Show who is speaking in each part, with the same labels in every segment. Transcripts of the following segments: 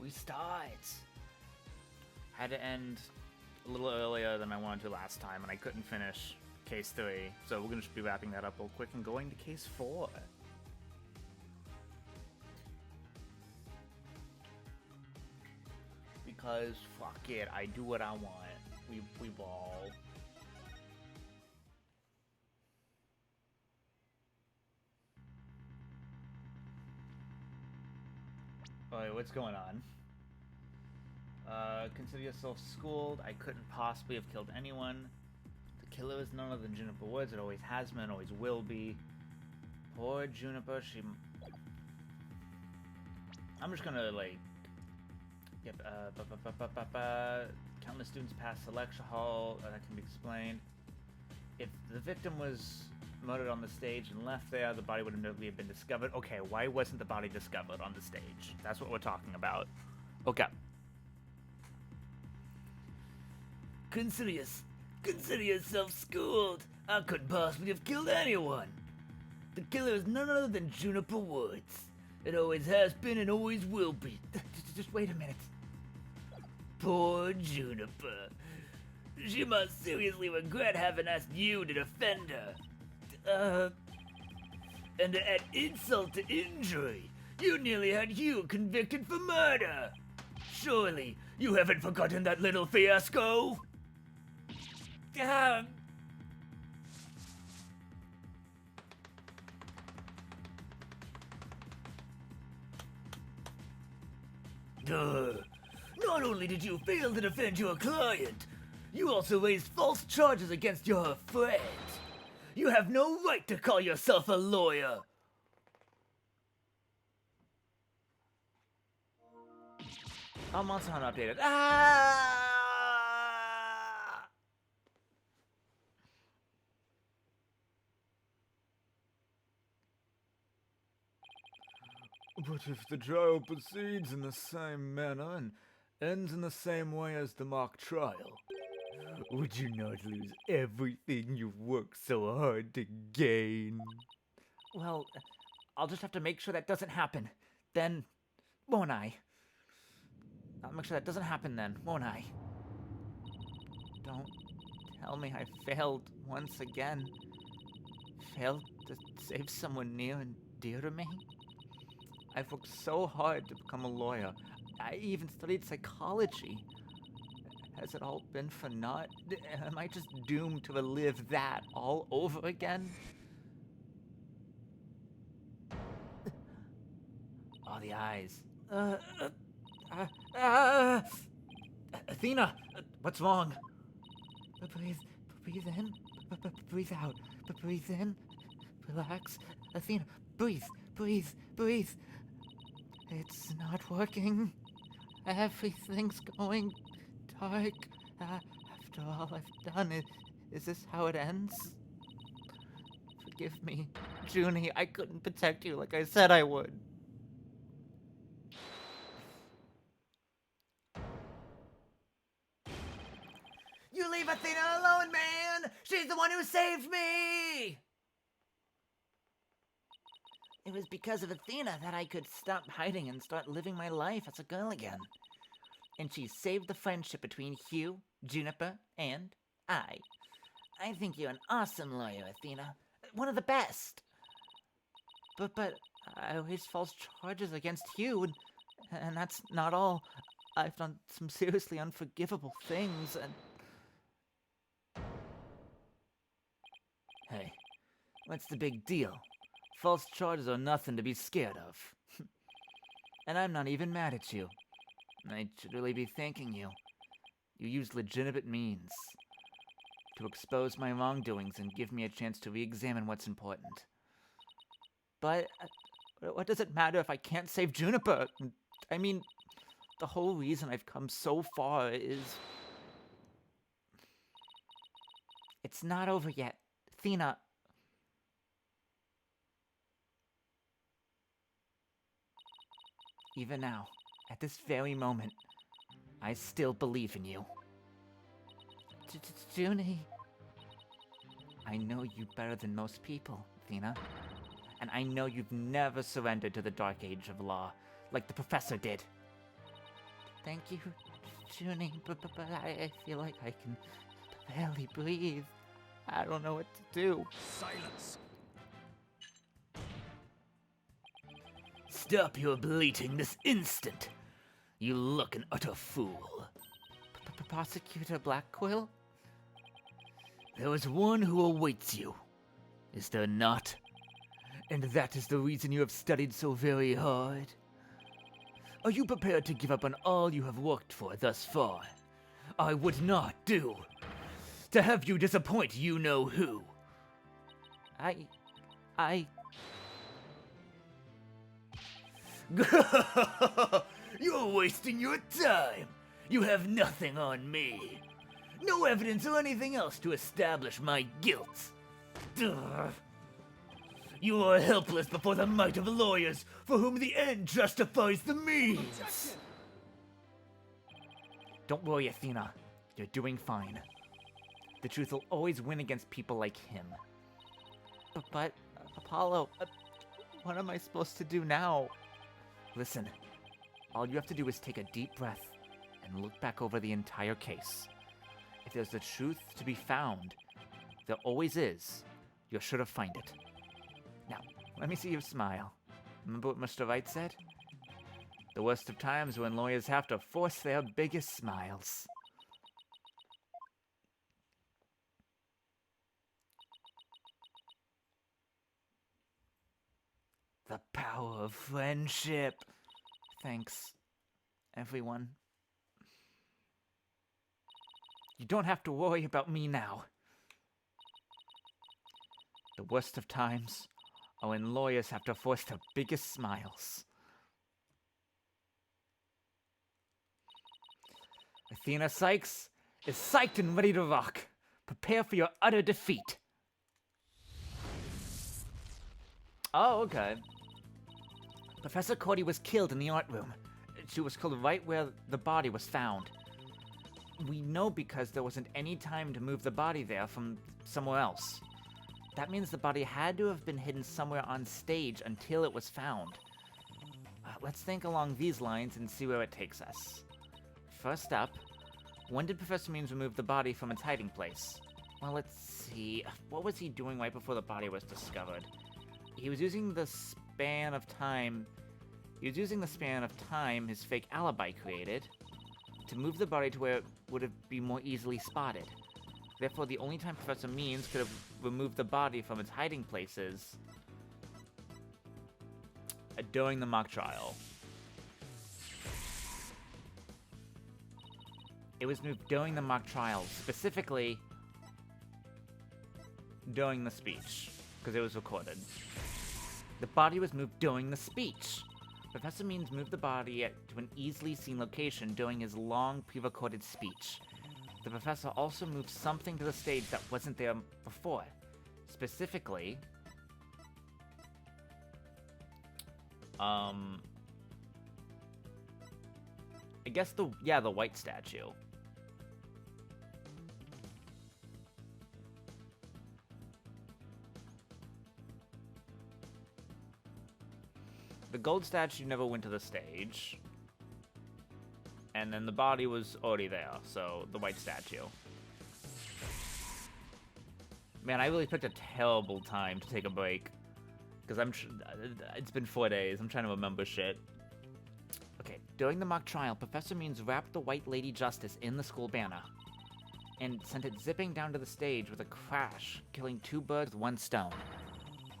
Speaker 1: We start. Had to end a little earlier than I wanted to last time, and I couldn't finish case 3. So we're going to just be wrapping that up real quick and going to case 4. Because, fuck it, I do what I want. We ball. Alright, what's going on? Consider yourself schooled. I couldn't possibly have killed anyone. The killer is none other than Juniper Woods. It always has been, always will be. Poor Juniper, I'm just gonna, like... Yep, countless students passed the lecture hall. That can be explained. If the victim was murdered on the stage and left there, the body would inevitably have been discovered. Okay, why wasn't the body discovered on the stage? That's what we're talking about. Okay. Consider yourself schooled. I couldn't possibly have killed anyone. The killer is none other than Juniper Woods. It always has been and always will be. Just wait a minute. Poor Juniper. She must seriously regret having asked you to defend her. And to add insult to injury, you nearly had you convicted for murder. Surely you haven't forgotten that little fiasco? Not only did you fail to defend your client, you also raised false charges against your friend. You have no right to call yourself a lawyer. Oh, Monster Hunter updated. But if the trial proceeds in the same manner and ends in the same way as the mock trial, would you not lose everything you've worked so hard to gain? Well, I'll just have to make sure that doesn't happen. Then, won't I? I'll make sure that doesn't happen then, won't I? Don't tell me I failed once again. Failed to save someone near and dear to me? I've worked so hard to become a lawyer. I even studied psychology. Has it all been for naught? Am I just doomed to relive that all over again? Oh, the eyes. Athena! What's wrong? Breathe in. Breathe out. Breathe in. Relax. Athena, breathe. It's not working. Everything's going dark. After all I've done, is this how it ends? Forgive me, Junie. I couldn't protect you like I said I would. You leave Athena alone, man! She's the one who saved me! It was because of Athena that I could stop hiding and start living my life as a girl again. And she saved the friendship between Hugh, Juniper, and I. I think you're an awesome lawyer, Athena. One of the best. But I raised false charges against Hugh, and that's not all. I've done some seriously unforgivable things, and... Hey, what's the big deal? False charges are nothing to be scared of. And I'm not even mad at you. I should really be thanking you. You used legitimate means to expose my wrongdoings and give me a chance to re-examine what's important. But what does it matter if I can't save Juniper? I mean, the whole reason I've come so far is... It's not over yet. Athena... Even now, at this very moment, I still believe in you. Junie. I know you better than most people, Athena. And I know you've never surrendered to the dark age of law, like the professor did.
Speaker 2: Thank you for tuning, but I feel like I can barely breathe. I don't know what to do.
Speaker 3: Silence!
Speaker 1: Stop your bleating this instant. You look an utter fool.
Speaker 2: Prosecutor Blackquill?
Speaker 1: There is one who awaits you, is there not? And that is the reason you have studied so very hard. Are you prepared to give up on all you have worked for thus far? I would not do. To have you disappoint you know who.
Speaker 2: I...
Speaker 1: You're wasting your time. You have nothing on me. No evidence or anything else to establish my guilt. Ugh. You are helpless before the might of lawyers, for whom the end justifies the means.
Speaker 2: Don't worry, Athena. You're doing fine. The truth will always win against people like him. But Apollo, what am I supposed to do now? Listen, all you have to do is take a deep breath and look back over the entire case. If there's the truth to be found, there always is. You're sure to find it. Now, let me see you smile. Remember what Mr. Wright said? The worst of times when lawyers have to force their biggest smiles.
Speaker 1: The power of friendship.
Speaker 2: Thanks, everyone. You don't have to worry about me now. The worst of times are when lawyers have to force their biggest smiles. Athena Sykes is psyched and ready to rock. Prepare for your utter defeat. Oh, okay. Professor Cordy was killed in the art room. She was killed right where the body was found. We know because there wasn't any time to move the body there from somewhere else. That means the body had to have been hidden somewhere on stage until it was found. Let's think along these lines and see where it takes us. First up, when did Professor Means remove the body from its hiding place? Well, let's see. What was he doing right before the body was discovered? He was using the span of time his fake alibi created to move the body to where it would have been more easily spotted. Therefore, the only time Professor Means could have removed the body from its hiding places during the mock trial. It was moved during the mock trial, specifically during the speech, because it was recorded. The body was moved during the speech. Professor Means moved the body to an easily seen location during his long pre-recorded speech. The professor also moved something to the stage that wasn't there before. Specifically, I guess the white statue. The gold statue never went to the stage. And then the body was already there, so the white statue. Man, I really picked a terrible time to take a break. Because it's been 4 days, I'm trying to remember shit. Okay, during the mock trial, Professor Means wrapped the White Lady Justice in the school banner. And sent it zipping down to the stage with a crash, killing 2 birds with 1 stone.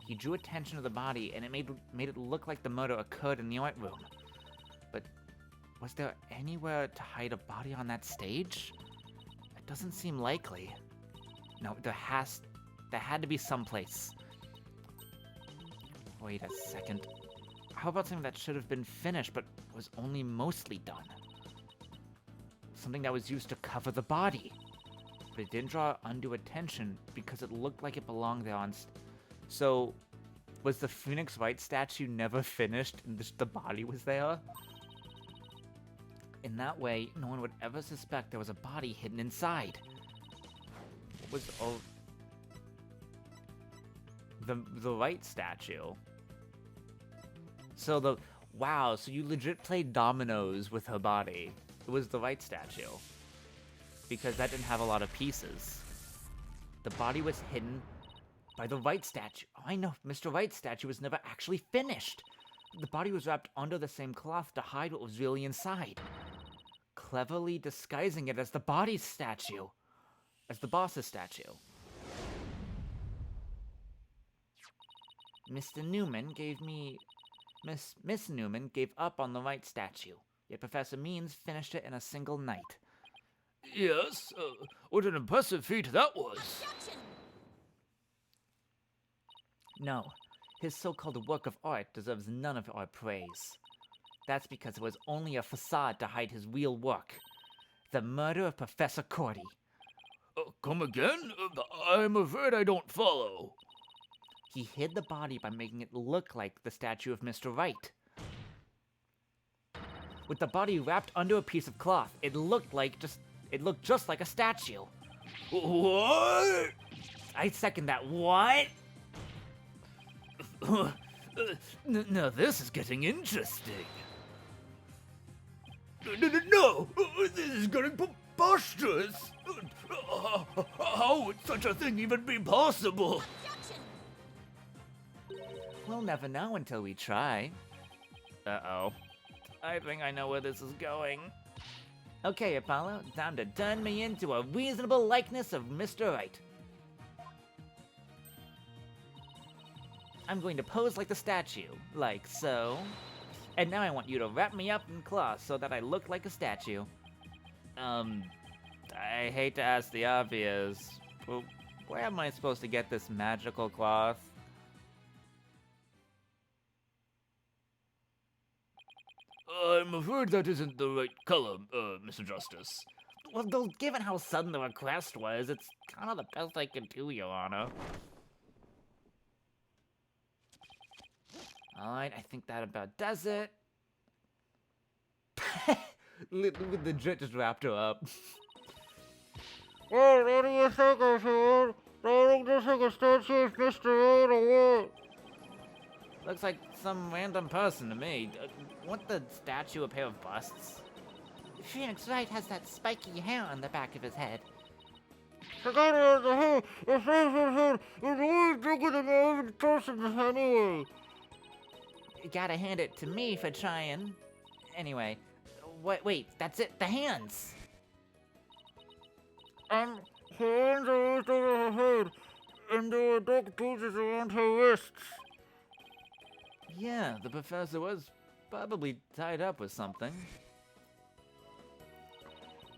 Speaker 2: He drew attention to the body, and it made it look like the murder occurred in the art room. But was there anywhere to hide a body on that stage? It doesn't seem likely. No, there had to be someplace. Wait a second. How about something that should have been finished, but was only mostly done? Something that was used to cover the body. But it didn't draw undue attention because it looked like it belonged there on So, was the Phoenix Wright statue never finished and just the body was there? In that way, no one would ever suspect there was a body hidden inside. Was the Wright statue? So so you legit played dominoes with her body. It was the right statue. Because that didn't have a lot of pieces. The body was hidden by the right statue. Oh, I know, Mr. Wright's statue was never actually finished. The body was wrapped under the same cloth to hide what was really inside. Cleverly disguising it as the body's statue. As the boss's statue. Mr. Newman gave me... Miss Newman gave up on the right statue. Yet Professor Means finished it in a single night.
Speaker 1: Yes, what an impressive feat that was.
Speaker 2: No, his so-called work of art deserves none of our praise. That's because it was only a facade to hide his real work. The murder of Professor Cordy.
Speaker 1: Come again? I'm afraid I don't follow.
Speaker 2: He hid the body by making it look like the statue of Mr. Wright. With the body wrapped under a piece of cloth, it looked just like a statue.
Speaker 1: What?
Speaker 2: I second that. What?
Speaker 1: Now this is getting interesting. No, this is getting preposterous. How would such a thing even be possible?
Speaker 2: We'll never know until we try. Uh-oh. I think I know where this is going. Okay, Apollo, time to turn me into a reasonable likeness of Mr. Wright. I'm going to pose like the statue, like so. And now I want you to wrap me up in cloth so that I look like a statue. I hate to ask the obvious, but where am I supposed to get this magical cloth?
Speaker 1: I'm afraid that isn't the right color, Mr. Justice.
Speaker 2: Well, though, given how sudden the request was, it's kind of the best I can do, Your Honor. Alright, I think that about does it. The jet just wrapped her up.
Speaker 3: Well, what do you think of here? Do you think a statue of Mr. Wright or what?
Speaker 2: Looks like some random person to me. Want the statue a pair of busts? Phoenix Wright has that spiky hair on the back of his head.
Speaker 3: Forget about the hair. The face of head is way bigger than the average person's anyway.
Speaker 2: You gotta hand it to me for trying. Anyway, wait, that's it, the hands!
Speaker 3: And her hands are raised over her head, and there are dark bruises around her wrists.
Speaker 2: Yeah, the professor was probably tied up with something.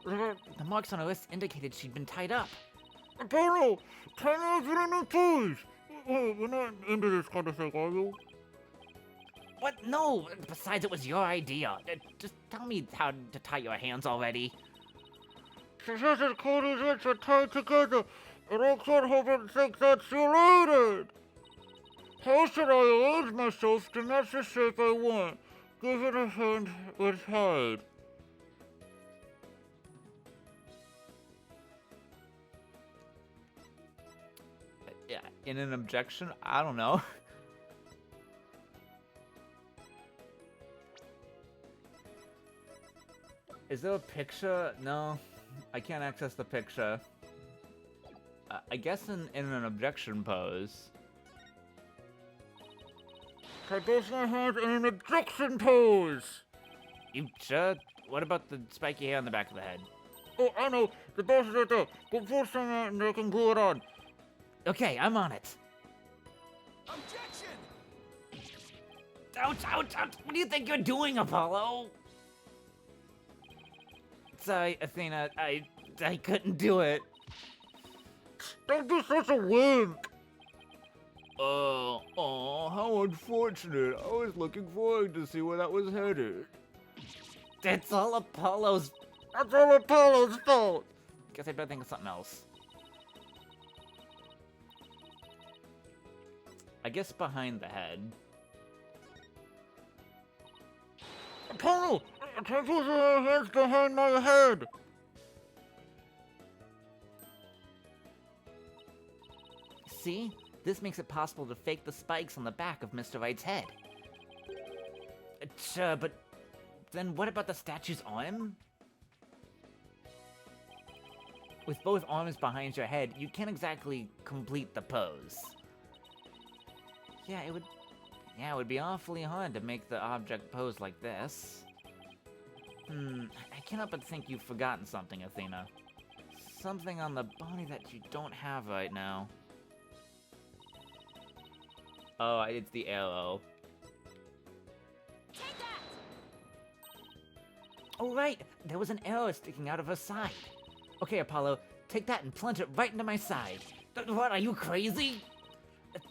Speaker 2: The marks on her wrist indicated she'd been tied up.
Speaker 3: Apollo, turn off your new toys. We're not into this kind of thing, are you?
Speaker 2: What? No! Besides, it was your idea. Just tell me how to tie your hands already.
Speaker 3: Professor Cody's wrists are tied together, and I can't help but think that's related. How should I arrange myself to match the shape I want, given a hand was tied?
Speaker 2: Yeah, in an objection? I don't know. Is there a picture? No, I can't access the picture. I guess in an objection pose.
Speaker 3: I place my hand in an objection pose.
Speaker 2: You sure? What about the spiky hair on the back of the head?
Speaker 3: Oh, I know. The boss is right there. Go pull some out and I can glue it on.
Speaker 2: Okay, I'm on it.
Speaker 1: Objection!
Speaker 2: Ouch, ouch, ouch! What do you think you're doing, Apollo? Sorry, Athena, I couldn't do it.
Speaker 3: Don't be such a wimp.
Speaker 1: How unfortunate. I was looking forward to see where that was headed.
Speaker 2: It's all Apollo's.
Speaker 3: That's all Apollo's fault.
Speaker 2: Guess I better think of something else. I guess behind the head.
Speaker 3: Apollo, try putting your hands behind my head.
Speaker 2: See? This makes it possible to fake the spikes on the back of Mr. Wright's head. Sure, but then what about the statue's arm? With both arms behind your head, you can't exactly complete the pose. Yeah, it would be awfully hard to make the object pose like this. I can't help but think you've forgotten something, Athena. Something on the body that you don't have right now. Oh, it's the arrow.
Speaker 4: Take that!
Speaker 2: Oh, right! There was an arrow sticking out of her side. Okay, Apollo, take that and plunge it right into my side. What, are you crazy?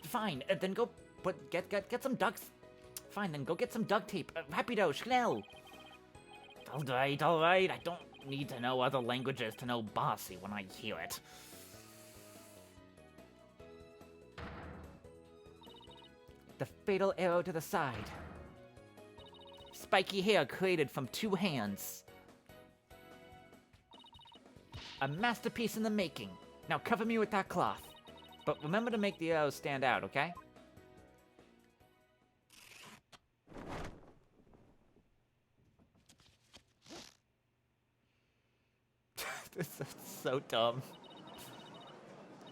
Speaker 2: Fine, then go get some ducks. Fine, then go get some duct tape. Rapido, schnell! Alright, I don't need to know other languages to know bossy when I hear it. The fatal arrow to the side. Spiky hair created from 2 hands. A masterpiece in the making. Now cover me with that cloth. But remember to make the arrows stand out, okay? This is so dumb.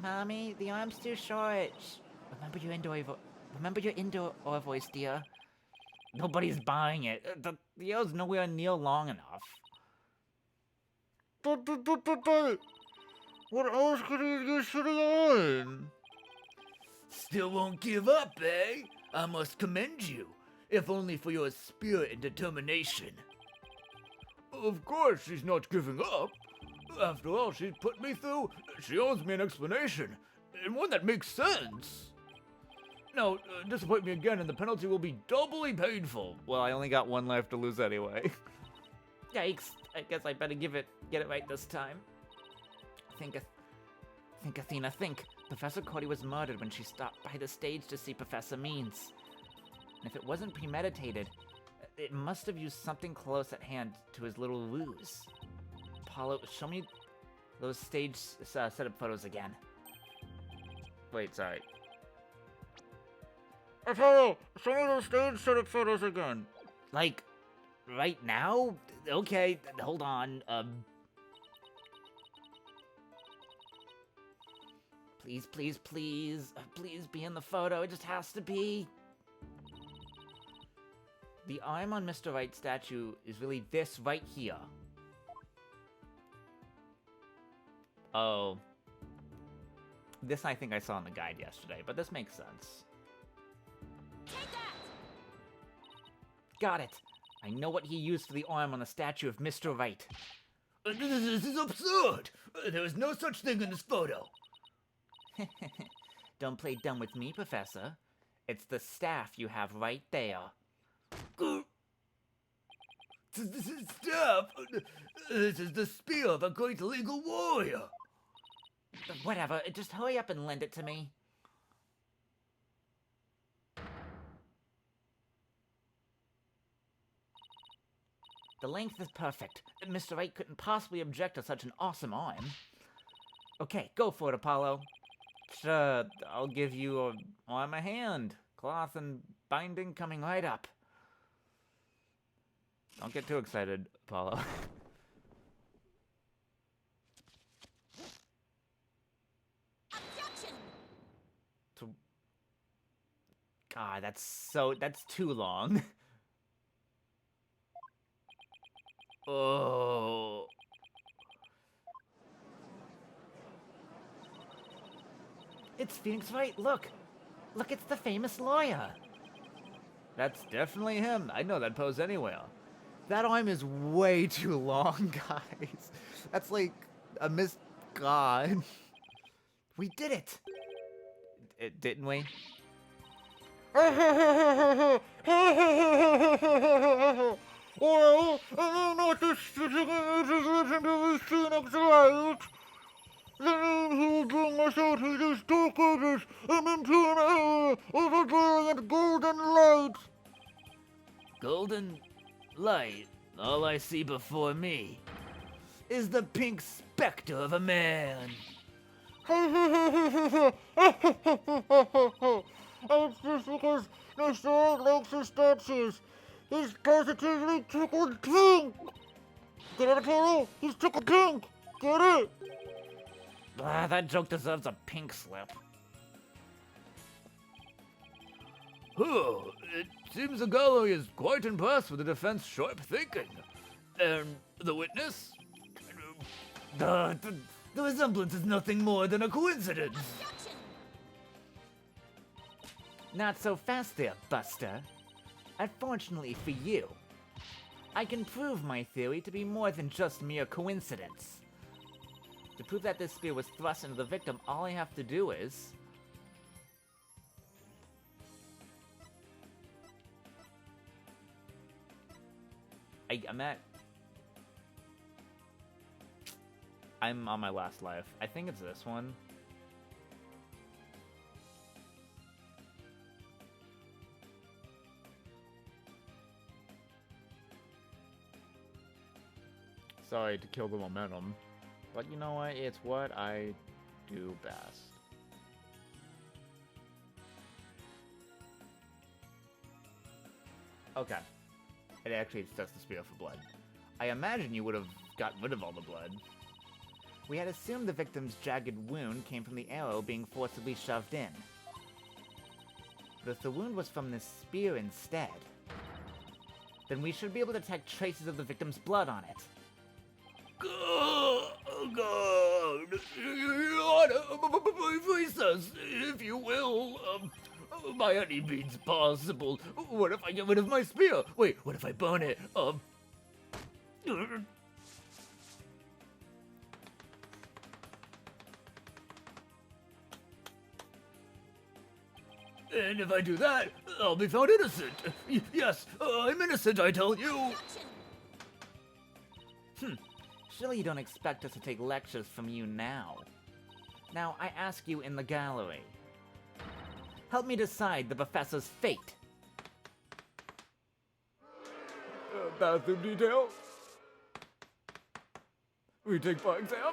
Speaker 2: Mommy, the arm's too short. Remember your indoor voice, dear. Nobody's buying it. The arrow's nowhere near long enough.
Speaker 3: What else could he use for the iron?
Speaker 1: Still won't give up, eh? I must commend you, if only for your spirit and determination. Of course she's not giving up. After all she's put me through, she owes me an explanation, and one that makes sense. Now, disappoint me again and the penalty will be doubly painful. Well, I only got one life to lose anyway.
Speaker 2: Yikes, I guess I better get it right this time. Think, Athena, think. Professor Cody was murdered when she stopped by the stage to see Professor Means. And if it wasn't premeditated, it must have used something close at hand to his little ruse. Apollo, show me those stage setup photos again. Wait, sorry.
Speaker 3: Apollo, show me those stage setup photos again.
Speaker 2: Like, right now? Okay, hold on. Please be in the photo. It just has to be. The arm on Mr. Wright's statue is really this right here. Oh. This I think I saw in the guide yesterday, but this makes sense.
Speaker 4: Take that!
Speaker 2: Got it. I know what he used for the arm on the statue of Mr. Wright.
Speaker 1: This is absurd! There is no such thing in this photo.
Speaker 2: Don't play dumb with me, Professor. It's the staff you have right there.
Speaker 1: This is staff. This is the spear of a great legal warrior.
Speaker 2: Whatever, just hurry up and lend it to me. The length is perfect. Mr. Wright couldn't possibly object to such an awesome arm. Okay, go for it, Apollo. Sure, I'll give you an arm a hand. Cloth and binding coming right up. Don't get too excited, Apollo.
Speaker 4: Objection!
Speaker 2: God, that's too long. Oh. It's Phoenix Wright, look! Look, it's the famous lawyer!
Speaker 1: That's definitely him. I know that pose anywhere. That arm is way too long, guys. That's like a missed god.
Speaker 2: We did it! Didn't we?
Speaker 3: Well, I'm not the sitting legendary Phoenix Wright. Then he will bring us out of these dark ages and into an era of a brilliant golden light.
Speaker 1: Golden light. All I see before me is the pink specter of a man.
Speaker 3: It's just because Mr. Wright likes his statues. He's positively tickled pink. Get it, Apollo? He's tickled pink. Get it?
Speaker 2: That joke deserves a pink slip.
Speaker 1: Oh, it seems the gallery is quite impressed with the defense's sharp thinking. And the witness? The resemblance is nothing more than a coincidence.
Speaker 4: Objection!
Speaker 2: Not so fast there, Buster. Unfortunately for you, I can prove my theory to be more than just mere coincidence. To prove that this spear was thrust into the victim, all I have to do is... I'm on my last life. I think it's this one. Sorry to kill the momentum, but you know what? It's what I do best. Okay. It actually sets the spear for blood. I imagine you would have gotten rid of all the blood. We had assumed the victim's jagged wound came from the arrow being forcibly shoved in. But if the wound was from this spear instead, then we should be able to detect traces of the victim's blood on it.
Speaker 1: God, Your Honor, my voices, if you will, by any means possible. What if I get rid of my spear? Wait, what if I burn it? And if I do that, I'll be found innocent. Yes, I'm innocent, I tell you.
Speaker 4: Objection!
Speaker 2: Surely you don't expect us to take lectures from you now. Now, I ask you in the gallery. Help me decide the professor's fate.
Speaker 1: Bathroom detail. Retake bar exam.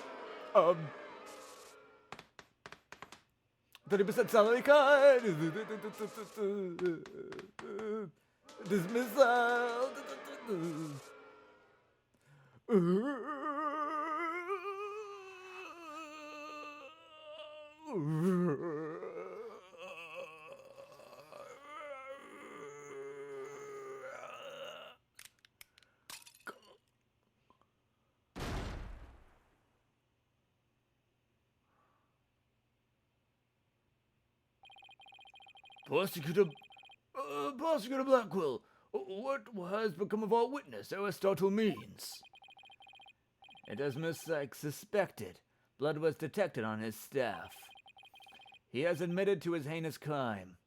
Speaker 1: 30% salary cut. Dismissal. Prosecutor Blackwell, what has become of our witness, Aristotle Means? And as Miss Sykes suspected, blood was detected on his staff. He has admitted to his heinous crime.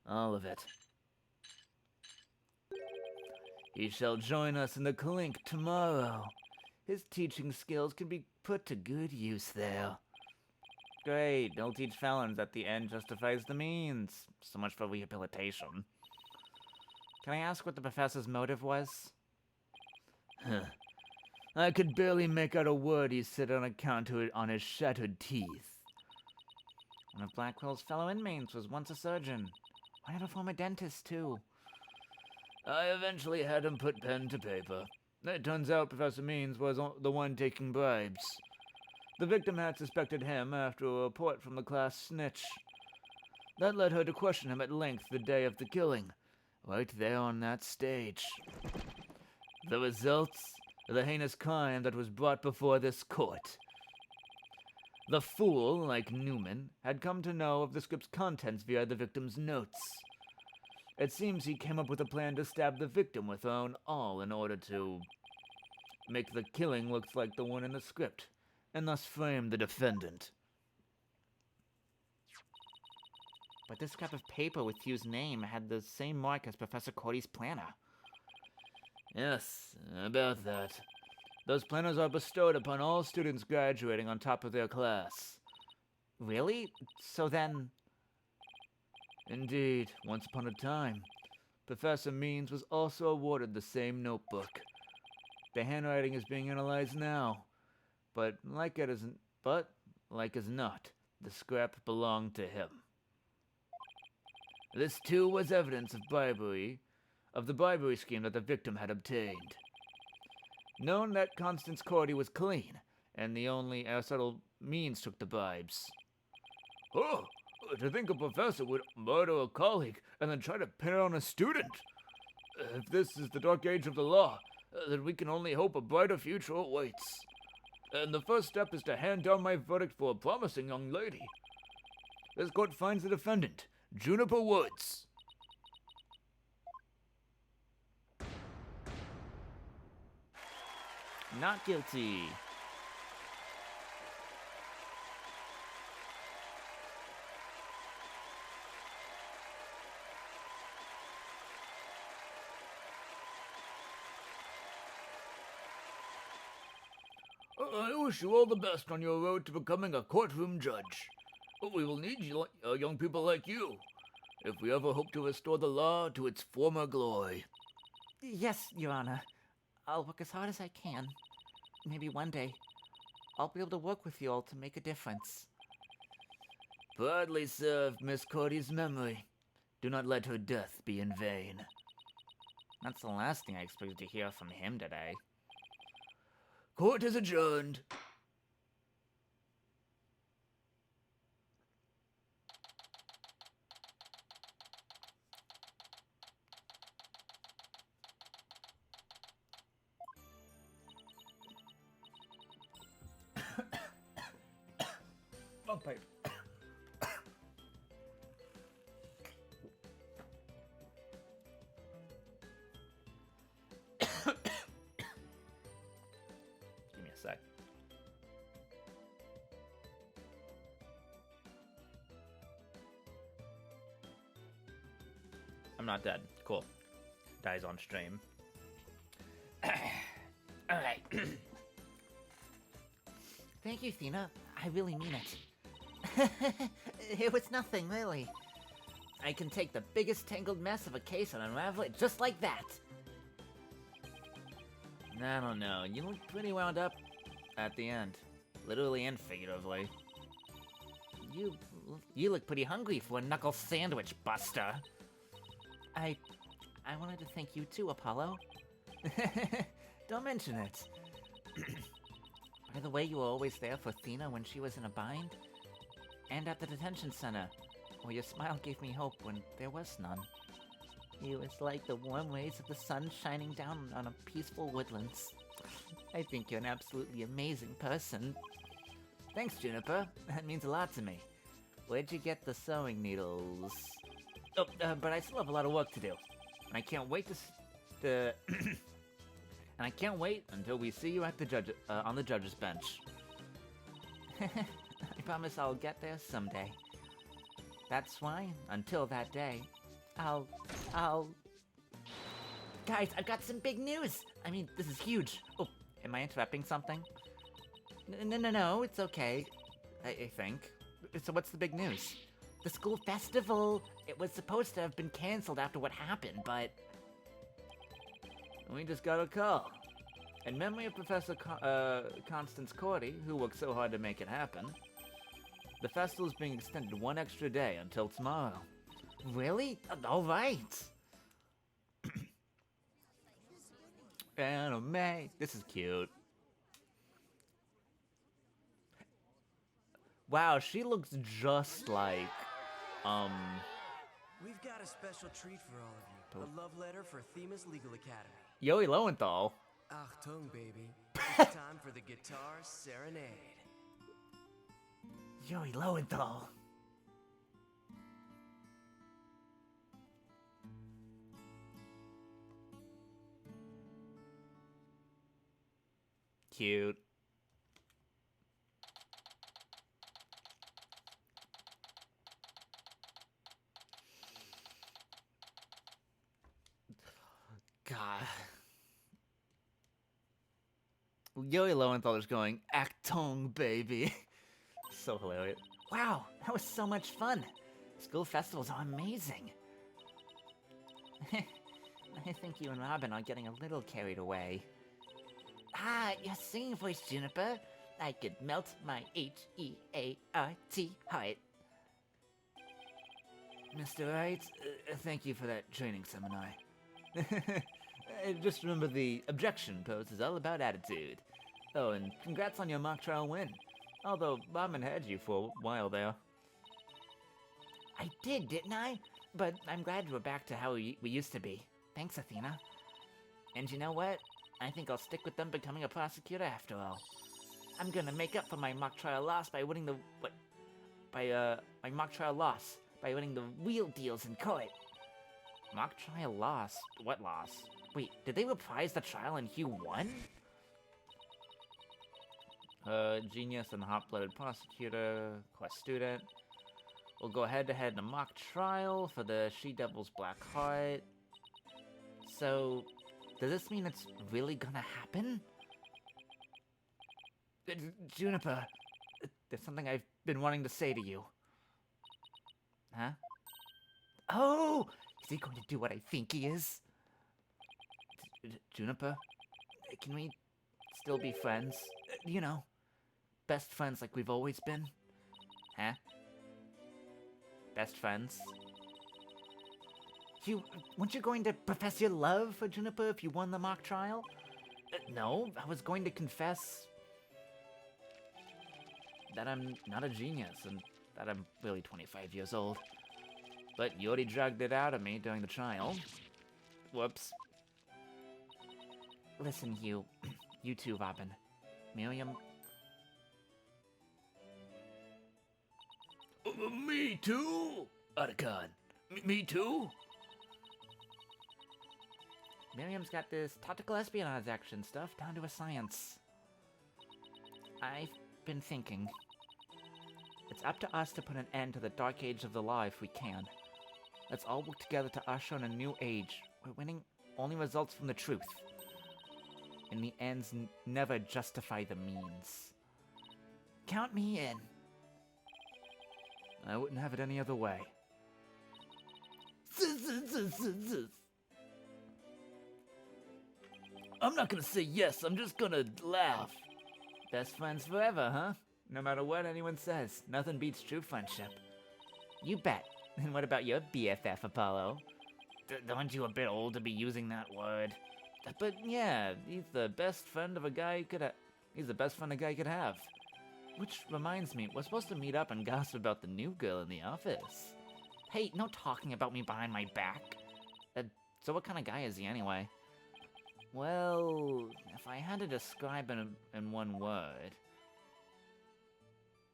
Speaker 1: All of it. He shall join us in the clink tomorrow. His teaching skills can be put to good use there. Great, don't teach felons that the end justifies the means. So much for rehabilitation. Can I ask what the professor's motive was? I could barely make out a word he said on account of it on his shattered teeth. One of Blackwell's fellow inmates was once a surgeon. Why not a former dentist, too? I eventually had him put pen to paper. It turns out Professor Means was the one taking bribes. The victim had suspected him after a report from the class snitch. That led her to question him at length the day of the killing, right there on that stage. The results? The heinous crime that was brought before this court. The fool, like Newman, had come to know of the script's contents via the victim's notes. It seems he came up with a plan to stab the victim with her own awl in order to make the killing look like the one in the script, and thus frame the defendant. But this scrap of paper with Hugh's name had the same mark as Professor Cordy's planner. Yes, about that. Those planners are bestowed upon all students graduating on top of their class. Really? So then... Indeed, once upon a time, Professor Means was also awarded the same notebook. The handwriting is being analyzed now, but like as not, the scrap belonged to him. This too was evidence of the bribery scheme that the victim had obtained. Known that Constance Cordy was clean, and the only Aristotle
Speaker 2: means took the bribes.
Speaker 1: Oh, to think a professor would murder a colleague and then try to pin it on a student. If this is the dark age of the law, then we can only hope a brighter future awaits. And the first step is to hand down my verdict for a promising young lady. This court finds the defendant, Juniper Woods.
Speaker 2: Not guilty.
Speaker 1: I wish you all the best on your road to becoming a courtroom judge. We will need you, young people like you, if we ever hope to restore the law to its former glory.
Speaker 2: Yes, Your Honor. I'll work as hard as I can. Maybe one day, I'll be able to work with you all to make a difference.
Speaker 1: Proudly serve Miss Cordy's memory. Do not let her death be in vain.
Speaker 2: That's the last thing I expected to hear from him today.
Speaker 1: Court is adjourned. Okay.
Speaker 2: Give me a sec. I'm not dead. Cool. Dies on stream. Alright. Thank you, Thina. I really mean it. It was nothing, really. I can take the biggest tangled mess of a case and unravel it just like that. I don't know. You look pretty wound up at the end. Literally and figuratively. You look pretty hungry for a knuckle sandwich, Buster. I wanted to thank you too, Apollo. Don't mention it. By the way, you were always there for Thina when she was in a bind. And at the detention center, where your smile gave me hope when there was none. You was like the warm rays of the sun shining down on a peaceful woodlands. I think you're an absolutely amazing person. Thanks, Juniper. That means a lot to me. Where'd you get the sewing needles? Oh, but I still have a lot of work to do. And I can't wait to and I can't wait until we see you at the judge on the judge's bench. I promise I'll get there someday. That's why, until that day, I'll... Guys, I've got some big news! I mean, this is huge. Oh, am I interrupting something? No, it's okay. I think. So what's the big news? The school festival! It was supposed to have been canceled after what happened, but...
Speaker 1: We just got a call. In memory of Professor Constance Cordy, who worked so hard to make it happen, the festival is being extended one extra day until tomorrow.
Speaker 2: Really? Alright!
Speaker 1: Anime. This is cute.
Speaker 2: Wow, she looks just like,
Speaker 5: We've got a special treat for all of you. A love letter for Themis Legal Academy.
Speaker 2: Joey Lowenthal.
Speaker 5: Achtung, baby. It's time for the guitar serenade.
Speaker 2: Joey Lowenthal. Cute. God. Joey Lowenthal is going, Actung, baby. So hilarious. Wow, that was so much fun. School festivals are amazing. I think you and Robin are getting a little carried away. Ah, your singing voice, Juniper. I could melt my H-E-A-R-T heart. Mr. Wright, thank you for that training seminar. Just remember the objection pose is all about attitude. Oh, and congrats on your mock trial win. Although Ramen had you for a while there. I did, didn't I? But I'm glad we're back to how we used to be. Thanks, Athena. And you know what? I think I'll stick with them becoming a prosecutor after all. I'm gonna make up for my mock trial loss by winning the my mock trial loss by winning the real deals in court. Mock trial loss? What loss? Wait, did they reprise the trial and Hugh won? Genius and hot-blooded prosecutor, quest student. We'll go head-to-head in a mock trial for the She-Devil's Black Heart. So, does this mean it's really gonna happen? Juniper, there's something I've been wanting to say to you. Huh? Oh! Is he going to do what I think he is? Juniper, can we still be friends? You know, best friends like we've always been? Huh? Best friends? Weren't you going to profess your love for Juniper if you won the mock trial? No, I was going to confess that I'm not a genius and that I'm really 25 years old. But you already dragged it out of me during the trial. Whoops. Listen, you too, Robin. Miriam.
Speaker 1: Me too? Otacon. Me too?
Speaker 2: Miriam's got this tactical espionage action stuff down to a science. I've been thinking. It's up to us to put an end to the dark age of the law if we can. Let's all work together to usher in a new age where winning only results from the truth. And the ends never justify the means. Count me in.
Speaker 1: I wouldn't have it any other way. I'm not gonna say yes, I'm just gonna laugh.
Speaker 2: Best friends forever, huh? No matter what anyone says, nothing beats true friendship. You bet. And what about your BFF, Apollo? Aren't you a bit old to be using that word? But yeah, he's the best friend of a guy he's the best friend a guy could have. Which reminds me, we're supposed to meet up and gossip about the new girl in the office. Hey, no talking about me behind my back. So what kind of guy is he anyway? Well, if I had to describe him in one word...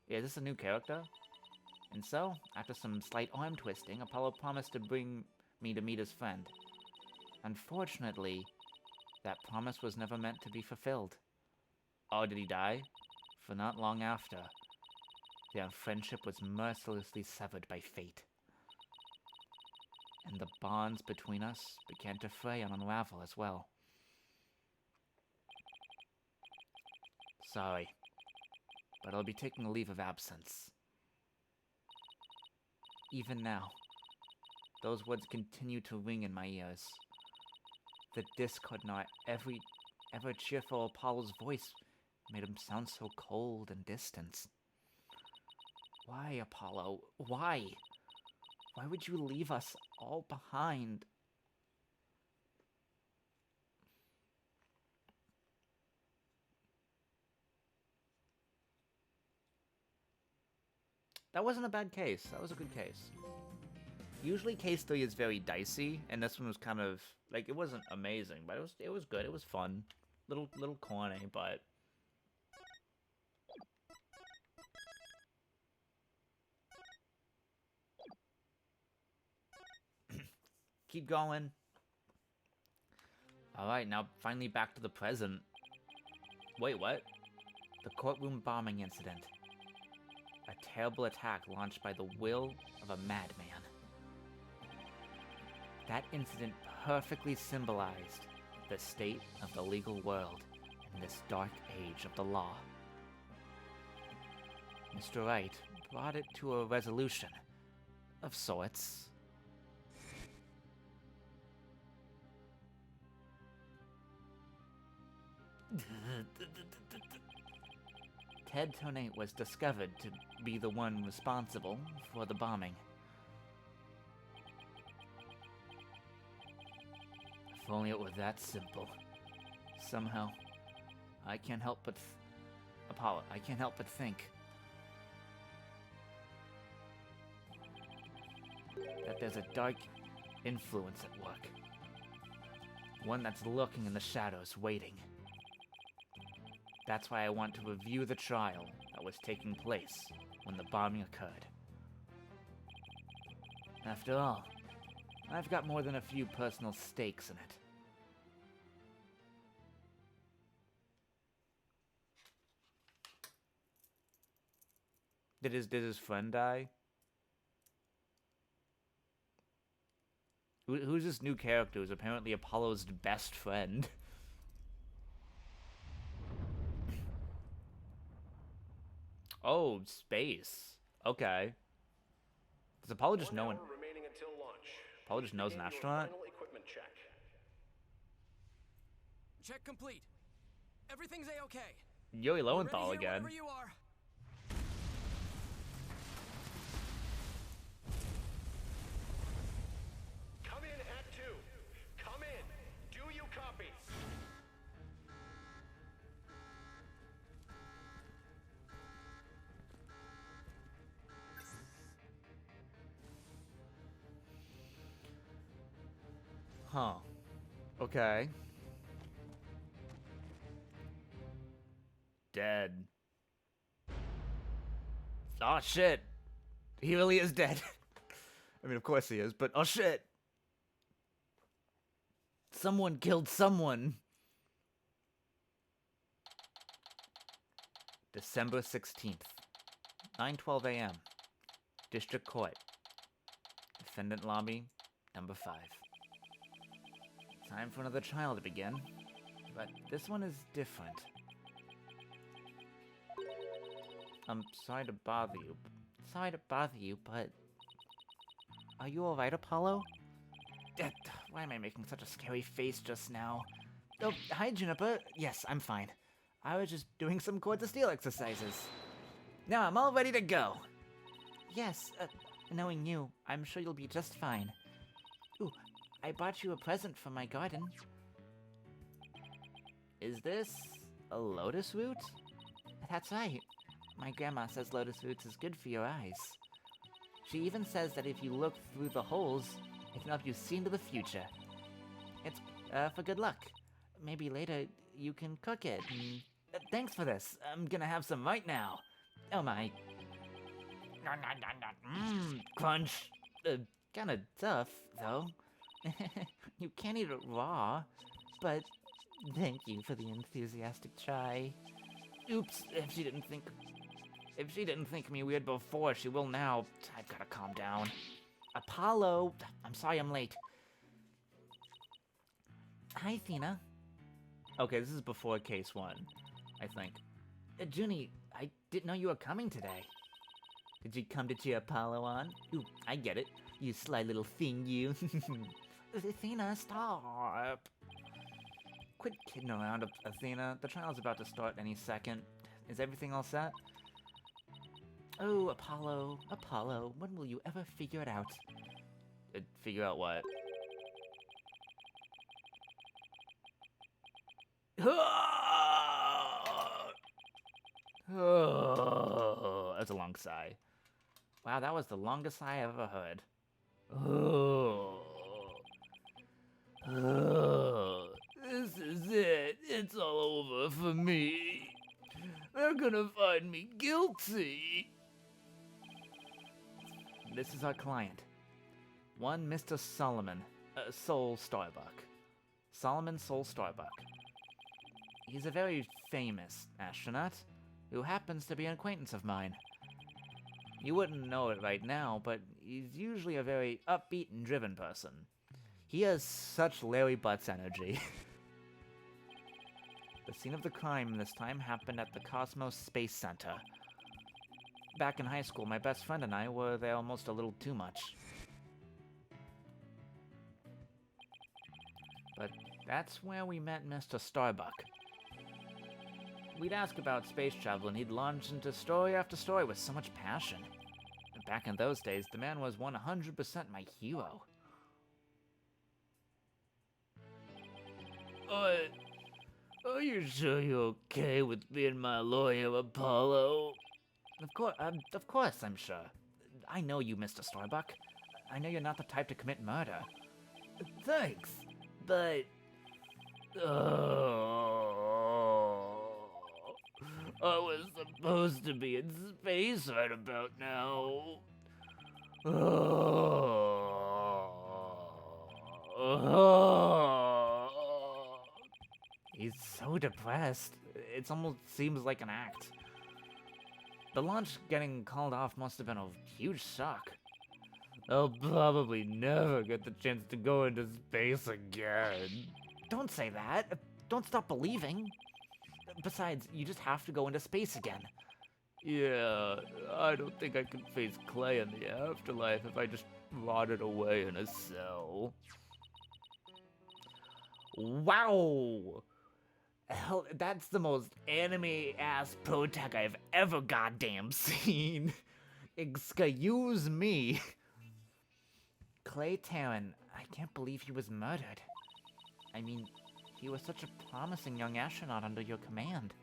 Speaker 2: Yeah, is this a new character? And so, after some slight arm twisting, Apollo promised to bring me to meet his friend. Unfortunately, that promise was never meant to be fulfilled. Oh, did he die? For not long after, their friendship was mercilessly severed by fate. And the bonds between us began to fray and unravel as well. Sorry, but I'll be taking a leave of absence. Even now, those words continue to ring in my ears. The discord in our ever cheerful Apollo's voice made him sound so cold and distant. Why, Apollo? Why? Why would you leave us all behind? That wasn't a bad case. That was a good case. Usually case 3 is very dicey, and this one was kind of like, it wasn't amazing, but it was good. It was fun. Little corny, but keep going. Alright, now finally back to the present. Wait, what? The courtroom bombing incident. A terrible attack launched by the will of a madman. That incident perfectly symbolized the state of the legal world in this dark age of the law. Mr. Wright brought it to a resolution of sorts. Ted Tonate was discovered to be the one responsible for the bombing. If only it were that simple. Somehow, I can't help but Apollo, I can't help but think that there's a dark influence at work. One that's lurking in the shadows, waiting. That's why I want to review the trial that was taking place when the bombing occurred. After all, I've got more than a few personal stakes in it. Did his friend die? Who's this new character who's apparently Apollo's best friend? Oh, space. Okay. Does Apollo just know
Speaker 6: remaining until launch.
Speaker 2: Apollo just knows an
Speaker 6: Begin your
Speaker 2: astronaut?
Speaker 6: final equipment check.
Speaker 5: Check complete. Everything's A-okay.
Speaker 2: Yuri
Speaker 5: Ready
Speaker 2: Lowenthal
Speaker 5: here
Speaker 2: again.
Speaker 5: whenever you are.
Speaker 6: Come in at 2. Come in. Do you copy?
Speaker 2: Huh. Okay. Dead. Oh shit. He really is dead. I mean, of course he is, but oh shit. Someone killed someone. December 16th, 9:12 a.m. District Court. Defendant lobby, number 5. Time for another trial to begin, but this one is different. I'm sorry to bother you. Sorry to bother you, but... Are you alright, Apollo? Why am I making such a scary face just now? Oh, hi, Juniper. Yes, I'm fine. I was just doing some Chords of Steel exercises. Now I'm all ready to go. Yes, knowing you, I'm sure you'll be just fine. Ooh, I bought you a present from my garden. Is this a lotus root? That's right. My grandma says lotus roots is good for your eyes. She even says that if you look through the holes, it can help you see into the future. It's for good luck. Maybe later you can cook it. Thanks for this. I'm gonna have some right now. Oh my. Crunch. Kinda tough, though. You can't eat it raw, but thank you for the enthusiastic try. Oops, if she didn't think me weird before, she will now. I've gotta calm down. Apollo, I'm sorry I'm late. Hi, Athena. Okay, this is before case 1, I think. Junie, I didn't know you were coming today. Did you come to cheer Apollo on? Ooh, I get it. You sly little thing, you. Athena, stop. Quit kidding around, Athena. The trial's about to start any second. Is everything all set? Oh, Apollo, when will you ever figure it out? Figure out what? Oh, that's a long sigh. Wow, that was the longest sigh I've ever heard. This is it. It's all over for me. They're gonna find me guilty. This is our client. One Mr. Solomon, Soul Starbuck. Solomon Soul Starbuck. He's a very famous astronaut who happens to be an acquaintance of mine. You wouldn't know it right now, but he's usually a very upbeat and driven person. He has such Larry Butts energy. The scene of the crime this time happened at the Cosmos Space Center. Back in high school, my best friend and I were there almost a little too much. But that's where we met Mr. Starbuck. We'd ask about space travel and he'd launch into story after story with so much passion. And back in those days, the man was 100% my hero. Are you sure you're okay with being my lawyer, Apollo? Of course I'm sure. I know you, Mr. Starbuck. I know you're not the type to commit murder.
Speaker 1: Thanks, but... I was supposed to be in space right about now.
Speaker 2: He's so depressed. It almost seems like an act. The launch getting called off must have been a huge shock.
Speaker 1: I'll probably never get the chance to go into space again.
Speaker 2: Don't say that. Don't stop believing. Besides, you just have to go into space again.
Speaker 1: Yeah, I don't think I could face Clay in the afterlife if I just rotted away in a cell.
Speaker 2: Wow! Hell, that's the most anime-ass pro tech I've ever goddamn seen. Excuse me. Clay Taryn, I can't believe he was murdered. I mean, he was such a promising young astronaut under your command.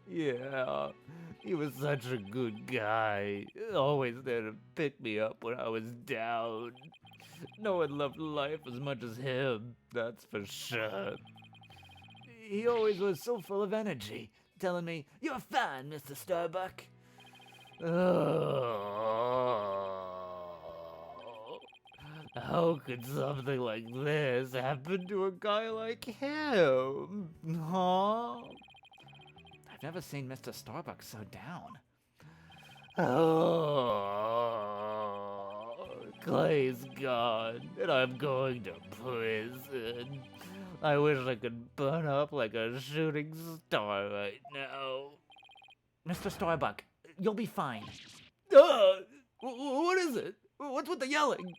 Speaker 1: Yeah, he was such a good guy. Always there to pick me up when I was down. No one loved life as much as him, that's for sure. He always was so full of energy, telling me, "You're fine, Mr. Starbuck." How could something like this happen to a guy like him? Huh?
Speaker 2: I've never seen Mr. Starbuck so down.
Speaker 1: Clay's gone, and I'm going to prison. I wish I could burn up like a shooting star right now.
Speaker 2: Mr. Starbuck, you'll be fine.
Speaker 1: What is it? What's with the yelling?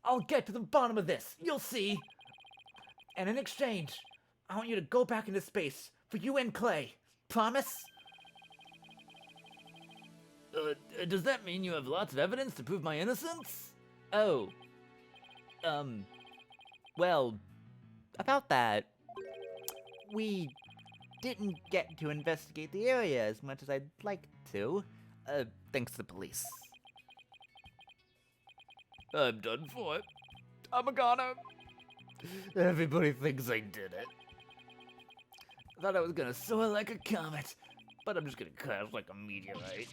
Speaker 2: I'll get to the bottom of this. You'll see. And in exchange, I want you to go back into space for you and Clay. Promise?
Speaker 1: Does that mean you have lots of evidence to prove my innocence?
Speaker 2: Oh. Well, about that, we didn't get to investigate the area as much as I'd like to, thanks to the police.
Speaker 1: I'm done for. I'm a goner. Everybody thinks I did it. Thought I was gonna soar like a comet, but I'm just gonna crash like a meteorite.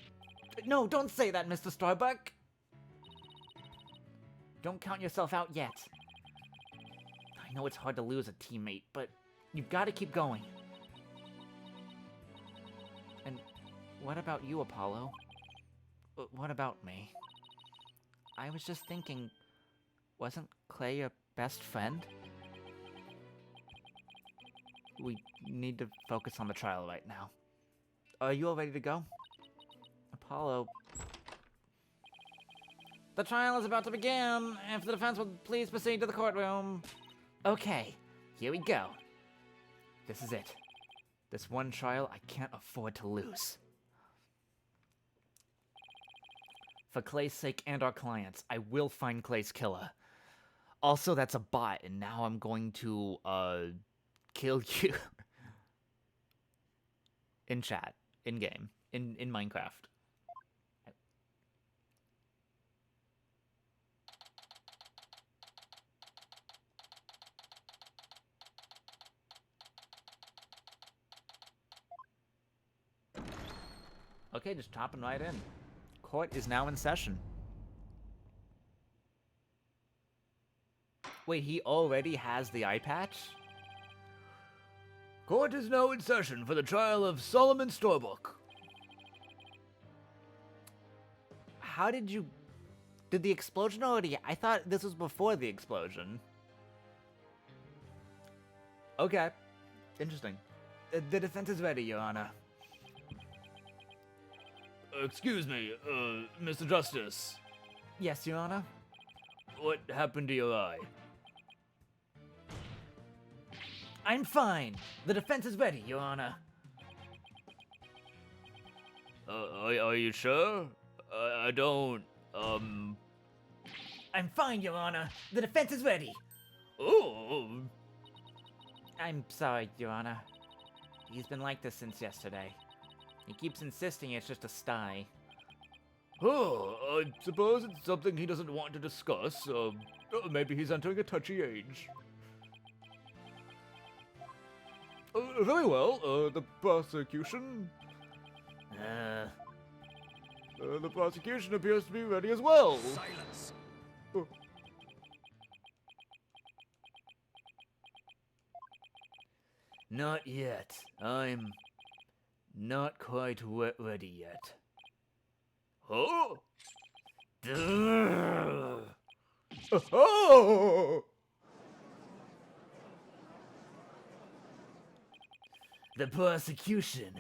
Speaker 2: No, don't say that, Mr. Starbuck. Don't count yourself out yet. I know it's hard to lose a teammate, but you've got to keep going. And what about you, Apollo? What about me? I was just thinking, wasn't Clay your best friend? We need to focus on the trial right now. Are you all ready to go? Apollo. The trial is about to begin. If the defense would please proceed to the courtroom. Okay, here we go. This is it. This one trial I can't afford to lose. For Clay's sake and our clients, I will find Clay's killer. Also, that's a bot, and now I'm going to, kill you. In chat. In game. In Minecraft. Okay, just chopping right in. Court is now in session. Wait, he already has the eye patch?
Speaker 1: Court is now in session for the trial of Solomon Starbuck.
Speaker 2: How did you... Did the explosion already... I thought this was before the explosion. Okay. Interesting. The defense is ready, Your Honor.
Speaker 1: Excuse me, Mr. Justice.
Speaker 2: Yes, Your Honor?
Speaker 1: What happened to your eye?
Speaker 2: I'm fine. The defense is ready, Your Honor.
Speaker 1: Are you sure? I don't,
Speaker 2: I'm fine, Your Honor. The defense is ready.
Speaker 1: Oh.
Speaker 2: I'm sorry, Your Honor. He's been like this since yesterday. He keeps insisting it's just a sty.
Speaker 1: Oh, I suppose it's something he doesn't want to discuss. Maybe he's entering a touchy age. Very well. The prosecution? The prosecution appears to be ready as well.
Speaker 5: Silence.
Speaker 1: Oh.
Speaker 2: Not yet. I'm not quite ready yet.
Speaker 1: Oh!
Speaker 2: Durr.
Speaker 1: Oh!
Speaker 2: The prosecution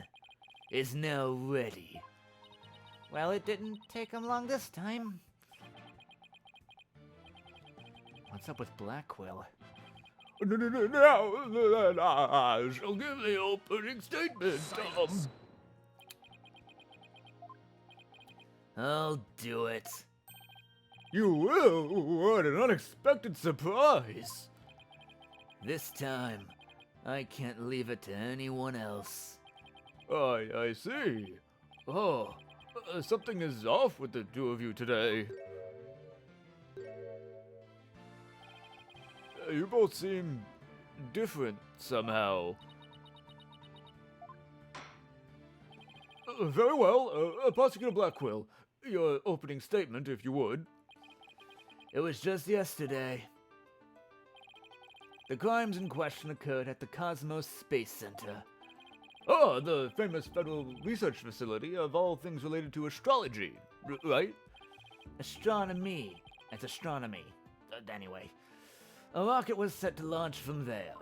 Speaker 2: is now ready. Well, it didn't take him long this time. What's up with Blackwell?
Speaker 1: Now I shall give the opening statement.
Speaker 2: I'll do it.
Speaker 1: You will? What an unexpected surprise.
Speaker 2: This time, I can't leave it to anyone else.
Speaker 1: I see. Oh, something is off with the two of you today. You both seem different somehow. Very well, Prosecutor Blackwell, your opening statement, if you would.
Speaker 2: It was just yesterday. The crimes in question occurred at the Cosmos Space Center.
Speaker 1: Ah, the famous federal research facility of all things related to astrology, right?
Speaker 2: Astronomy. It's astronomy. Anyway, a rocket was set to launch from there.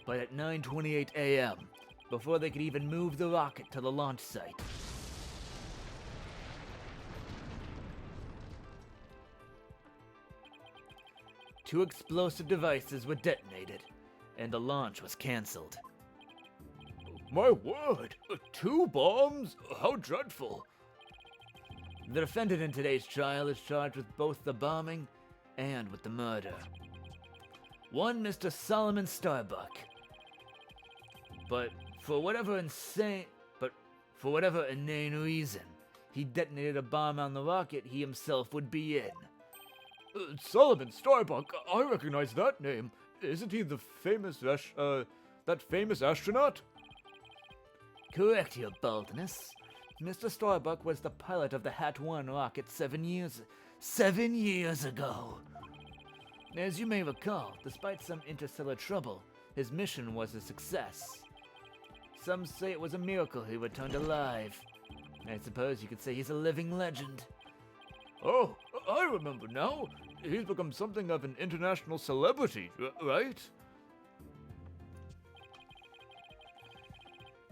Speaker 2: But at 9:28 a.m., before they could even move the rocket to the launch site, two explosive devices were detonated, and the launch was cancelled.
Speaker 1: My word, 2 bombs? How dreadful.
Speaker 2: The defendant in today's trial is charged with both the bombing and with the murder. One Mr. Solomon Starbuck. But for whatever inane reason, he detonated a bomb on the rocket he himself would be in.
Speaker 1: Solomon Starbuck, I recognize that name. Isn't he the famous, that famous astronaut?
Speaker 2: Correct, Your Boldness. Mr. Starbuck was the pilot of the Hat 1 rocket 7 years ago. As you may recall, despite some interstellar trouble, his mission was a success. Some say it was a miracle he returned alive. I suppose you could say he's a living legend.
Speaker 1: Oh, I remember now. He's become something of an international celebrity, right?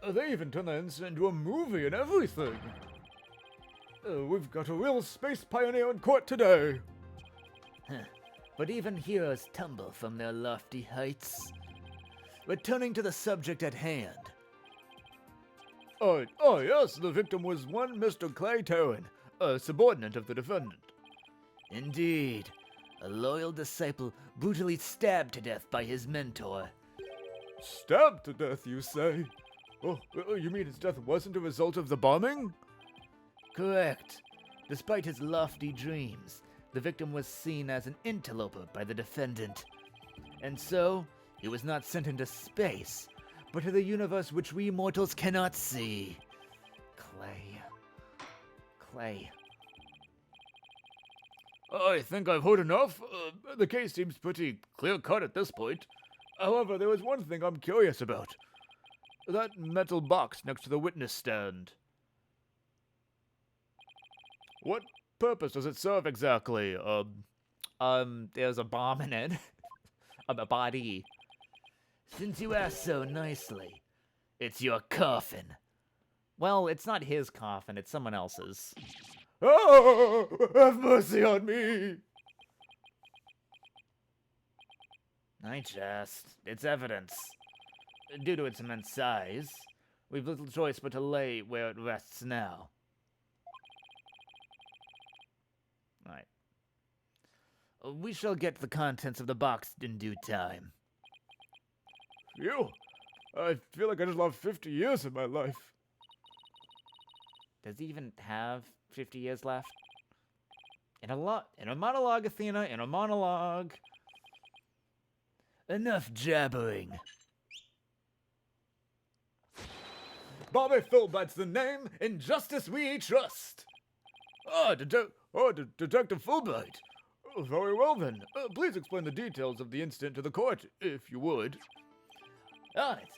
Speaker 1: They even turned that incident into a movie and everything. We've got a real space pioneer in court today.
Speaker 2: But even heroes tumble from their lofty heights. Returning to the subject at hand.
Speaker 1: Oh yes, the victim was one Mr. Clay Taryn, a subordinate of the defendant.
Speaker 2: Indeed, a loyal disciple brutally stabbed to death by his mentor.
Speaker 1: Stabbed to death, you say? Oh, you mean his death wasn't a result of the bombing?
Speaker 2: Correct. Despite his lofty dreams, the victim was seen as an interloper by the defendant. And so, he was not sent into space, but to the universe which we mortals cannot see. Clay.
Speaker 1: I think I've heard enough. The case seems pretty clear-cut at this point. However, there is one thing I'm curious about. That metal box next to the witness stand. What purpose does it serve exactly?
Speaker 2: There's a bomb in it. A body. Since you asked so nicely, it's your coffin. Well, it's not his coffin, it's someone else's.
Speaker 1: Oh, have mercy on me!
Speaker 2: It's evidence. Due to its immense size, we've little choice but to lay where it rests now. Right. We shall get the contents of the box in due time.
Speaker 1: Phew, I feel like I just lost 50 years of my life.
Speaker 2: Does he even have 50 years left? In a monologue, Athena, in a monologue.
Speaker 1: Enough jabbering. Bobby Philbight's the name. In justice we trust. Detective Fulbright. Very well then. Please explain the details of the incident to the court, if you would.
Speaker 2: On it.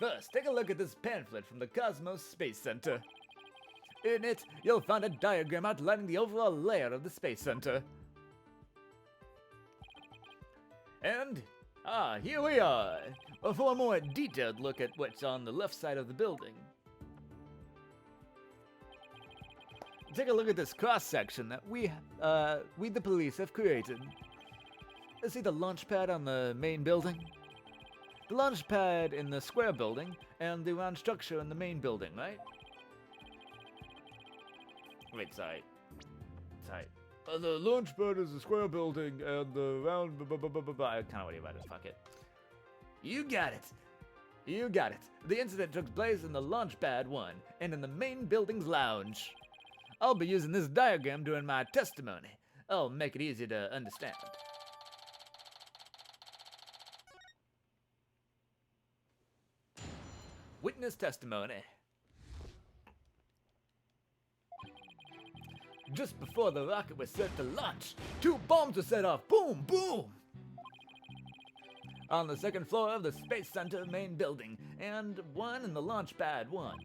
Speaker 2: First, take a look at this pamphlet from the Cosmos Space Center. In it, you'll find a diagram outlining the overall layout of the Space Center. And, here we are, for a more detailed look at what's on the left side of the building. Take a look at this cross-section that we the police have created. See the launch pad on the main building? The launch pad in the square building, and the round structure in the main building, right? Wait, sorry.
Speaker 1: The launch pad is the square building, and the round.
Speaker 2: I kind of worry about it. Fuck it. You got it. The incident took place in the launch pad 1 and in the main building's lounge. I'll be using this diagram during my testimony. I'll make it easy to understand. Witness testimony. Just before the rocket was set to launch, 2 bombs were set off. Boom, boom! On the second floor of the Space Center main building, and 1 in the launch pad 1.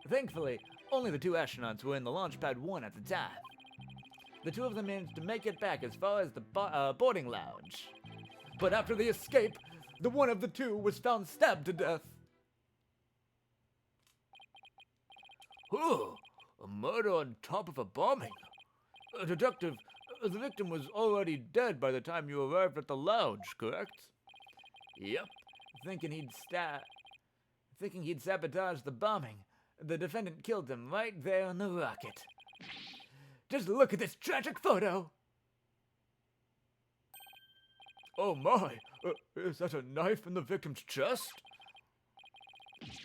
Speaker 2: Thankfully, only the 2 astronauts were in the launch pad 1 at the time. The 2 of them managed to make it back as far as the boarding lounge. But after the escape, the one of the 2 was found stabbed to death.
Speaker 1: Oh, a murder on top of a bombing. Detective, the victim was already dead by the time you arrived at the lounge, correct?
Speaker 2: Yep. Thinking he'd sabotage the bombing, the defendant killed him right there on the rocket. Just look at this tragic photo!
Speaker 1: Oh my, is that a knife in the victim's chest?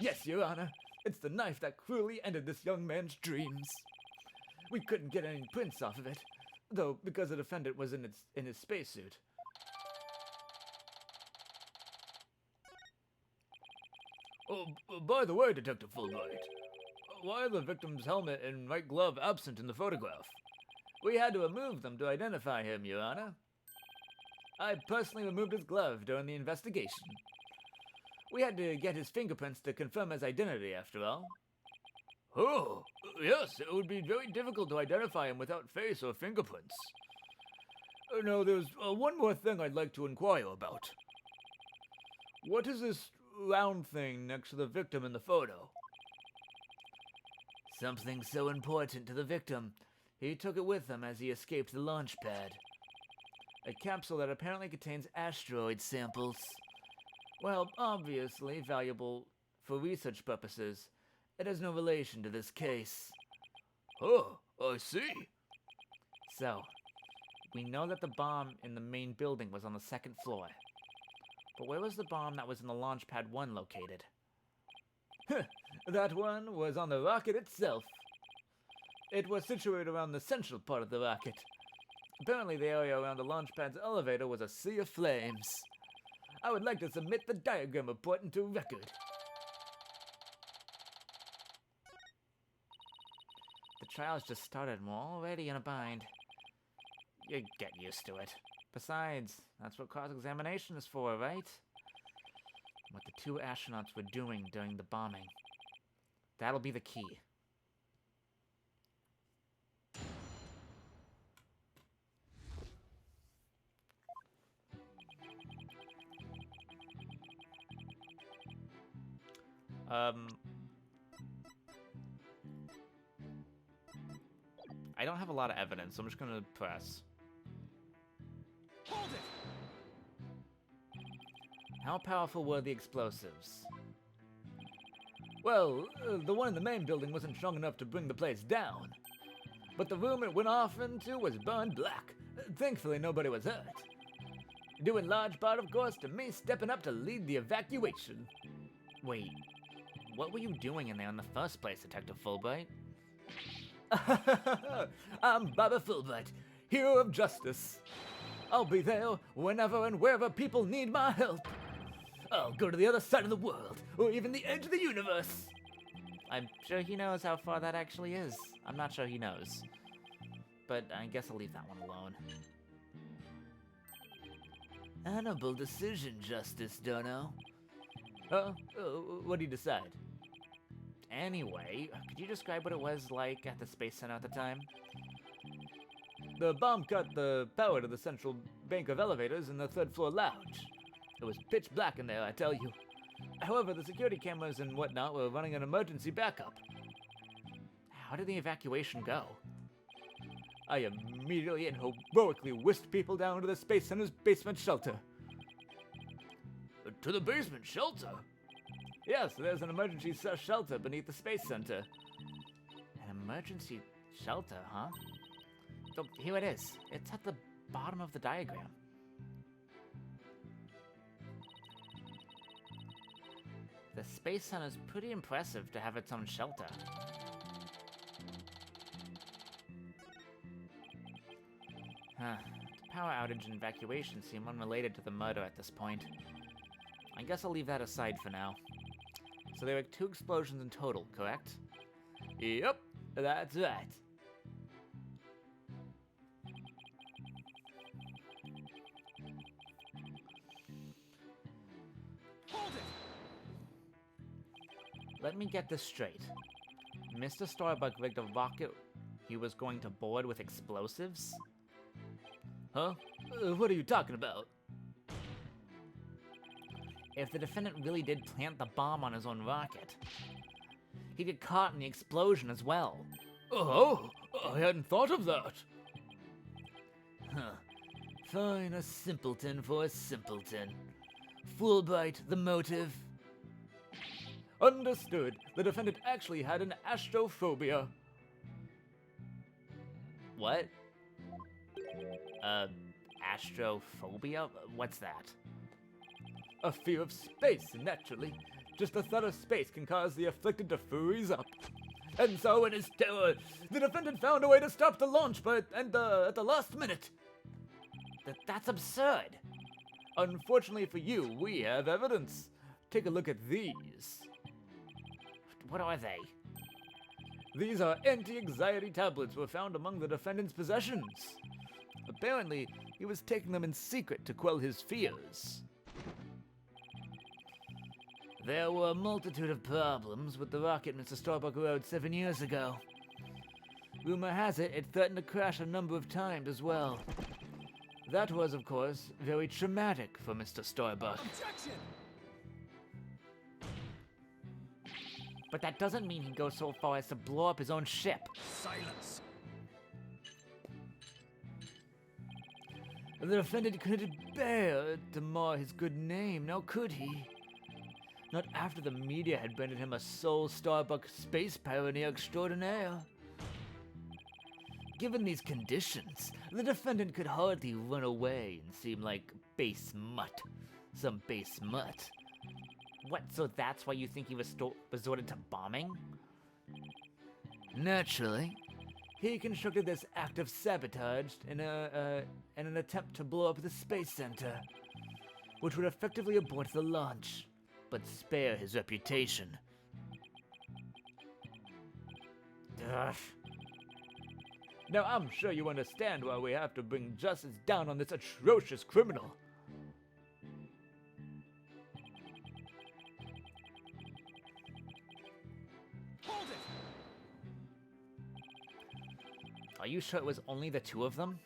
Speaker 2: Yes, Your Honor. It's the knife that cruelly ended this young man's dreams. We couldn't get any prints off of it, though, because the defendant was in his spacesuit.
Speaker 1: Oh, by the way, Detective Fulbright, why are the victim's helmet and right glove absent in the photograph?
Speaker 2: We had to remove them to identify him, Your Honor. I personally removed his glove during the investigation. We had to get his fingerprints to confirm his identity, after all.
Speaker 1: Oh, yes, it would be very difficult to identify him without face or fingerprints. Now, there's one more thing I'd like to inquire about. What is this round thing next to the victim in the photo?
Speaker 2: Something so important to the victim, he took it with him as he escaped the launch pad. A capsule that apparently contains asteroid samples. Well, obviously valuable for research purposes. It has no relation to this case.
Speaker 1: Oh, I see.
Speaker 2: So, we know that the bomb in the main building was on the 2nd floor. But where was the bomb that was in the launch pad 1 located? That one was on the rocket itself. It was situated around the central part of the rocket. Apparently the area around the launch pad's elevator was a sea of flames. I would like to submit the diagram report into record. The trial's just started and we're already in a bind. You get used to it. Besides, that's what cross-examination is for, right? What the 2 astronauts were doing during the bombing. That'll be the key. I don't have a lot of evidence, so I'm just gonna press.
Speaker 5: Hold it!
Speaker 2: How powerful were the explosives? Well, the one in the main building wasn't strong enough to bring the place down. But the room it went off into was burned black. Thankfully, nobody was hurt. Due in large part, of course, to me stepping up to lead the evacuation. Wait, what were you doing in there in the first place, Detective Fulbright? I'm Baba Fulbright, hero of justice. I'll be there whenever and wherever people need my help. I'll go to the other side of the world, or even the edge of the universe. I'm sure he knows how far that actually is. I'm not sure he knows. But I guess I'll leave that one alone. Honorable decision, Justice Dono. What do you decide? Anyway, could you describe what it was like at the Space Center at the time? The bomb cut the power to the central bank of elevators in the third floor lounge. It was pitch black in there, I tell you. However, the security cameras and whatnot were running an emergency backup. How did the evacuation go? I immediately and heroically whisked people down to the Space Center's basement shelter. To the basement shelter? Yes, there's an emergency shelter beneath the Space Center. An emergency shelter, huh? Oh, here it is. It's at the bottom of the diagram. The Space Center's pretty impressive to have its own shelter. Huh. The power outage and evacuation seem unrelated to the murder at this point. I guess I'll leave that aside for now. So there were 2 explosions in total, correct? Yep, that's right.
Speaker 5: Hold it!
Speaker 2: Let me get this straight. Mr. Starbuck rigged a rocket he was going to board with explosives? Huh? What are you talking about? If the defendant really did plant the bomb on his own rocket, he'd get caught in the explosion as well. Oh, I hadn't thought of that. Huh. Fine, a simpleton for a simpleton. Fulbright, the motive. Understood. The defendant actually had an astrophobia. What? Astrophobia? What's that? A fear of space, naturally. Just the thought of space can cause the afflicted to freeze up. And so, in his terror, the defendant found a way to stop the launch, but at the last minute. That's absurd. Unfortunately for you, we have evidence. Take a look at these. What are they? These are anti-anxiety tablets were found among the defendant's possessions. Apparently, he was taking them in secret to quell his fears. There were a multitude of problems with the rocket Mr. Starbuck rode 7 years ago. Rumor has it, it threatened to crash a number of times as well. That was, of course, very traumatic for Mr. Starbuck.
Speaker 5: Objection!
Speaker 2: But that doesn't mean he'd go so far as to blow up his own ship.
Speaker 5: Silence!
Speaker 2: The defendant couldn't bear to mar his good name, now could he? Not after the media had branded him a sole Starbuck space pioneer extraordinaire. Given these conditions, the defendant could hardly run away and seem like base mutt. Some base mutt. What, so that's why you think he was resorted to bombing? Naturally. He constructed this act of sabotage in an attempt to blow up the Space Center, which would effectively abort the launch, but spare his reputation. Ugh. Now, I'm sure you understand why we have to bring justice down on this atrocious criminal.
Speaker 5: Hold it!
Speaker 2: Are you sure it was only the 2 of them?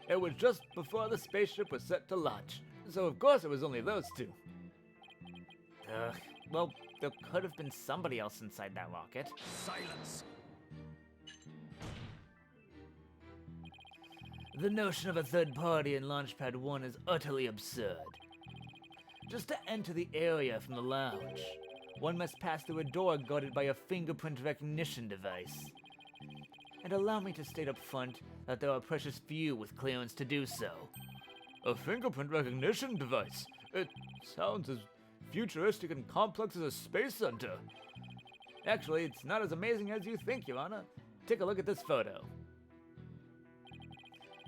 Speaker 2: It was just before the spaceship was set to launch, so of course it was only those 2. Ugh. Well, there could have been somebody else inside that rocket.
Speaker 5: Silence!
Speaker 2: The notion of a third party in Launchpad 1 is utterly absurd. Just to enter the area from the lounge, one must pass through a door guarded by a fingerprint recognition device. And allow me to state up front that there are precious few with clearance to do so. A fingerprint recognition device? It sounds as futuristic and complex as a space center.
Speaker 1: Actually, it's not as amazing as you think, Your Honor. Take a look at this photo.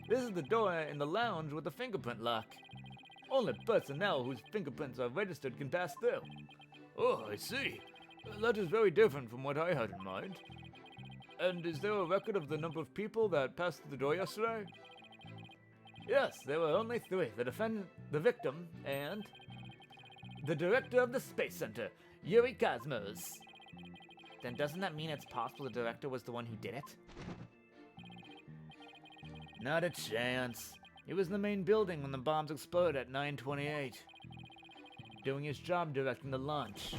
Speaker 1: This is the door in the lounge with the fingerprint lock. Only personnel whose fingerprints are registered can pass through. Oh, I see. That is very different from what I had in mind. And is there a record of the number of people that passed through the door yesterday? Yes, there were only 3. The victim, and the director of the Space Center, Yuri Cosmos.
Speaker 2: Then doesn't that mean it's possible the director was the one who did it?
Speaker 1: Not a chance. He was in the main building when the bombs exploded at 9:28, doing his job directing the launch.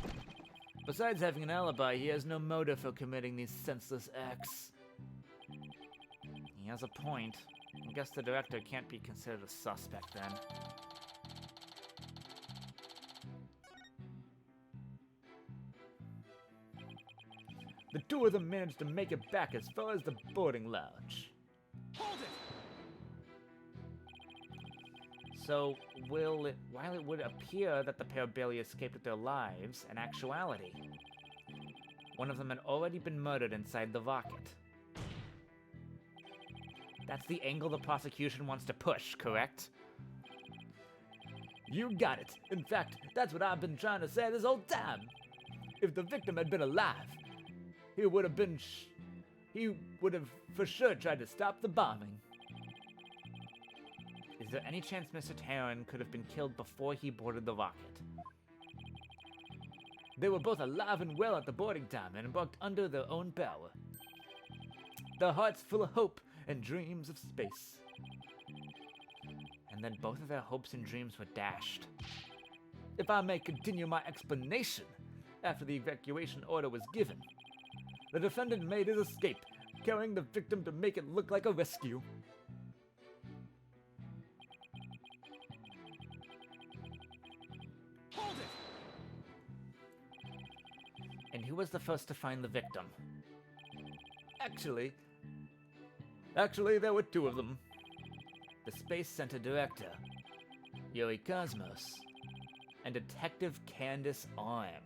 Speaker 1: Besides having an alibi, he has no motive for committing these senseless acts.
Speaker 2: He has a point. I guess the director can't be considered a suspect then.
Speaker 1: The 2 of them managed to make it back as far as the boarding lounge.
Speaker 2: So, while it would appear that the pair barely escaped with their lives, in actuality, one of them had already been murdered inside the rocket. That's the angle the prosecution wants to push, correct?
Speaker 1: You got it. In fact, that's what I've been trying to say this whole time. If the victim had been alive, he would have for sure tried to stop the bombing.
Speaker 2: Is there any chance Mr. Taryn could have been killed before he boarded the rocket?
Speaker 1: They were both alive and well at the boarding time and embarked under their own power. Their hearts full of hope and dreams of space.
Speaker 2: And then both of their hopes and dreams were dashed.
Speaker 1: If I may continue my explanation, after the evacuation order was given, the defendant made his escape, carrying the victim to make it look like a rescue.
Speaker 2: And who was the first to find the victim?
Speaker 1: Actually, there were 2 of them.
Speaker 2: The Space Center director, Yuri Cosmos, and Detective Candace Arm,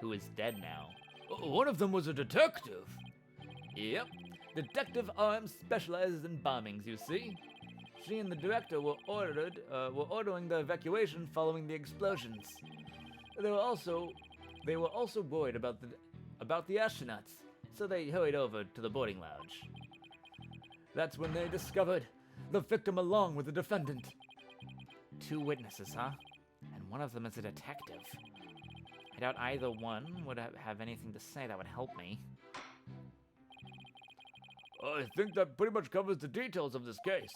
Speaker 2: who is dead now.
Speaker 1: One of them was a detective. Yep, Detective Arms specializes in bombings, you see. She and the director were ordering the evacuation following the explosions. They were also worried about the astronauts, so they hurried over to the boarding lounge. That's when they discovered the victim along with the defendant.
Speaker 2: 2 witnesses, huh? And one of them is a detective. I doubt either one would have anything to say that would help me.
Speaker 1: I think that pretty much covers the details of this case.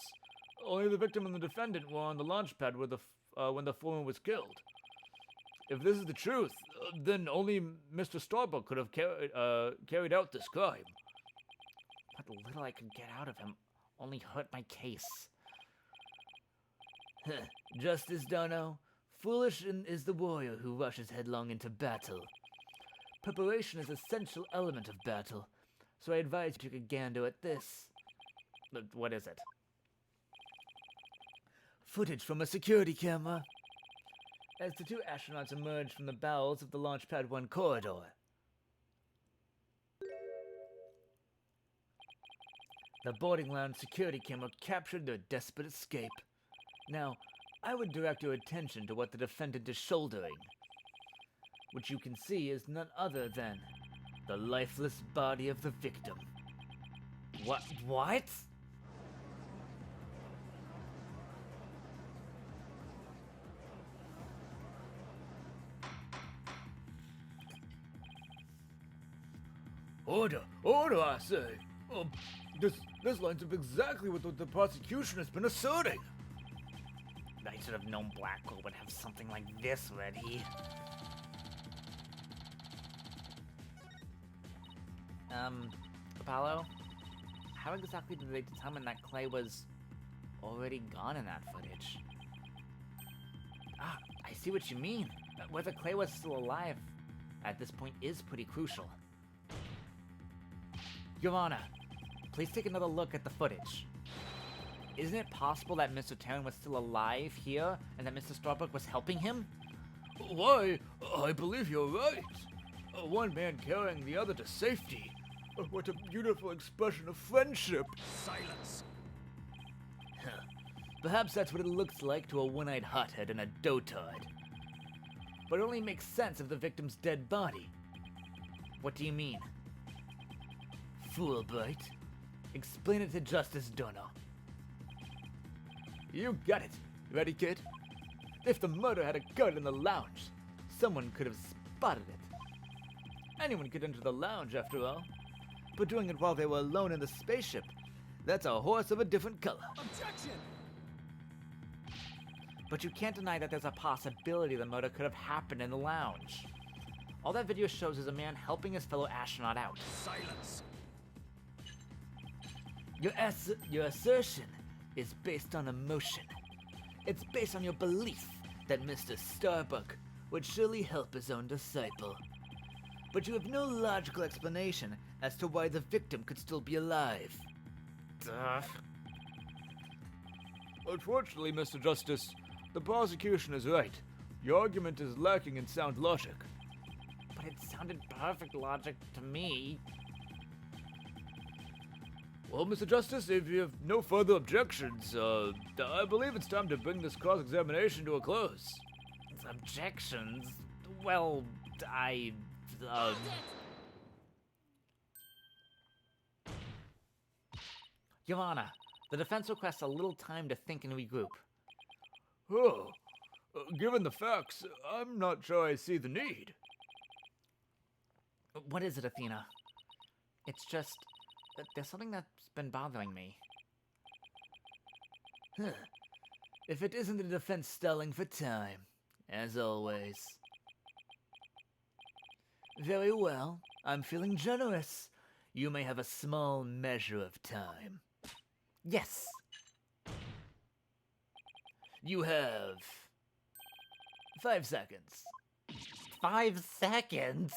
Speaker 1: Only the victim and the defendant were on the launch pad when the foreman was killed. If this is the truth, then only Mr. Starbuck could have carried out this crime.
Speaker 2: What little I could get out of him only hurt my case.
Speaker 1: Justice Darno, foolish is the warrior who rushes headlong into battle. Preparation is an essential element of battle, so I advise you to take a gander at this.
Speaker 2: What is it?
Speaker 1: Footage from a security camera. As the 2 astronauts emerged from the bowels of the Launchpad 1 corridor. The boarding lounge security camera captured their desperate escape. Now, I would direct your attention to what the defendant is shouldering, which you can see is none other than the lifeless body of the victim.
Speaker 2: What?
Speaker 1: Order, I say. This lines up exactly with what the prosecution has been asserting.
Speaker 2: I should have known Blackwell would have something like this ready. Apollo? How exactly did they determine that Clay was already gone in that footage? Ah, I see what you mean. Whether Clay was still alive at this point is pretty crucial. Your Honor, please take another look at the footage. Isn't it possible that Mr. Taryn was still alive here and that Mr. Starbuck was helping him?
Speaker 1: Why, I believe you're right. one man carrying the other to safety. What a beautiful expression of friendship.
Speaker 6: Silence.
Speaker 2: Perhaps that's what it looks like to a one-eyed hothead and a dotard. But it only makes sense of the victim's dead body. What do you mean? Foolbright. Explain it to Justice Dono.
Speaker 1: You got it. Ready, kid? If the murder had occurred in the lounge, someone could have spotted it. Anyone could enter the lounge, after all. But doing it while they were alone in the spaceship, that's a horse of a different color.
Speaker 5: Objection!
Speaker 2: But you can't deny that there's a possibility the murder could have happened in the lounge. All that video shows is a man helping his fellow astronaut out.
Speaker 6: Silence.
Speaker 2: Your assertion is based on emotion. It's based on your belief that Mr. Starbuck would surely help his own disciple. But you have no logical explanation as to why the victim could still be alive. Duh.
Speaker 1: Unfortunately, Mr. Justice, the prosecution is right. Your argument is lacking in sound logic.
Speaker 2: But it sounded perfect logic to me.
Speaker 1: Well, Mr. Justice, if you have no further objections, I believe it's time to bring this cross-examination to a close.
Speaker 2: Objections? Well, Your Honor, the defense requests a little time to think and regroup.
Speaker 1: Oh, given the facts, I'm not sure I see the need.
Speaker 2: What is it, Athena? It's just that there's something that's been bothering me.
Speaker 1: Huh. If it isn't the defense stalling for time, as always. Very well, I'm feeling generous. You may have a small measure of time.
Speaker 2: Yes.
Speaker 1: You have 5 seconds.
Speaker 2: 5 seconds?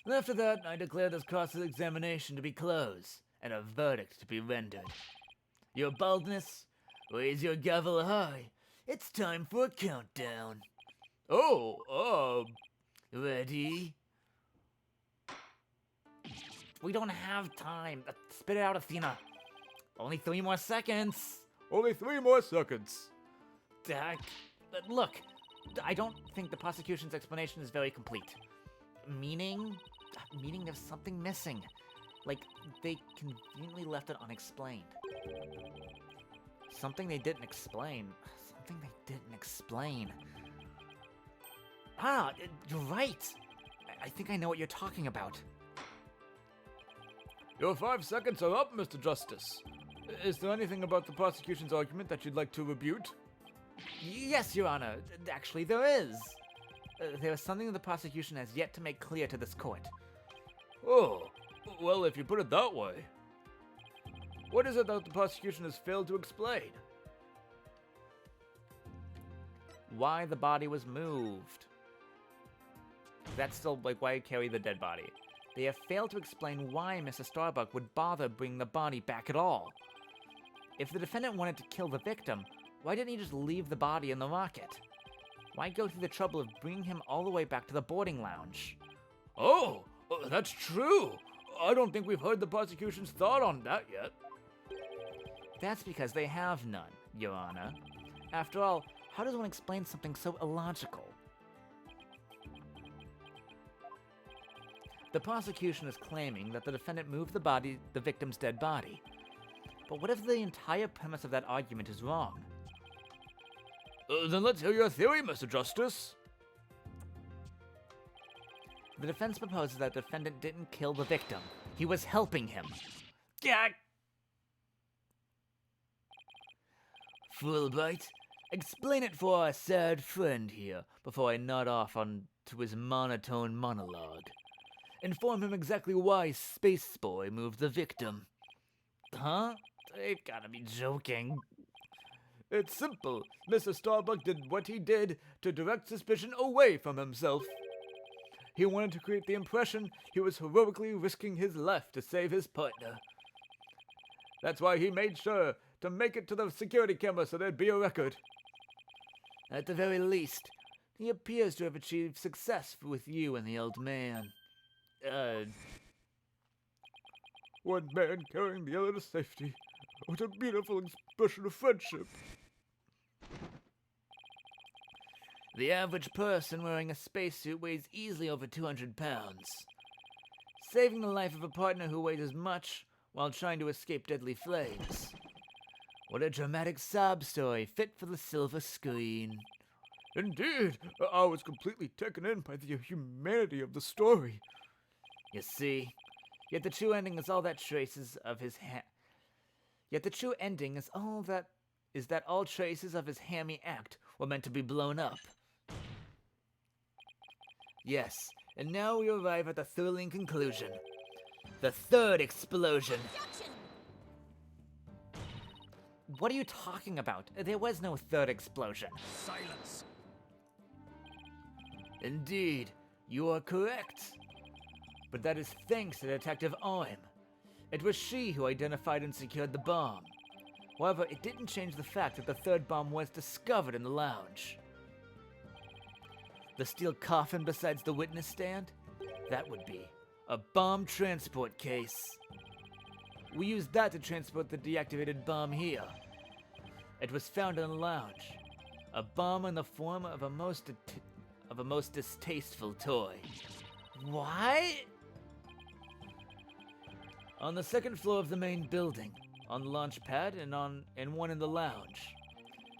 Speaker 1: After that, I declare this cross-examination to be closed, and a verdict to be rendered. Your boldness, raise your gavel high. It's time for a countdown. Ready?
Speaker 2: We don't have time. Spit it out, Athena. Only 3 more seconds.
Speaker 1: Only 3 more seconds.
Speaker 2: Look, I don't think the prosecution's explanation is very complete. Meaning there's something missing. Like, they conveniently left it unexplained. Something they didn't explain. Ah, you're right. I think I know what you're talking about.
Speaker 1: Your 5 seconds are up, Mr. Justice. Is there anything about the prosecution's argument that you'd like to rebut?
Speaker 2: Yes, Your Honor. Actually, there is. There is something the prosecution has yet to make clear to this court.
Speaker 1: Oh, well, if you put it that way. What is it that the prosecution has failed to explain?
Speaker 2: Why the body was moved. That's still, like, why carry the dead body. They have failed to explain why Mr. Starbuck would bother bringing the body back at all. If the defendant wanted to kill the victim, why didn't he just leave the body in the rocket? Why go through the trouble of bringing him all the way back to the boarding lounge?
Speaker 1: Oh, that's true. I don't think we've heard the prosecution's thought on that yet.
Speaker 2: That's because they have none, Your Honor. After all, how does one explain something so illogical? The prosecution is claiming that the defendant moved the victim's dead body. But what if the entire premise of that argument is wrong?
Speaker 1: Then let's hear your theory, Mr. Justice.
Speaker 2: The defense proposes that the defendant didn't kill the victim. He was helping him. Gah!
Speaker 1: Fulbright, explain it for our sad friend here before I nod off on to his monotone monologue. Inform him exactly why Space Boy moved the victim.
Speaker 2: Huh? They've gotta be joking.
Speaker 1: It's simple. Mr. Starbuck did what he did to direct suspicion away from himself. He wanted to create the impression he was heroically risking his life to save his partner. That's why he made sure to make it to the security camera so there'd be a record. At the very least,
Speaker 2: He appears to have achieved success with you and the old man.
Speaker 1: One man carrying the other to safety. What a beautiful expression of friendship.
Speaker 2: The average person wearing a spacesuit weighs easily over 200 pounds. Saving the life of a partner who weighs as much while trying to escape deadly flames. What a dramatic sob story fit for the silver screen.
Speaker 1: Indeed, I was completely taken in by the humanity of the story.
Speaker 2: You see, yet the true ending is all that traces of his Yet the true ending is that all traces of his hammy act were meant to be blown up. Yes, and now we arrive at the thrilling conclusion. The third explosion.
Speaker 4: Objection!
Speaker 2: What are you talking about? There was no third explosion.
Speaker 5: Silence!
Speaker 2: Indeed, you are correct. But that is thanks to Detective Arm. It was she who identified and secured the bomb. However, it didn't change the fact that the third bomb was discovered in the lounge. The steel coffin besides the witness stand? That would be a bomb transport case. We used that to transport the deactivated bomb here. It was found in the lounge. A bomb in the form of a most distasteful toy. What? On the second floor of the main building, on the launch pad and one in the lounge.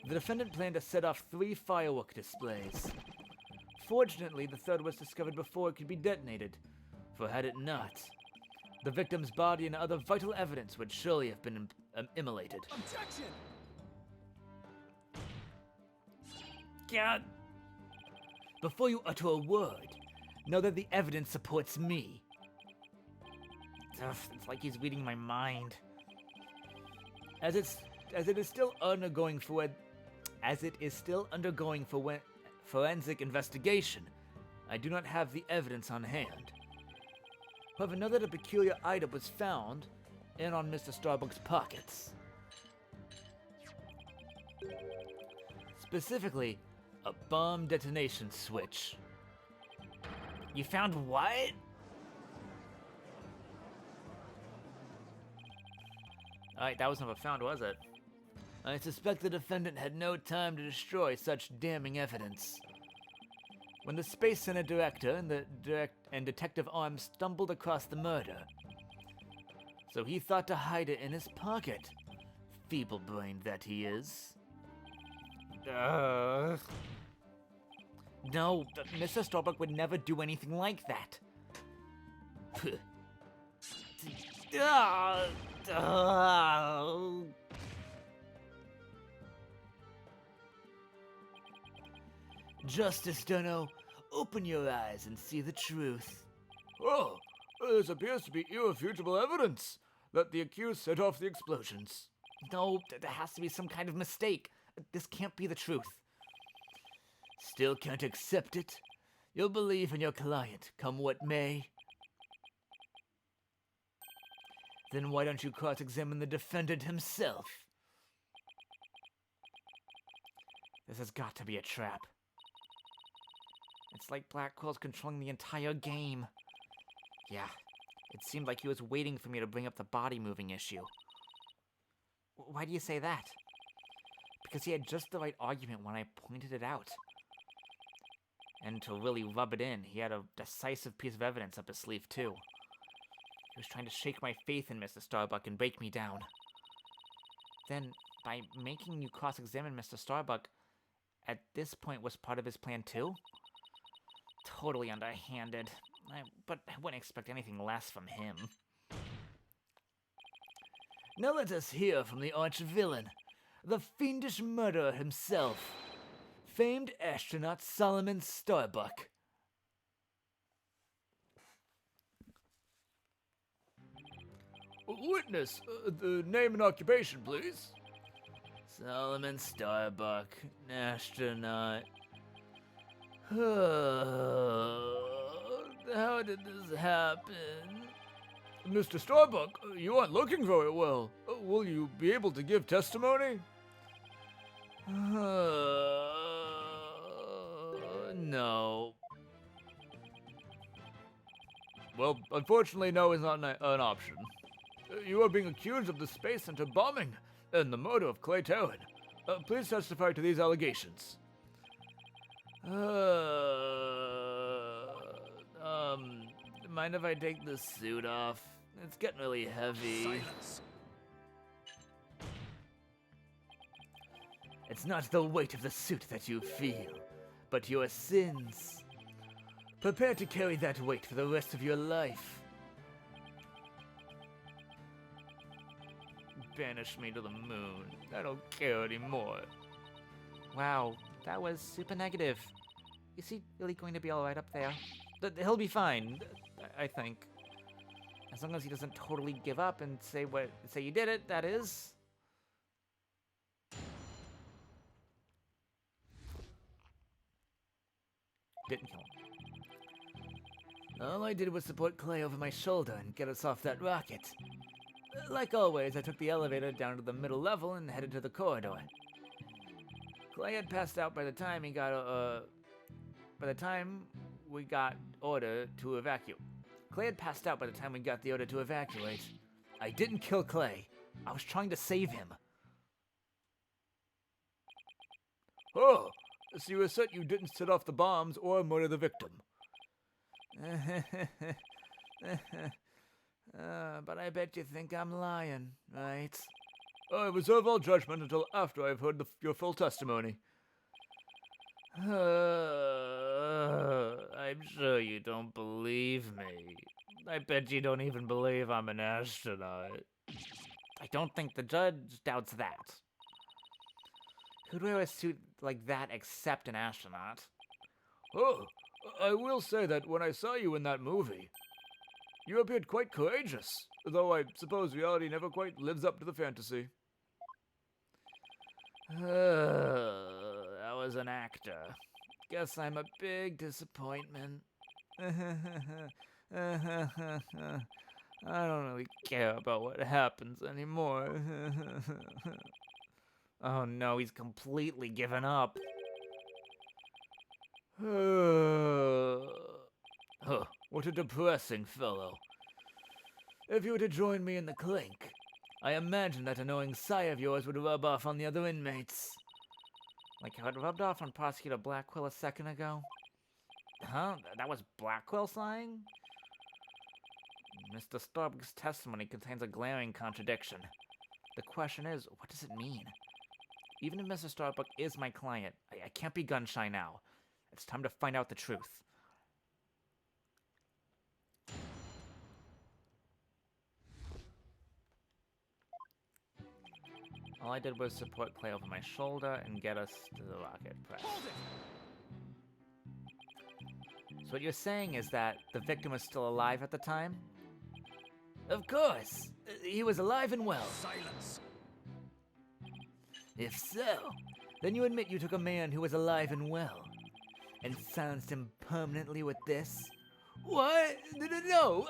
Speaker 2: The defendant planned to set off 3 firework displays. Fortunately, the third was discovered before it could be detonated, for had it not, the victim's body and other vital evidence would surely have been immolated.
Speaker 5: Objection!
Speaker 2: God! Before you utter a word, know that the evidence supports me. Ugh, it's like he's reading my mind. As it is still undergoing forensic investigation, I do not have the evidence on hand. However, know that a peculiar item was found in on Mr. Starbuck's pockets. Specifically, a bomb detonation switch. You found what? Alright, that was never found, was it? I suspect the defendant had no time to destroy such damning evidence. When the Space Center director and Detective Arms stumbled across the murder, so he thought to hide it in his pocket. Feeble-brained that he is. No, Mr. Starbuck would never do anything like that. Justice Dunno, open your eyes and see the truth.
Speaker 1: Oh, this appears to be irrefutable evidence that the accused set off the explosions.
Speaker 2: No, there has to be some kind of mistake. This can't be the truth. Still can't accept it? You'll believe in your client, come what may. Then why don't you cross-examine the defendant himself? This has got to be a trap. It's like Blackwell's controlling the entire game. Yeah, it seemed like he was waiting for me to bring up the body moving issue. Why do you say that? Because he had just the right argument when I pointed it out. And to really rub it in, he had a decisive piece of evidence up his sleeve, too. He was trying to shake my faith in Mr. Starbuck and break me down. Then, by making you cross-examine Mr. Starbuck, at this point was part of his plan, too? Totally underhanded. But I wouldn't expect anything less from him. Now let us hear from the arch-villain, the fiendish murderer himself, famed astronaut Solomon Starbuck.
Speaker 1: Witness, the name and occupation, please.
Speaker 2: Solomon Starbuck, astronaut. How did this happen?
Speaker 1: Mr. Starbuck, you aren't looking very well. Will you be able to give
Speaker 2: No.
Speaker 1: Well, unfortunately, no is not an option. You are being accused of the Space Center bombing and the murder of Clay Terran. Please testify to these allegations.
Speaker 2: Mind if I take the suit off? It's getting really heavy.
Speaker 5: Silence.
Speaker 2: It's not the weight of the suit that you feel, but your sins. Prepare to carry that weight for the rest of your life. Banish me to the moon. I don't care anymore. Wow, that was super negative. Is he really going to be alright up there? He'll be fine, I think. As long as he doesn't totally give up and say you did it, that is. Didn't kill him. All I did was support Clay over my shoulder and get us off that rocket. Like always, I took the elevator down to the middle level and headed to the corridor. Clay had passed out by the time he got, by the time we got order to evacuate. Clay had passed out by the time we got the order to evacuate. I didn't kill Clay. I was trying to save him.
Speaker 1: Oh, so you assert you didn't set off the bombs or murder the victim.
Speaker 2: But I bet you think I'm lying, right?
Speaker 1: I reserve all judgment until after I've heard your full testimony.
Speaker 2: I'm sure you don't believe me. I bet you don't even believe I'm an astronaut. I don't think the judge doubts that. Who'd wear a suit like that except an astronaut?
Speaker 1: Oh, I will say that when I saw you in that movie, you appeared quite courageous, though I suppose reality never quite lives up to the fantasy.
Speaker 2: That was an actor. Guess I'm a big disappointment. I don't really care about what happens anymore. Oh no, he's completely given up.
Speaker 1: Huh, what a depressing fellow. If you were to join me in the clink, I imagine that annoying sigh of yours would rub off on the other inmates.
Speaker 2: Like how it rubbed off on Prosecutor Blackwell a second ago? Huh? That was Blackwell sighing? Mr. Starbuck's testimony contains a glaring contradiction. The question is, what does it mean? Even if Mr. Starbuck is my client, I can't be gun-shy now. It's time to find out the truth. All I did was support Clay over my shoulder and get us to the rocket press. So what you're saying is that the victim was still alive at the time? Of course! He was alive and well.
Speaker 5: Silence.
Speaker 2: If so, then you admit you took a man who was alive and well and silenced him permanently with this? What? No,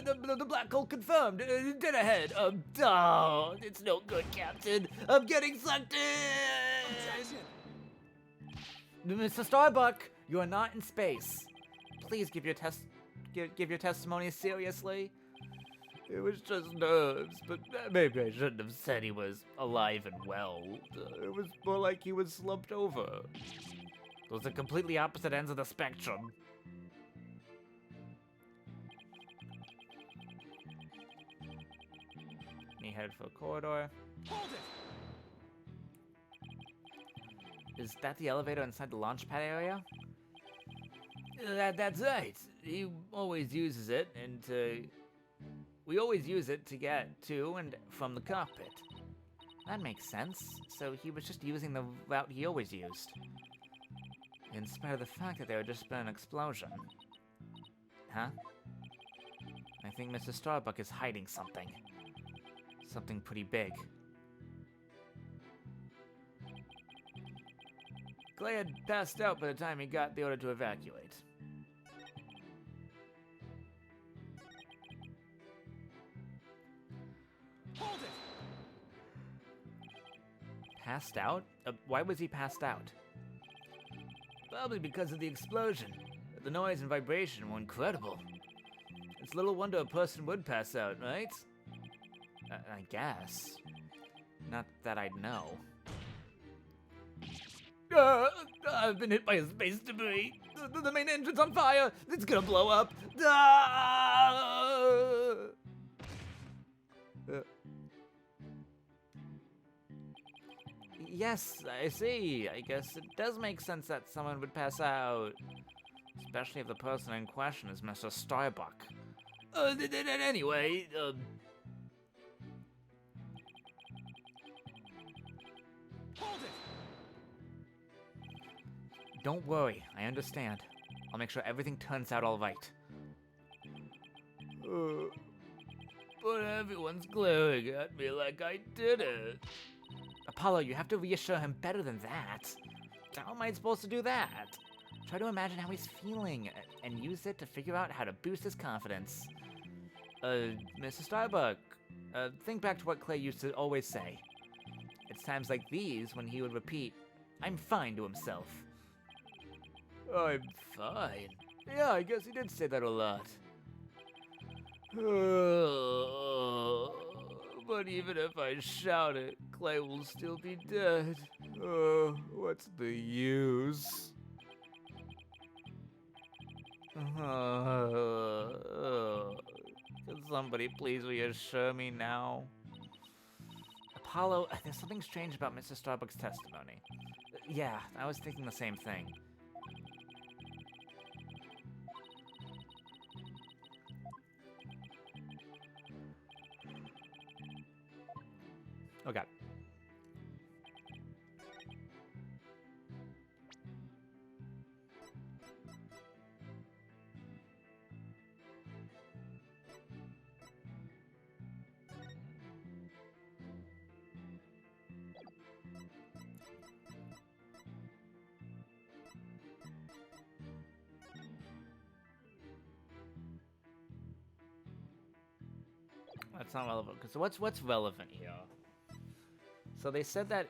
Speaker 2: the black hole confirmed. Dead ahead. Oh, it's no good, Captain. I'm getting sucked in. Mr. Starbuck, you are not in space. Please give your testimony seriously.
Speaker 1: It was just nerves, but maybe I shouldn't have said he was alive and well. It was more like he was slumped over.
Speaker 2: Those are completely opposite ends of the spectrum. He headed for the corridor.
Speaker 5: Hold it!
Speaker 2: Is that the elevator inside the launch pad area?
Speaker 1: That's right. He always uses it, and we always use it to get to and from the cockpit.
Speaker 2: That makes sense. So he was just using the route he always used. In spite of the fact that there had just been an explosion. Huh? I think Mr. Starbuck is hiding something. Something pretty big.
Speaker 1: Clay had passed out by the time he got the order to evacuate.
Speaker 5: Hold it!
Speaker 2: Passed out? Why was he passed out? Probably because of the explosion. The noise and vibration were incredible. It's little wonder a person would pass out, right? I guess. Not that I'd know. I've been hit by a space debris. The main engine's on fire. It's gonna blow up. Yes, I see. I guess it does make sense that someone would pass out. Especially if the person in question is Mr. Starbuck. Anyway,
Speaker 5: Hold it!
Speaker 2: don't worry, I understand. I'll make sure everything turns out all right. But everyone's glaring at me like I did it. Apollo, you have to reassure him better than that. How am I supposed to do that? Try to imagine how he's feeling and use it to figure out how to boost his confidence. Mr. Starbuck, think back to what Clay used to always say. It's times like these when he would repeat, "I'm fine" to himself. I'm fine? Yeah, I guess he did say that a lot. But even if I shout it, Clay will still be dead. What's the use? Can somebody please reassure me now? Apollo, there's something strange about Mr. Starbuck's testimony. Yeah, I was thinking the same thing. Okay. That's not relevant. So what's relevant here? So they said that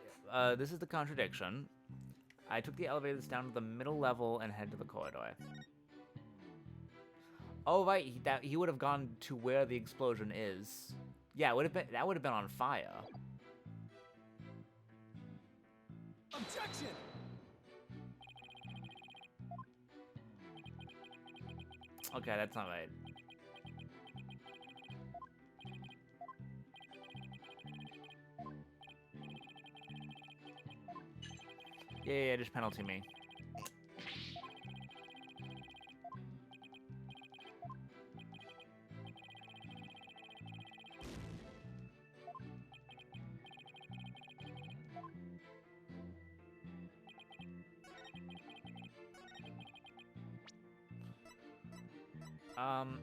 Speaker 2: this is the contradiction. I took the elevators down to the middle level and head to the corridor. Oh right, he would have gone to where the explosion is. Yeah, that would have been on fire.
Speaker 5: Objection!
Speaker 2: Okay, that's not right. Yeah, just penalty me.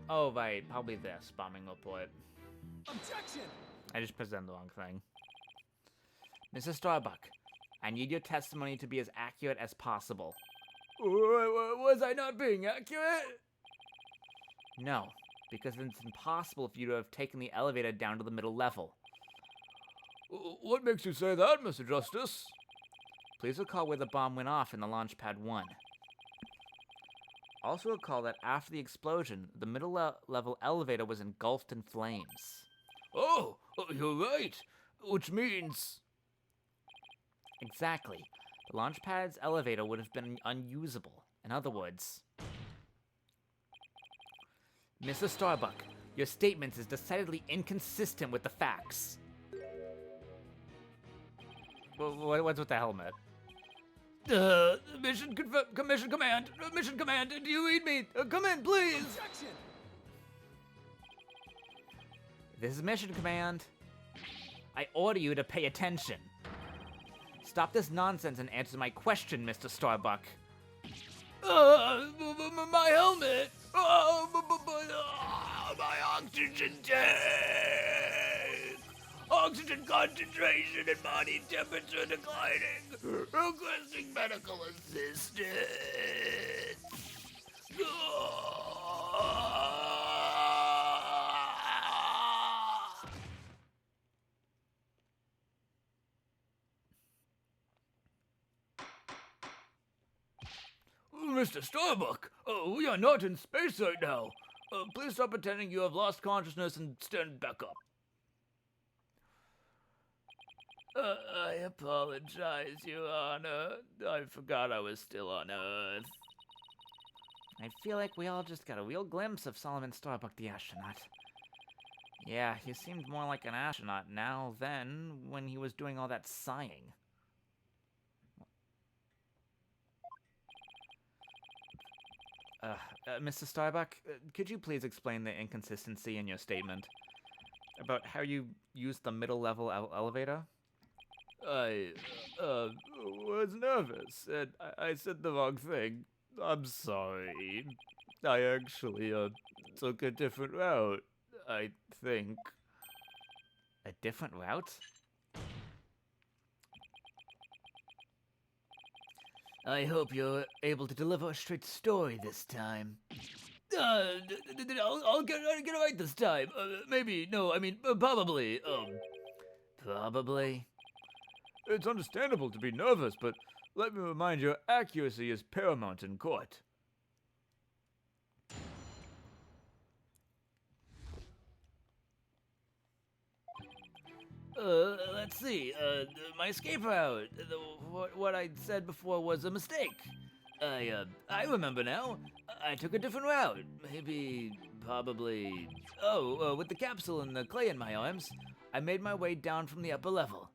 Speaker 2: Oh right, probably this bombing report.
Speaker 5: Objection!
Speaker 2: I just presented the wrong thing. Mrs. Starbuck, I need your testimony to be as accurate as possible. Was I not being accurate? No, because it's impossible for you to have taken the elevator down to the middle level. What makes you say that, Mr. Justice? Please recall where the bomb went off in the launch pad 1. Also recall that after the explosion, the middle level elevator was engulfed in flames. Oh, you're right. Which means... Exactly. The launch pad's elevator would have been unusable. In other words... Mr. Starbuck, your statement is decidedly inconsistent with the facts. What's with the helmet? Mission command, do you read me? Come in, please!
Speaker 5: Objection!
Speaker 2: This is mission command. I order you to pay attention. Stop this nonsense and answer my question, Mr. Starbuck. My helmet! My oxygen tank! Oxygen concentration and body temperature declining. Requesting medical assistance.
Speaker 1: Mr. Starbuck, we are not in space right now. Please stop pretending you have lost consciousness and stand back up. I apologize, Your Honor. I forgot I was still on Earth.
Speaker 2: I feel like we all just got a real glimpse of Solomon Starbuck the astronaut. Yeah, he seemed more like an astronaut now than when he was doing all that sighing. Mr. Starbuck, could you please explain the inconsistency in your statement about how you used the middle level elevator?
Speaker 1: I was nervous, and I said the wrong thing. I'm sorry. I actually, took a different route, I think.
Speaker 2: A different route?
Speaker 1: I hope you're able to deliver a straight story this time. I'll get it right this time. Maybe, no, I mean, probably, Probably? It's understandable to be nervous, but let me remind you, accuracy is paramount in court. Let's see, my escape route. What I said before was a mistake. I remember now. I took a different route. Maybe, probably... with the capsule and the clay in my arms, I made my way down from the upper level.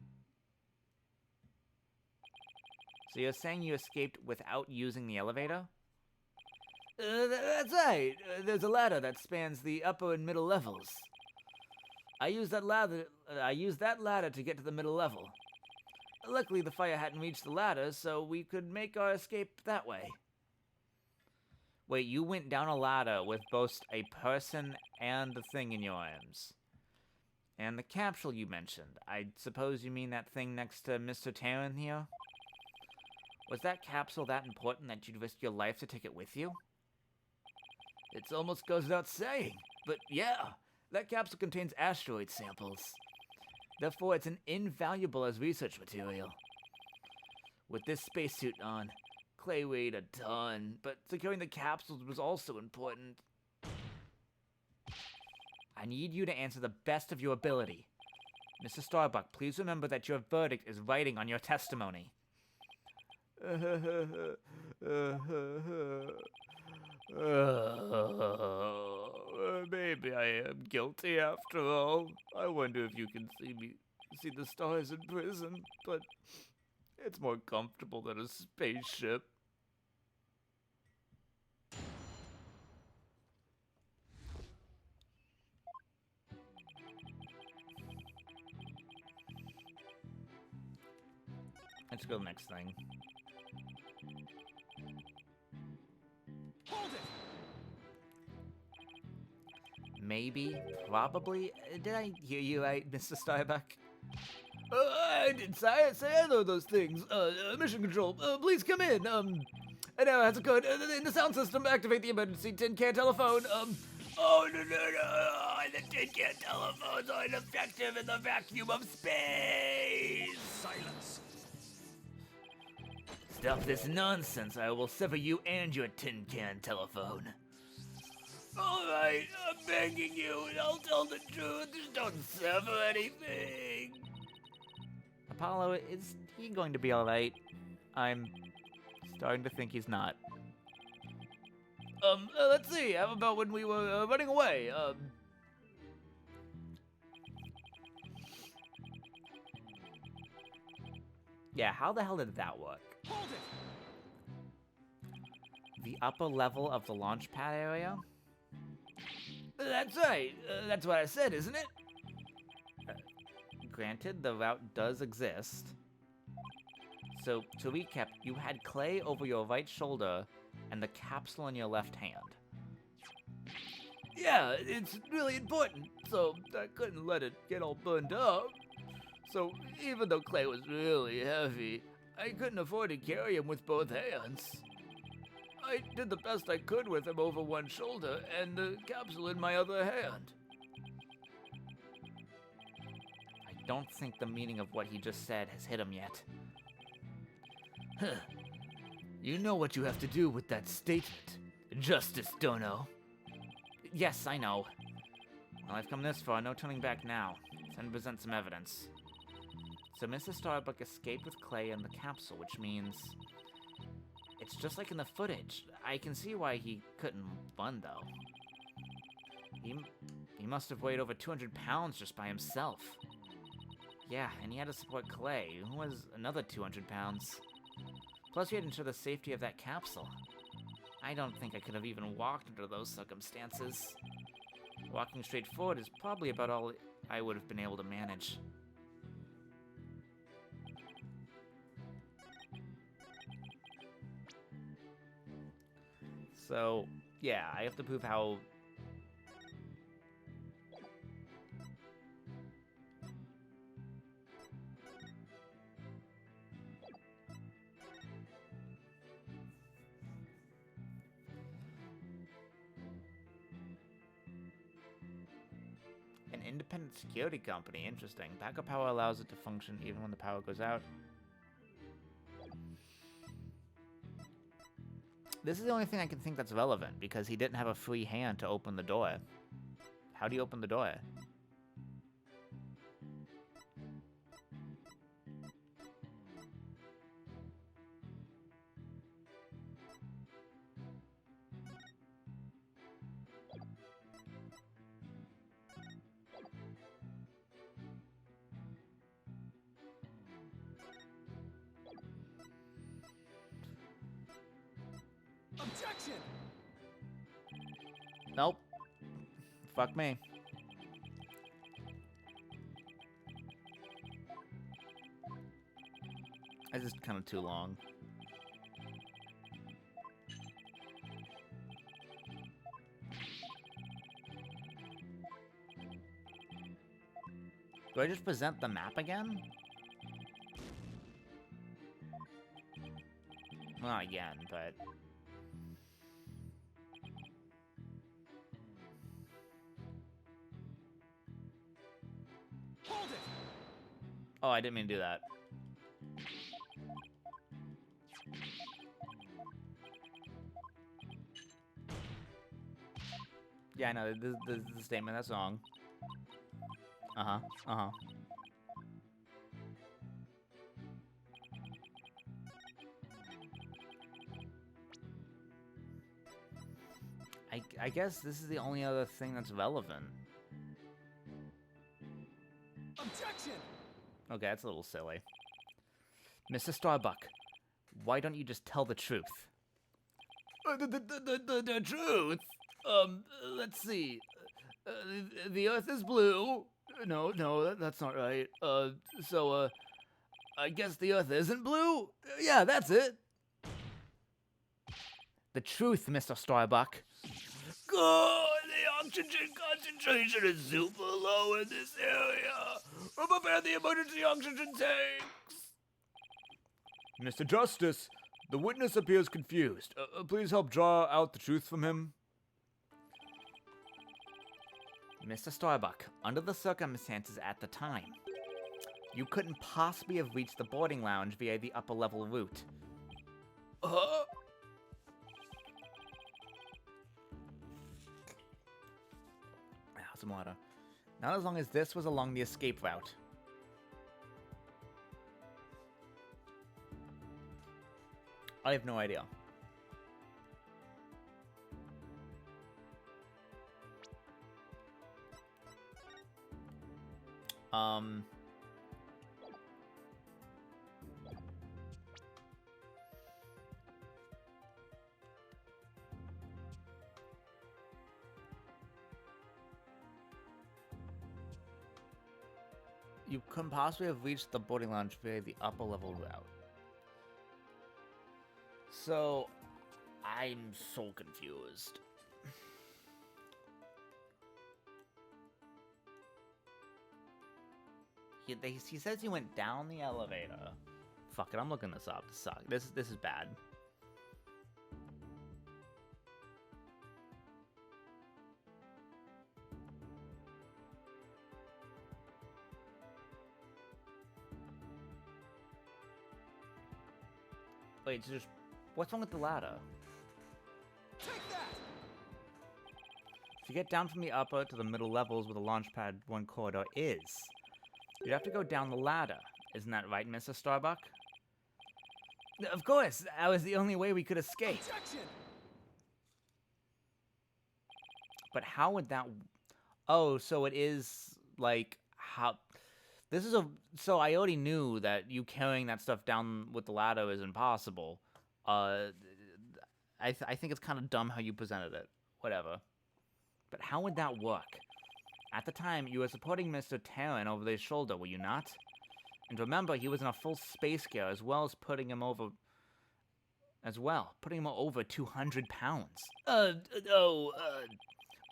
Speaker 2: So you're saying you escaped without using the elevator?
Speaker 1: That's right. There's a ladder that spans the upper and middle levels. I used that ladder to get to the middle level. Luckily, the fire hadn't reached the ladder, so we could make our escape that way.
Speaker 2: Wait, you went down a ladder with both a person and the thing in your arms. And the capsule you mentioned, I suppose you mean that thing next to Mr. Taryn here? Was that capsule that important that you'd risk your life to take it with you?
Speaker 1: It almost goes without saying, but yeah, that capsule contains asteroid samples. Therefore, it's invaluable as research material. With this spacesuit on, Clay weighed a ton, but securing the capsules was also important.
Speaker 2: I need you to answer the best of your ability. Mr. Starbuck, please remember that your verdict is writing on your testimony.
Speaker 1: Maybe I am guilty after all. I wonder if you can see the stars in prison, but it's more comfortable than a spaceship.
Speaker 2: Let's go to the next thing.
Speaker 5: Hold it!
Speaker 2: Maybe, probably. Did I hear you right, Mr. Starbuck?
Speaker 1: I didn't say either of those things. Mission control, please come in. An error has occurred in the sound system. Activate the emergency tin can telephone. Oh, no. The tin can telephones are ineffective in the vacuum of space.
Speaker 5: Silence!
Speaker 1: Stop this nonsense. I will sever you and your tin can telephone. All right, I'm begging you. I'll tell the truth. Just don't sever anything.
Speaker 2: Apollo, is he going to be alright? I'm starting to think he's not.
Speaker 1: Let's see. How about when we were running away?
Speaker 2: Yeah, how the hell did that work?
Speaker 5: Hold it!
Speaker 2: The upper level of the launch pad area?
Speaker 1: That's right. That's what I said, isn't it?
Speaker 2: Granted, the route does exist. So, to recap, you had clay over your right shoulder and the capsule in your left hand.
Speaker 1: Yeah, it's really important, so I couldn't let it get all burned up. So, even though clay was really heavy, I couldn't afford to carry him with both hands. I did the best I could with him over one shoulder and the capsule in my other hand.
Speaker 2: I don't think the meaning of what he just said has hit him yet.
Speaker 1: You know what you have to do with that statement, Justice Dono.
Speaker 2: Yes, I know. Well, I've come this far, no turning back now. Time to present some evidence. So Mr. Starbuck escaped with Clay in the capsule, which means... It's just like in the footage. I can see why he couldn't run, though. He must have weighed over 200 pounds just by himself. Yeah, and he had to support Clay, who was another 200 pounds. Plus, he had to ensure the safety of that capsule. I don't think I could have even walked under those circumstances. Walking straight forward is probably about all I would have been able to manage. So, yeah, I have to prove how... An independent security company, interesting. Backup power allows it to function even when the power goes out. This is the only thing I can think that's relevant, because he didn't have a free hand to open the door. How do you open the door?
Speaker 5: Objection!
Speaker 2: Nope. Fuck me. This is kind of too long. Do I just present the map again? Well, not again, but...
Speaker 5: Hold it!
Speaker 2: Oh, I didn't mean to do that. Yeah, I know, this is the statement, that's wrong. Uh-huh, uh-huh. I guess this is the only other thing that's relevant.
Speaker 5: Objection!
Speaker 2: Okay, that's a little silly. Mr. Starbuck, why don't you just tell the truth?
Speaker 1: The truth? Let's see. The Earth is blue. No, that's not right. I guess the Earth isn't blue? Yeah, that's it.
Speaker 2: The truth, Mr. Starbuck.
Speaker 1: God, the oxygen concentration is super low in this area. Prepare the emergency oxygen tanks. Mr. Justice, the witness appears confused. Please help draw out the truth from him.
Speaker 2: Mr. Starbuck, under the circumstances at the time, you couldn't possibly have reached the boarding lounge via the upper level route. Some water. Not as long as this was along the escape route. I have no idea. You couldn't possibly have reached the boarding lounge via the upper level route. So, I'm so confused. He says he went down the elevator. Fuck it, I'm looking this up. This is bad. Wait, so just What's wrong with the ladder?
Speaker 5: Take that!
Speaker 2: To get down from the upper to the middle levels where the launch pad 1 corridor is, you'd have to go down the ladder. Isn't that right, Mr. Starbuck? Of course, that was the only way we could escape.
Speaker 5: Objection!
Speaker 2: But how would that... Oh, so it is, like, how... This is a... So I already knew that you carrying that stuff down with the ladder is impossible. I think it's kind of dumb how you presented it. Whatever. But how would that work? At the time, you were supporting Mr. Terran over his shoulder, were you not? And remember, he was in a full space gear, as well as putting him over 200 pounds.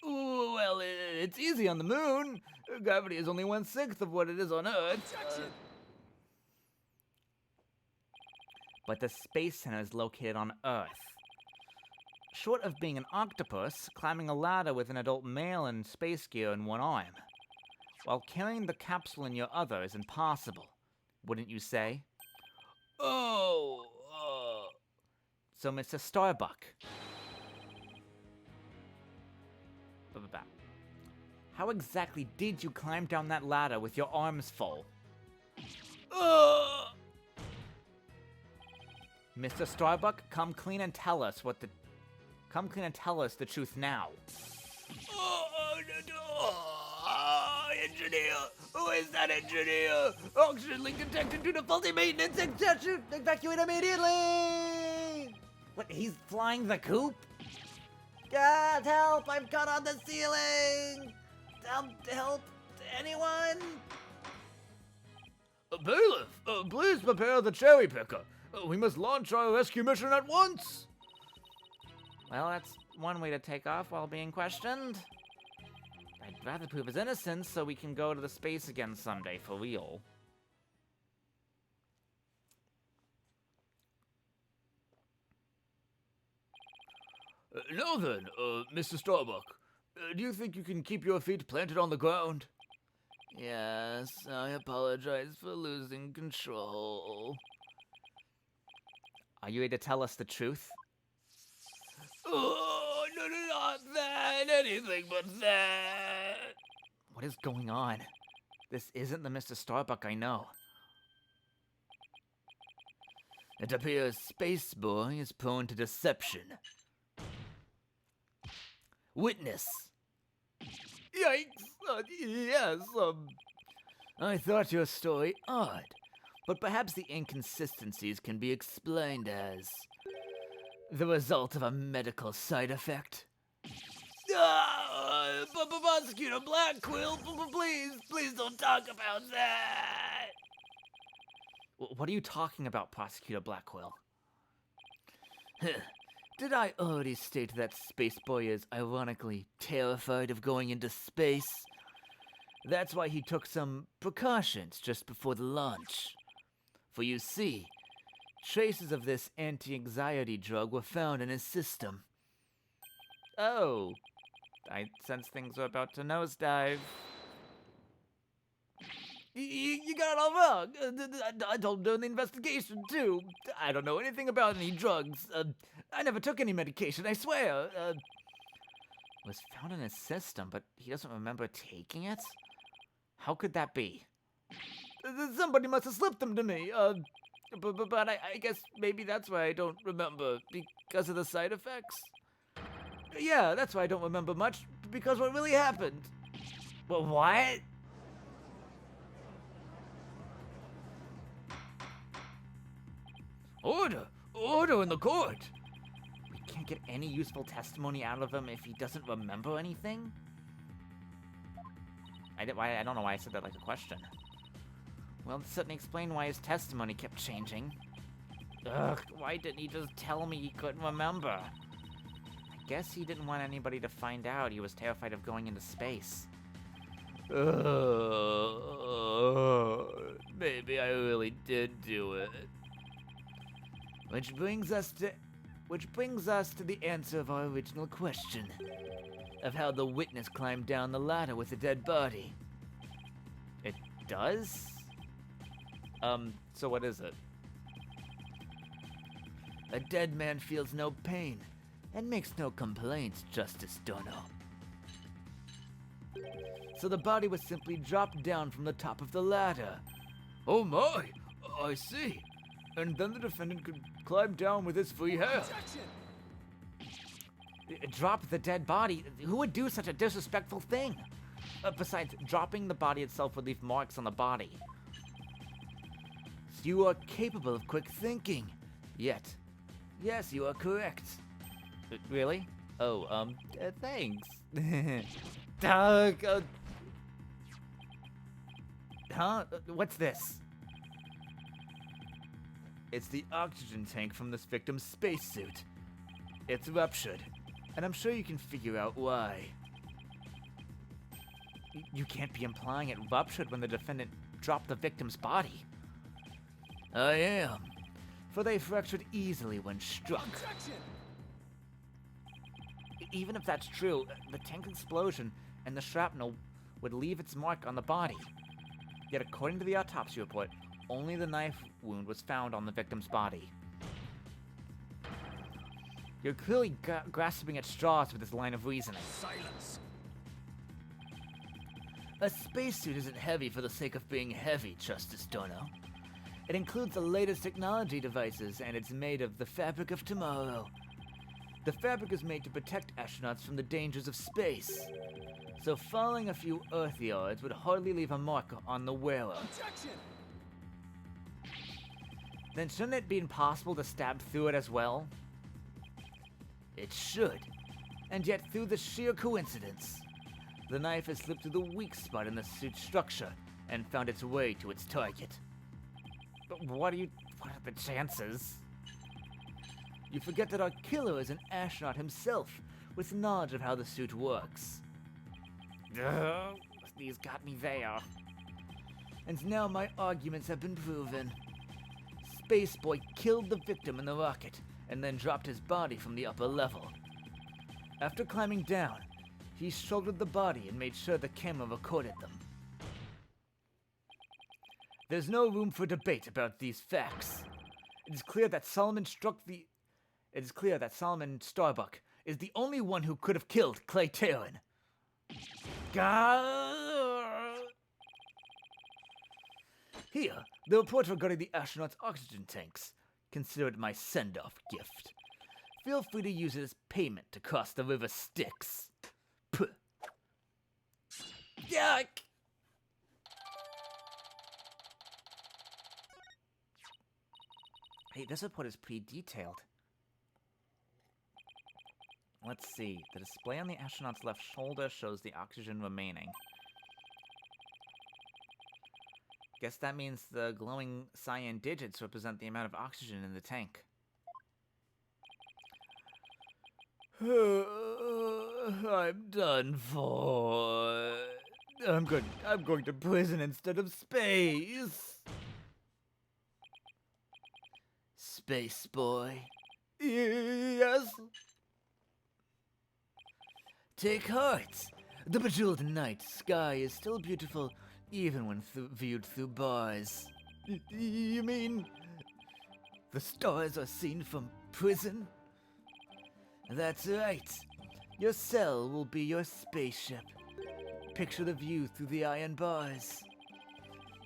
Speaker 2: Well, it's easy on the moon. Gravity is only 1/6 of what it is on Earth.
Speaker 5: Objection!
Speaker 2: But the Space Center is located on Earth. Short of being an octopus, climbing a ladder with an adult male in space gear in one arm, while carrying the capsule in your other is impossible, wouldn't you say? So, Mr. Starbuck. How exactly did you climb down that ladder with your arms full? Mr. Starbuck, come clean and tell us the truth now. Engineer! Who is that engineer? Oxygen leak detected due to faulty maintenance. Evacuate immediately! What, he's flying the coop? God, help! I'm caught on the ceiling! Help! Anyone?
Speaker 1: Bailiff, please prepare the cherry picker. We must launch our rescue mission at once.
Speaker 2: Well, that's one way to take off while being questioned. I'd rather prove his innocence so we can go to the space again someday, for real.
Speaker 1: Now then, Mr. Starbuck, do you think you can keep your feet planted on the ground?
Speaker 2: Yes, I apologize for losing control. Are you ready to tell us the truth?
Speaker 1: Oh, no, not that. Anything but that.
Speaker 2: What is going on? This isn't the Mr. Starbuck I know.
Speaker 1: It appears Space Boy is prone to deception. Witness. Yikes! Yes, I thought your story odd, but perhaps the inconsistencies can be explained as the result of a medical side effect. Prosecutor Blackquill, please don't talk about that.
Speaker 2: What are you talking about, Prosecutor Blackquill?
Speaker 1: Did I already state that Space Boy is ironically terrified of going into space? That's why he took some precautions just before the launch. For you see, traces of this anti-anxiety drug were found in his system.
Speaker 2: Oh, I sense things are about to nosedive.
Speaker 1: You got it all wrong. I told him during the investigation, too. I don't know anything about any drugs. I never took any medication, I swear.
Speaker 2: It was found in his system, but he doesn't remember taking it? How could that be?
Speaker 1: Somebody must have slipped them to me. But I guess maybe that's why I don't remember, because of the side effects. Yeah, that's why I don't remember much, because what really happened.
Speaker 2: Well, what?
Speaker 1: Order in the court.
Speaker 2: We can't get any useful testimony out of him if he doesn't remember anything? I don't know why I said that like a question. Well, this doesn't explain why his testimony kept changing. Ugh, why didn't he just tell me he couldn't remember? I guess he didn't want anybody to find out he was terrified of going into space.
Speaker 1: Maybe I really did do it. Which brings us to the answer of our original question of how the witness climbed down the ladder with a dead body.
Speaker 2: It does? So what is it? A dead man feels no pain and makes no complaints, Justice Dono. So the body was simply dropped down from the top of the ladder.
Speaker 1: Oh my, I see. And then the defendant could climb down with his free hand.
Speaker 2: Drop the dead body? Who would do such a disrespectful thing? Besides, dropping the body itself would leave marks on the body. You are capable of quick thinking. Yet, yes, you are correct. Really? Oh, thanks. Huh? What's this?
Speaker 1: It's the oxygen tank from this victim's spacesuit. It's ruptured, and I'm sure you can figure out why.
Speaker 2: You can't be implying it ruptured when the defendant dropped the victim's body.
Speaker 1: I am, for they fractured easily when struck.
Speaker 2: Even if that's true, the tank explosion and the shrapnel would leave its mark on the body. Yet according to the autopsy report, only the knife wound was found on the victim's body. You're clearly grasping at straws with this line of reasoning.
Speaker 5: Silence.
Speaker 1: A spacesuit isn't heavy for the sake of being heavy, Justice Dono. It includes the latest technology devices, and it's made of the fabric of tomorrow. The fabric is made to protect astronauts from the dangers of space. So falling a few Earth yards would hardly leave a mark on the wearer.
Speaker 2: Then shouldn't it be impossible to stab through it as well?
Speaker 1: It should. And yet, through the sheer coincidence, the knife has slipped through the weak spot in the suit's structure and found its way to its target.
Speaker 2: But what are the chances?
Speaker 1: You forget that our killer is an astronaut himself, with knowledge of how the suit works.
Speaker 2: These got me there.
Speaker 1: And now my arguments have been proven. Spaceboy killed the victim in the rocket, and then dropped his body from the upper level. After climbing down, he shouldered the body and made sure the camera recorded them. There's no room for debate about these facts. It is clear that Solomon Starbuck is the only one who could have killed Clay Taylor. Here, the report regarding the astronauts' oxygen tanks. Consider it my send-off gift. Feel free to use it as payment to cross the river Styx. Puh. Yuck!
Speaker 2: Hey, this report is pretty detailed. Let's see. The display on the astronaut's left shoulder shows the oxygen remaining. Guess that means the glowing cyan digits represent the amount of oxygen in the tank.
Speaker 1: I'm done for. I'm going to prison instead of space. Space boy. Yes. Take heart. The bejeweled night sky is still beautiful, even when viewed through bars. You mean the stars are seen from prison? That's right. Your cell will be your spaceship. Picture the view through the iron bars.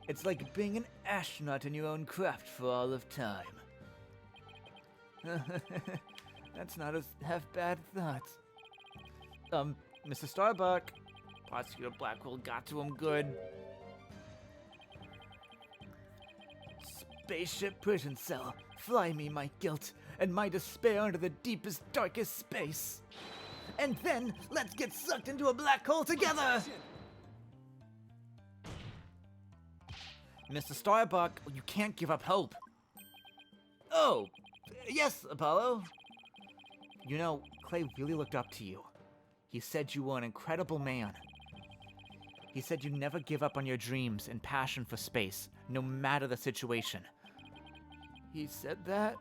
Speaker 1: It's like being an astronaut in your own craft for all of time. That's not a half-bad thought.
Speaker 2: Mr. Starbuck. Prosecutor Blackwell got to him good.
Speaker 1: Spaceship prison cell. Fly me my guilt and my despair into the deepest, darkest space. And then, let's get sucked into a black hole together!
Speaker 2: Mr. Starbuck, you can't give up hope.
Speaker 1: Oh, yes, Apollo.
Speaker 2: You know, Clay really looked up to you. He said you were an incredible man. He said you'd never give up on your dreams and passion for space, no matter the situation.
Speaker 1: He said that?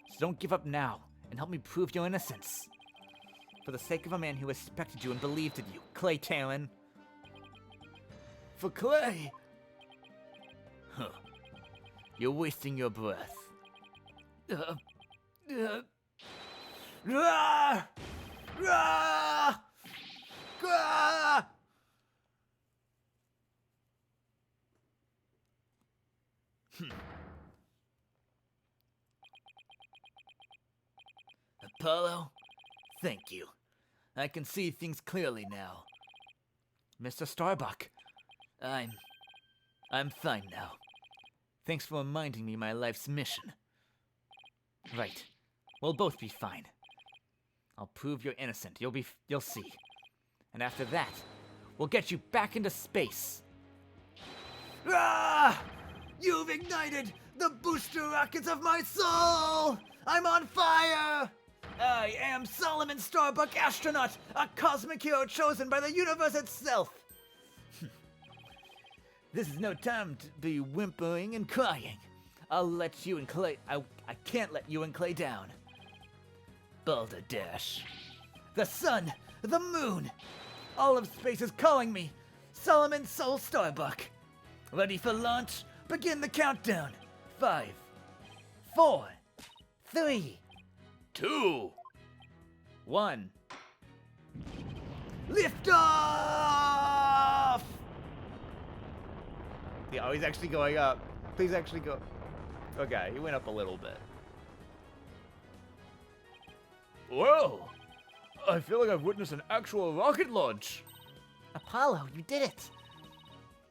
Speaker 2: So don't give up now, and help me prove your innocence. For the sake of a man who respected you and believed in you, Clay Talon.
Speaker 1: For Clay? Huh. You're wasting your breath.
Speaker 2: Ah! Ah! Ah! Apollo, thank you. I can see things clearly now. Mr. Starbuck, I'm fine now. Thanks for reminding me my life's mission. Right. We'll both be fine. I'll prove you're innocent. You'll see. And after that, we'll get you back into space. Ah! You've ignited the booster rockets of my soul! I'm on fire! I am Solomon Starbuck, astronaut, a cosmic hero chosen by the universe itself. This is no time to be whimpering and crying. I'll let you and Clay. I can't let you and Clay down. Balderdash. The sun, the moon, all of space is calling me. Solomon Soul Starbuck. Ready for launch? Begin the countdown. 5, 4, 3, 2, 1. Lift off! Oh, he's actually going up. Please actually go. Okay, he went up a little bit.
Speaker 1: Whoa! I feel like I've witnessed an actual rocket launch.
Speaker 2: Apollo, you did it!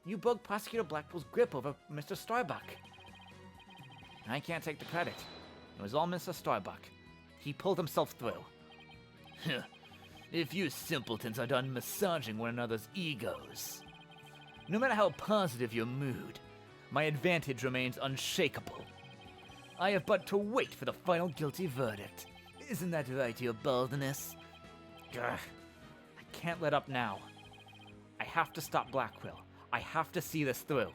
Speaker 2: You broke Prosecutor Blackpool's grip over Mr. Starbuck. I can't take the credit. It was all Mr. Starbuck. He pulled himself through. If you simpletons are done massaging one another's egos. No matter how positive your mood, my advantage remains unshakable. I have but to wait for the final guilty verdict. Isn't that right, your baldness? Grr. I can't let up now. I have to stop Blackquill. I have to see this through.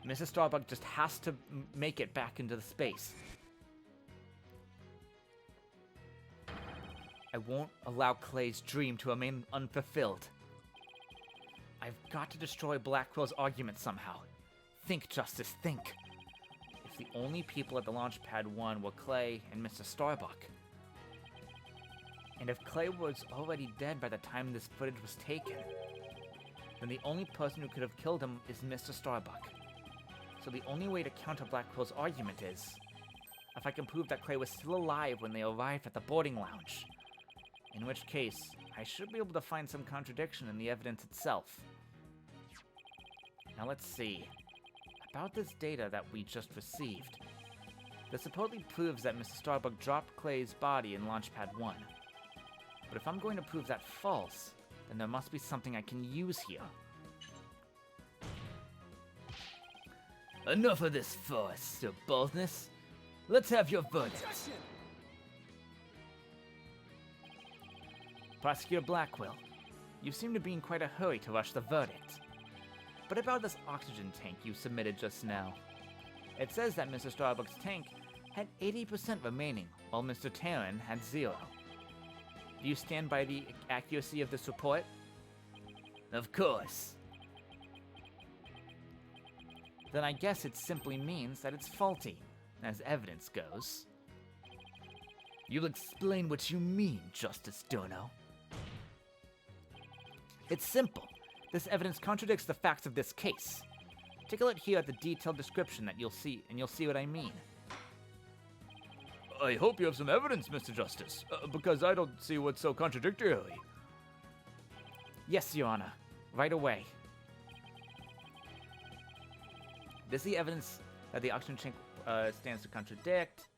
Speaker 2: Mrs. Starbuck just has to make it back into the space. I won't allow Clay's dream to remain unfulfilled. I've got to destroy Blackwell's argument somehow. Think, Justice, think. If the only people at the launch pad 1 were Clay and Mr. Starbuck, and if Clay was already dead by the time this footage was taken, then the only person who could have killed him is Mr. Starbuck. So the only way to counter Blackwell's argument is if I can prove that Clay was still alive when they arrived at the boarding lounge. In which case, I should be able to find some contradiction in the evidence itself. Now let's see. About this data that we just received. This supposedly proves that Mr. Starbuck dropped Clay's body in Launchpad 1. But if I'm going to prove that false, then there must be something I can use here. Enough of this farce, Sir Baldness. Let's have your verdict. Prosecutor Blackwell, you seem to be in quite a hurry to rush the verdict. But about this oxygen tank you submitted just now. It says that Mr. Starbuck's tank had 80% remaining, while Mr. Taryn had 0. Do you stand by the accuracy of this report? Of course. Then I guess it simply means that it's faulty, as evidence goes. You'll explain what you mean, Justice Dono. It's simple. This evidence contradicts the facts of this case. Take a look here at the detailed description that you'll see what I mean.
Speaker 1: I hope you have some evidence, Mr. Justice, because I don't see what's so contradictory.
Speaker 2: Yes, Your Honor. Right away. This is the evidence that the oxygen tank stands to contradict.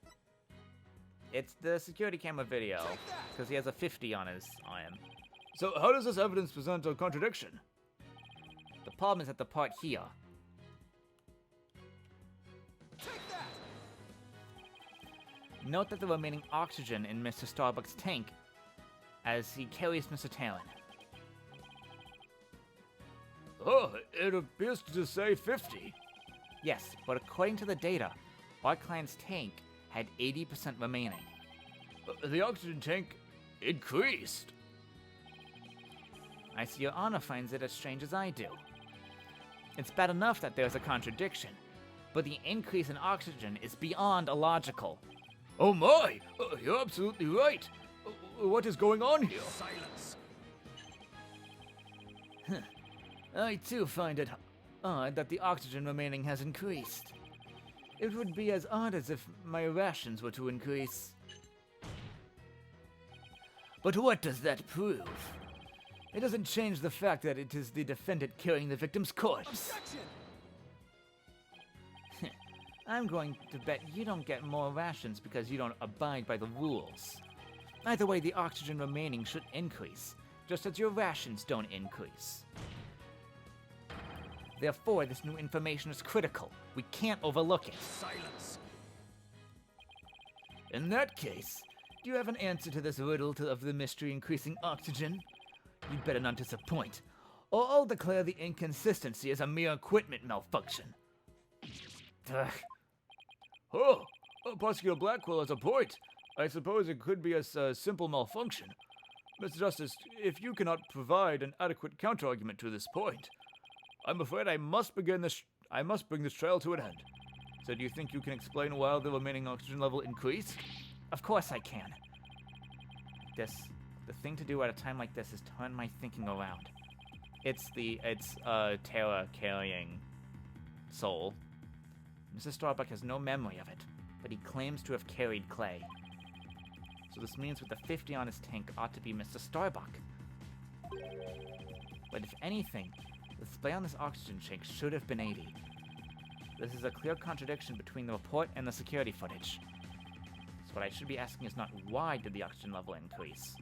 Speaker 2: It's the security camera video, because he has a 50 on him.
Speaker 1: So how does this evidence present a contradiction?
Speaker 2: The problem is at the part here. Note that the remaining oxygen in Mr. Starbuck's tank as he carries Mr. Talon.
Speaker 1: Oh, it appears to say 50.
Speaker 2: Yes, but according to the data, our client's tank had 80% remaining.
Speaker 1: The oxygen tank increased.
Speaker 2: I see Your Honor finds it as strange as I do. It's bad enough that there's a contradiction, but the increase in oxygen is beyond illogical.
Speaker 1: Oh my! You're absolutely right. What is going on here?
Speaker 5: Silence.
Speaker 2: I too find it odd that the oxygen remaining has increased. It would be as odd as if my rations were to increase. But what does that prove? It doesn't change the fact that it is the defendant carrying the victim's corpse.
Speaker 5: Objection!
Speaker 2: I'm going to bet you don't get more rations because you don't abide by the rules. Either way, the oxygen remaining should increase, just as your rations don't increase. Therefore, this new information is critical. We can't overlook it.
Speaker 5: Silence.
Speaker 2: In that case, do you have an answer to this riddle of the mystery increasing oxygen? You'd better not disappoint, or I'll declare the inconsistency as a mere equipment malfunction. Ugh.
Speaker 1: Oh, Prosecutor Blackwell has a point. I suppose it could be a simple malfunction. Mr. Justice, if you cannot provide an adequate counterargument to this point, I'm afraid I must bring this trial to an end. So do you think you can explain why the remaining oxygen level increased?
Speaker 2: Of course I can. The thing to do at a time like this is turn my thinking around. It's Tara carrying soul. Mr. Starbuck has no memory of it, but he claims to have carried Clay. So this means with the 50 on his tank ought to be Mr. Starbuck. But if anything, the display on this oxygen tank should have been 80. This is a clear contradiction between the report and the security footage. So what I should be asking is not why did the oxygen level increase,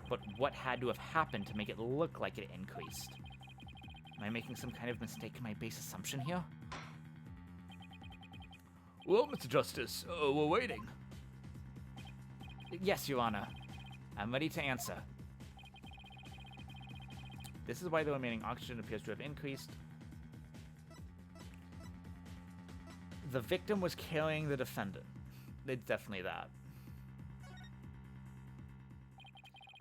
Speaker 2: but what had to have happened to make it look like it increased. Am I making some kind of mistake in my base assumption here?
Speaker 1: Well, Mr. Justice, we're waiting.
Speaker 2: Yes, Your Honor. I'm ready to answer. This is why the remaining oxygen appears to have increased. The victim was carrying the defendant. It's definitely that.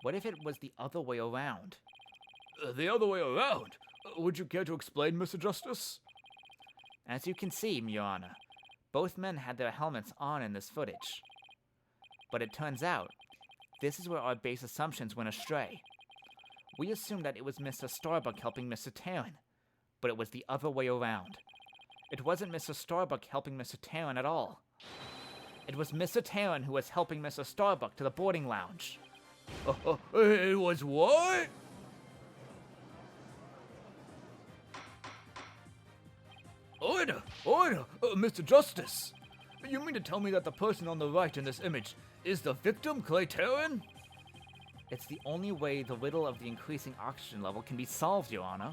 Speaker 2: What if it was the other way around?
Speaker 1: The other way around? Would you care to explain, Mr. Justice?
Speaker 2: As you can see, Your Honor, both men had their helmets on in this footage. But it turns out, this is where our base assumptions went astray. We assumed that it was Mr. Starbuck helping Mr. Taryn, but it was the other way around. It wasn't Mr. Starbuck helping Mr. Taryn at all. It was Mr. Taryn who was helping Mr. Starbuck to the boarding lounge.
Speaker 1: It was what? Order! Mr. Justice! You mean to tell me that the person on the right in this image is the victim, Clay Taryn?
Speaker 2: It's the only way the riddle of the increasing oxygen level can be solved, Your Honor.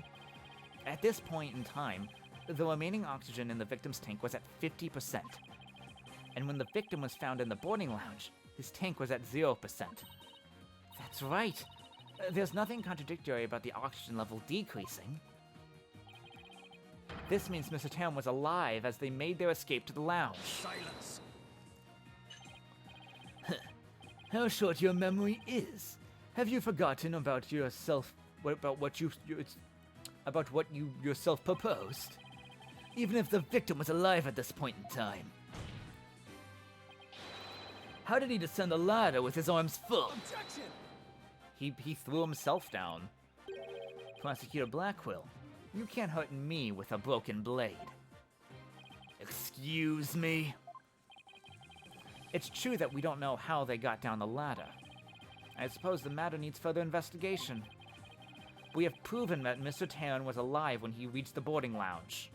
Speaker 2: At this point in time, the remaining oxygen in the victim's tank was at 50%. And when the victim was found in the boarding lounge, his tank was at 0%. That's right. There's nothing contradictory about the oxygen level decreasing. This means Mr. Taryn was alive as they made their escape to the lounge.
Speaker 5: Silence.
Speaker 2: How short your memory is. Have you forgotten about yourself, about what you yourself proposed? Even if the victim was alive at this point in time. How did he descend the ladder with his arms full?
Speaker 5: Objection!
Speaker 2: He threw himself down. Prosecutor Blackwell, you can't hurt me with a broken blade. Excuse me? It's true that we don't know how they got down the ladder. I suppose the matter needs further investigation. We have proven that Mr. Taryn was alive when he reached the boarding lounge.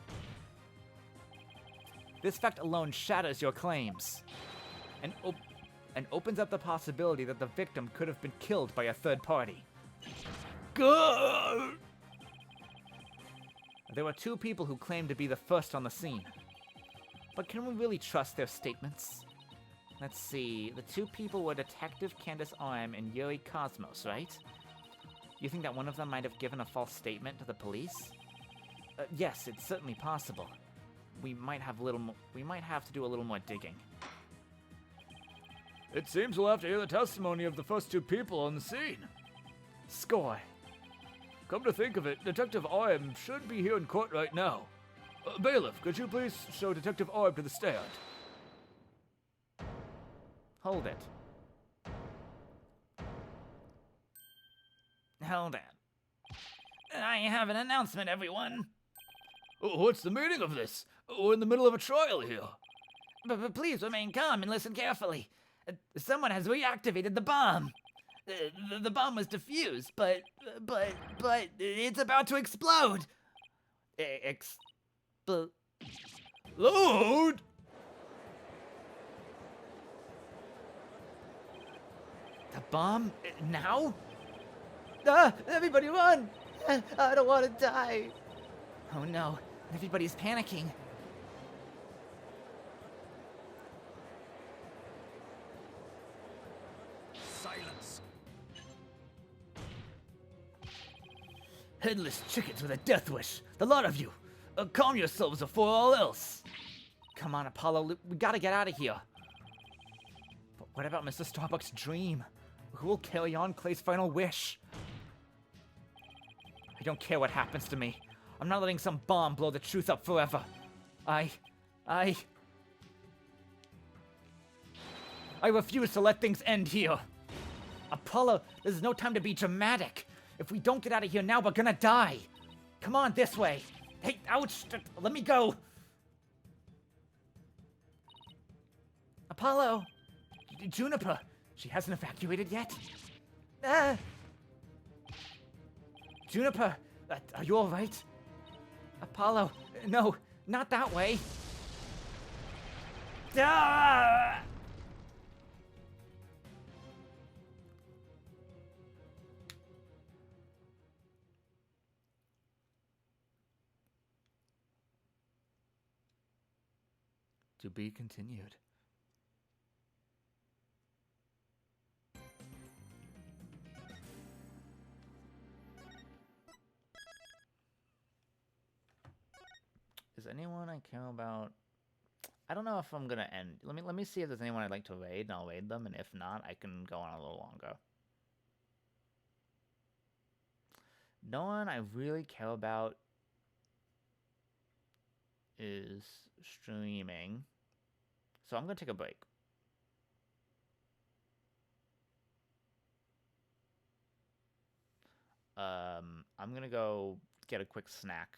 Speaker 2: This fact alone shatters your claims, and opens up the possibility that the victim could have been killed by a third party.
Speaker 1: God!
Speaker 2: There were two people who claimed to be the first on the scene. But can we really trust their statements? Let's see, the two people were Detective Candace Arm and Yuri Cosmos, right? You think that one of them might have given a false statement to the police? Yes, it's certainly possible. We might have to do a little more digging.
Speaker 1: It seems we'll have to hear the testimony of the first two people on the scene.
Speaker 2: Score.
Speaker 1: Come to think of it, Detective Arm should be here in court right now. Bailiff, could you please show Detective Orb to the stand?
Speaker 2: Hold it. Hold it. I have an announcement, everyone.
Speaker 1: What's the meaning of this? We're in the middle of a trial here.
Speaker 2: But please remain calm and listen carefully. Someone has reactivated the bomb. The bomb was defused, but it's about to explode.
Speaker 1: Load!
Speaker 2: The bomb? Now? Everybody run! I don't want to die. Oh no, everybody's panicking.
Speaker 5: Silence.
Speaker 2: Headless chickens with a death wish. The lot of you. Calm yourselves before all else. Come on, Apollo. We gotta get out of here. But what about Mr. Starbuck's dream? Who will carry on Clay's final wish? I don't care what happens to me. I'm not letting some bomb blow the truth up forever. I refuse to let things end here. Apollo, there's no time to be dramatic. If we don't get out of here now, we're gonna die. Come on, this way. Hey, ouch, let me go. Apollo, Juniper, she hasn't evacuated yet? Juniper, are you all right? Apollo, no, not that way. Ah! To be continued. Is anyone I care about? I don't know if I'm gonna end. Let me see if there's anyone I'd like to raid, and I'll raid them. And if not, I can go on a little longer. No one I really care about is streaming, so I'm gonna take a break. I'm gonna go get a quick snack.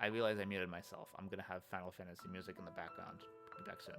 Speaker 2: I realize I muted myself. I'm gonna have Final Fantasy music in the background. Be back soon.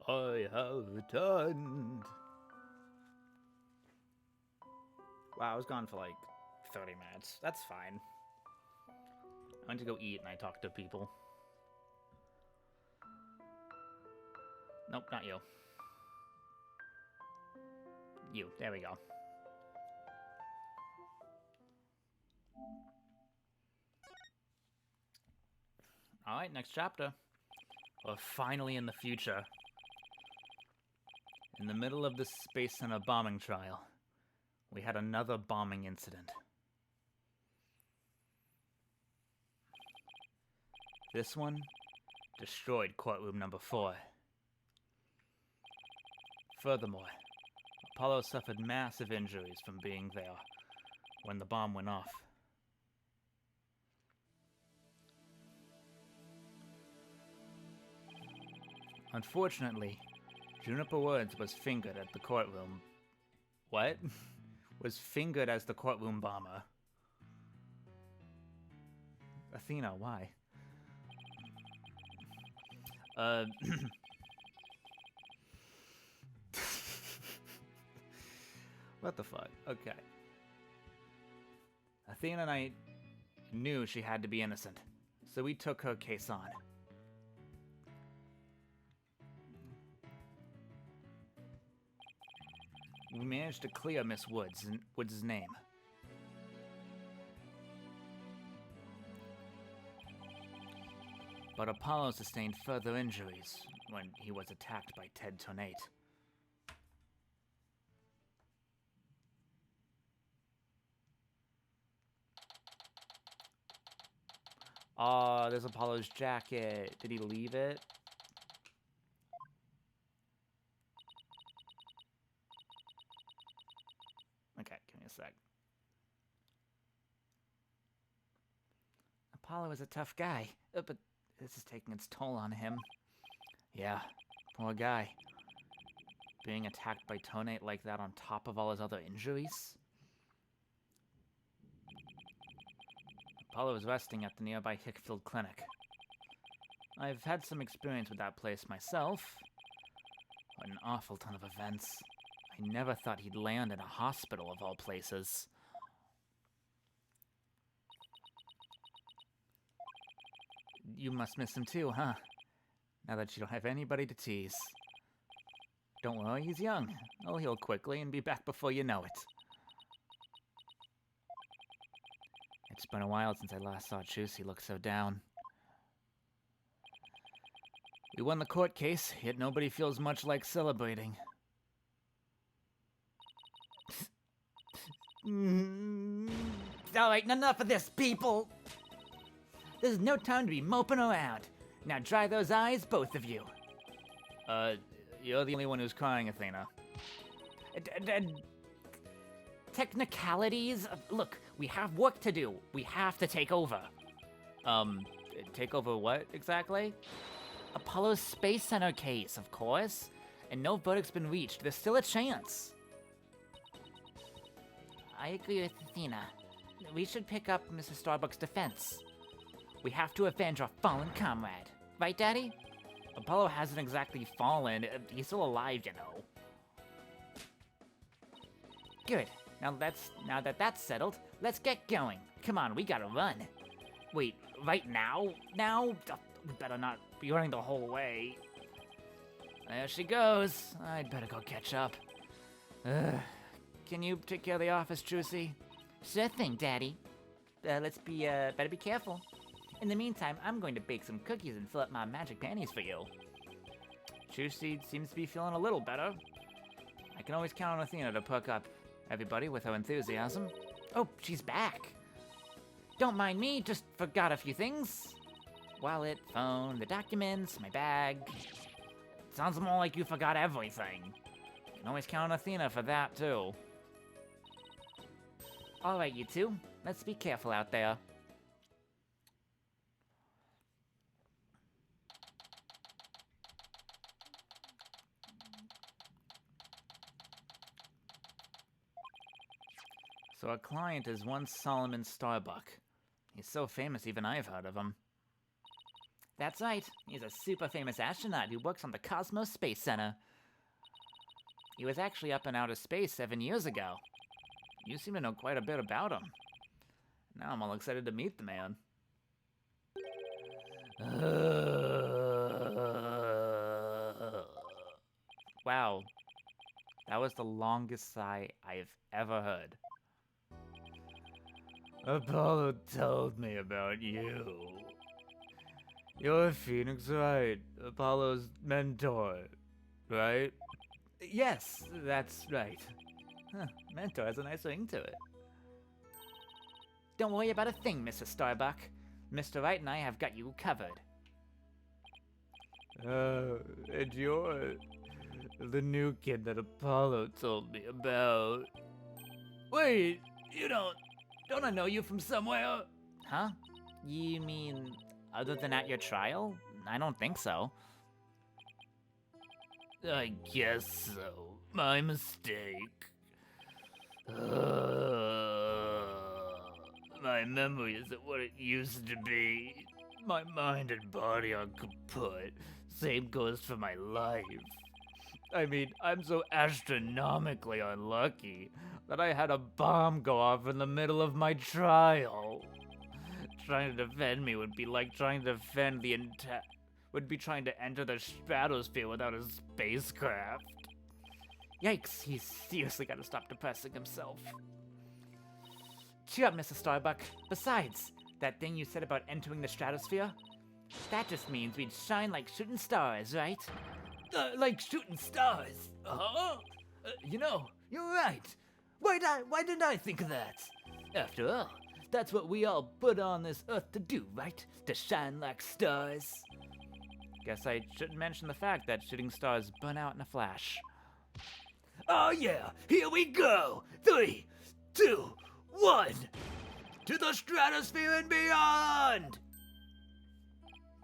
Speaker 1: I have returned.
Speaker 2: Wow, I was gone for like 30 minutes. That's fine. I went to go eat and I talked to people. Nope, not you. You, there we go. Alright, next chapter. We're finally in the future. In the middle of the Space Center bombing trial, we had another bombing incident. This one destroyed courtroom number 4. Furthermore, Apollo suffered massive injuries from being there when the bomb went off. Unfortunately, Juniper Woods was fingered at the courtroom. What? Was fingered as the courtroom bomber. Athena, why? What the fuck? Okay. Athena and I knew she had to be innocent, so we took her case on. We managed to clear Miss Woods' name. But Apollo sustained further injuries when he was attacked by Ted Tornate. Oh, there's Apollo's jacket. Did he leave it? Okay, give me a sec. Apollo is a tough guy, but this is taking its toll on him. Yeah, poor guy. Being attacked by Tonate like that on top of all his other injuries? Apollo is resting at the nearby Hickfield Clinic. I've had some experience with that place myself. What an awful ton of events. I never thought he'd land in a hospital of all places. You must miss him too, huh? Now that you don't have anybody to tease. Don't worry, he's young. He'll heal quickly and be back before you know it. It's been a while since I last saw Chusey look so down. We won the court case, yet nobody feels much like celebrating. Alright, enough of this, people! There's no time to be moping around. Now dry those eyes, both of you. You're the only one who's crying, Athena. Technicalities? Look, we have work to do. We have to take over. Take over what, exactly? Apollo's Space Center case, of course. And no verdict's been reached. There's still a chance. I agree with Athena. We should pick up Mrs. Starbuck's defense. We have to avenge our fallen comrade. Right, Daddy? Apollo hasn't exactly fallen. He's still alive, you know. Good. Now that that's settled, let's get going. Come on, we gotta run. Wait, right now? Now? We better not be running the whole way. There she goes. I'd better go catch up. Can you take care of the office, Chusey? Sure thing, Daddy. Better be careful. In the meantime, I'm going to bake some cookies and fill up my magic panties for you. Chusey seems to be feeling a little better. I can always count on Athena to perk up everybody with her enthusiasm. Oh, she's back. Don't mind me, just forgot a few things. Wallet, phone, the documents, my bag. Sounds more like you forgot everything. You can always count on Athena for that, too. Alright, you two. Let's be careful out there. So our client is one Solomon Starbuck. He's so famous even I've heard of him. That's right. He's a super famous astronaut who works on the Cosmos Space Center. He was actually up in outer space 7 years ago. You seem to know quite a bit about him. Now I'm all excited to meet the man. Wow. That was the longest sigh I've ever heard.
Speaker 1: Apollo told me about you. You're Phoenix Wright, Apollo's mentor, right?
Speaker 2: Yes, that's right. Huh, mentor has a nice ring to it. Don't worry about a thing, Mr. Starbuck. Mr. Wright and I have got you covered.
Speaker 1: And you're the new kid that Apollo told me about.
Speaker 2: Wait, don't I know you from somewhere? Huh? You mean other than at your trial? I don't think so.
Speaker 1: I guess so. My mistake. My memory isn't what it used to be. My mind and body are kaput. Same goes for my life. I mean, I'm so astronomically unlucky that I had a bomb go off in the middle of my trial. Trying to defend me would be like trying to defend would be trying to enter the stratosphere without a spacecraft.
Speaker 2: Yikes, he's seriously gotta stop depressing himself. Cheer up, Mr. Starbuck. Besides, that thing you said about entering the stratosphere? That just means we'd shine like shooting stars, right?
Speaker 1: Like shooting stars? Huh? You're right. Why didn't I think of that? After all, that's what we all put on this earth to do, right? To shine like stars.
Speaker 2: Guess I shouldn't mention the fact that shooting stars burn out in a flash.
Speaker 1: Oh yeah, here we go! 3, 2, 1! To the stratosphere and beyond!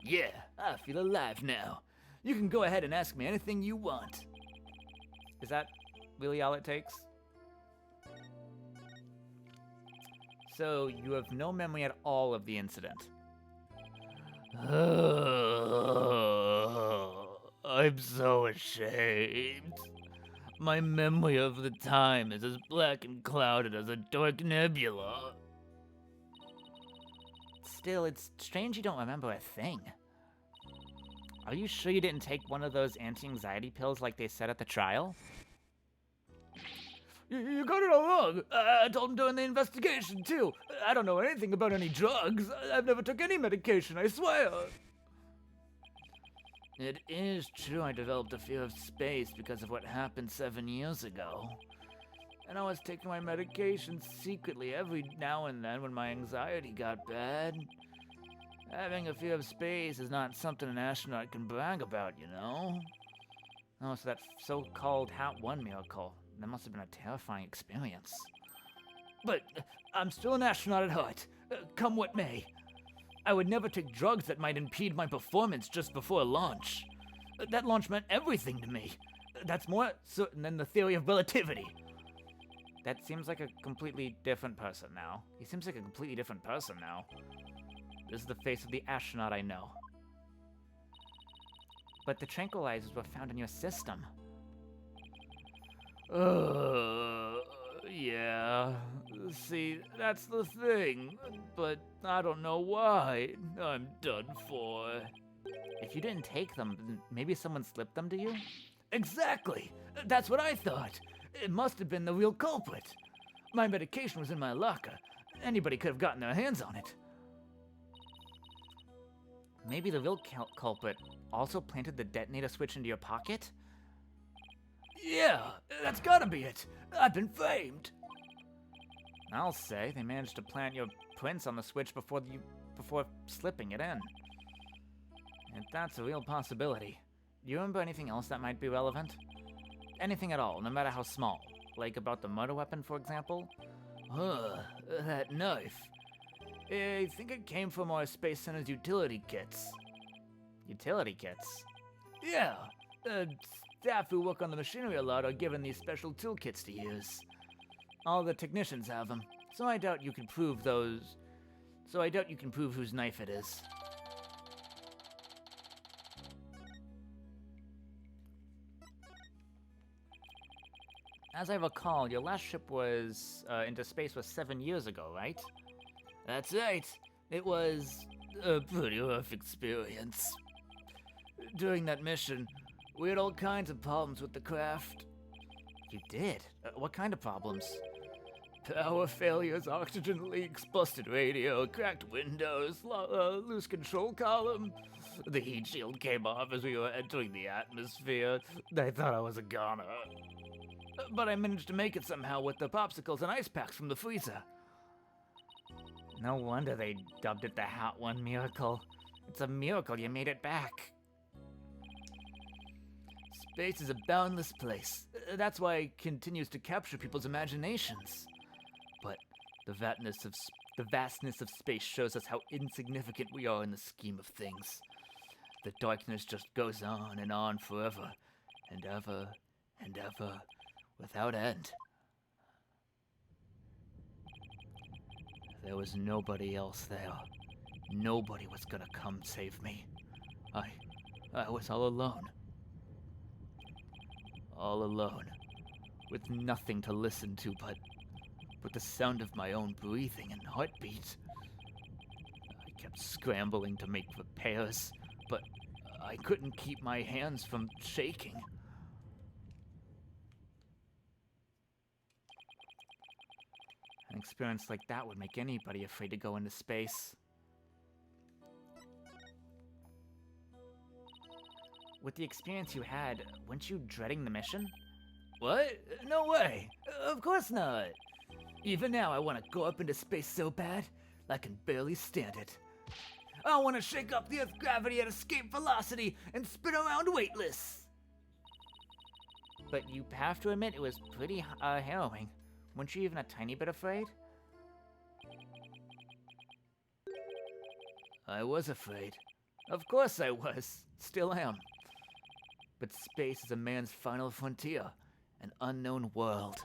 Speaker 1: Yeah, I feel alive now. You can go ahead and ask me anything you want.
Speaker 2: Is that really all it takes? So, you have no memory at all of the incident?
Speaker 1: I'm so ashamed. My memory of the time is as black and clouded as a dark nebula.
Speaker 2: Still, it's strange you don't remember a thing. Are you sure you didn't take one of those anti-anxiety pills like they said at the trial?
Speaker 1: You got it all wrong. I told him during the investigation, too. I don't know anything about any drugs. I've never took any medication, I swear. It is true I developed a fear of space because of what happened 7 years ago. And I was taking my medication secretly every now and then when my anxiety got bad. Having a fear of space is not something an astronaut can brag about, you know?
Speaker 2: Oh, so that so-called Hat 1 miracle. That must have been a terrifying experience.
Speaker 1: But I'm still an astronaut at heart, come what may. I would never take drugs that might impede my performance just before launch. That launch meant everything to me. That's more certain than the theory of relativity.
Speaker 2: That seems like a completely different person now. He seems like a completely different person now. This is the face of the astronaut I know. But the tranquilizers were found in your system.
Speaker 1: Yeah. See, that's the thing. But I don't know why. I'm done for.
Speaker 2: If you didn't take them, then maybe someone slipped them to you?
Speaker 1: Exactly. That's what I thought. It must have been the real culprit. My medication was in my locker. Anybody could have gotten their hands on it.
Speaker 2: Maybe the real culprit also planted the detonator switch into your pocket?
Speaker 1: Yeah, that's gotta be it. I've been framed.
Speaker 2: I'll say they managed to plant your prints on the switch before slipping it in. If that's a real possibility. Do you remember anything else that might be relevant? Anything at all, no matter how small. Like about the murder weapon, for example?
Speaker 1: That knife. I think it came from our Space Center's utility kits.
Speaker 2: Utility kits?
Speaker 1: Yeah. Staff who work on the machinery a lot are given these special toolkits to use. All the technicians have them, so I doubt you can prove whose knife it is.
Speaker 2: As I recall, your last trip was into space was 7 years ago, right?
Speaker 7: That's right. It was a pretty rough experience. During that mission, we had all kinds of problems with the craft.
Speaker 2: You did? What kind of problems?
Speaker 7: Power failures, oxygen leaks, busted radio, cracked windows, loose control column. The heat shield came off as we were entering the atmosphere. They thought I was a goner. But I managed to make it somehow with the popsicles and ice packs from the freezer.
Speaker 2: No wonder they dubbed it the Hot One Miracle. It's a miracle you made it back.
Speaker 7: Space is a boundless place. That's why it continues to capture people's imaginations. But the vastness of space shows us how insignificant we are in the scheme of things. The darkness just goes on forever, and ever, and ever, without end. There was nobody else there. Nobody was gonna come save me. I was all alone. All alone, with nothing to listen to but the sound of my own breathing and heartbeat. I kept scrambling to make repairs, but I couldn't keep my hands from shaking.
Speaker 2: An experience like that would make anybody afraid to go into space. With the experience you had, weren't you dreading the mission?
Speaker 7: What? No way. Of course not. Even now, I want to go up into space so bad, I can barely stand it. I want to shake up the Earth's gravity at escape velocity and spin around weightless.
Speaker 2: But you have to admit it was pretty harrowing. Weren't you even a tiny bit afraid?
Speaker 7: I was afraid. Of course I was. Still am. But space is a man's final frontier, an unknown world.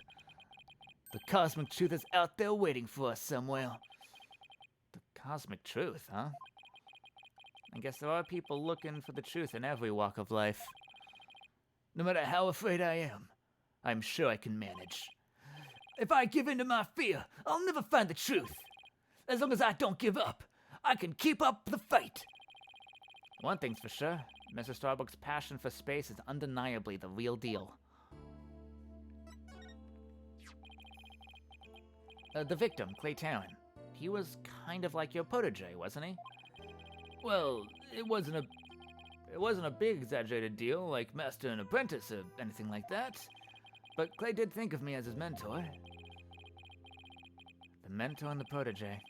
Speaker 7: The cosmic truth is out there waiting for us somewhere.
Speaker 2: The cosmic truth, huh? I guess there are people looking for the truth in every walk of life.
Speaker 7: No matter how afraid I am, I'm sure I can manage. If I give in to my fear, I'll never find the truth. As long as I don't give up, I can keep up the fight.
Speaker 2: One thing's for sure, Mr. Starbuck's passion for space is undeniably the real deal. The victim, Clay Tarrant, he was kind of like your protege, wasn't he?
Speaker 7: Well, it wasn't a big exaggerated deal like master and apprentice or anything like that. But Clay did think of me as his mentor.
Speaker 2: The mentor and the protege.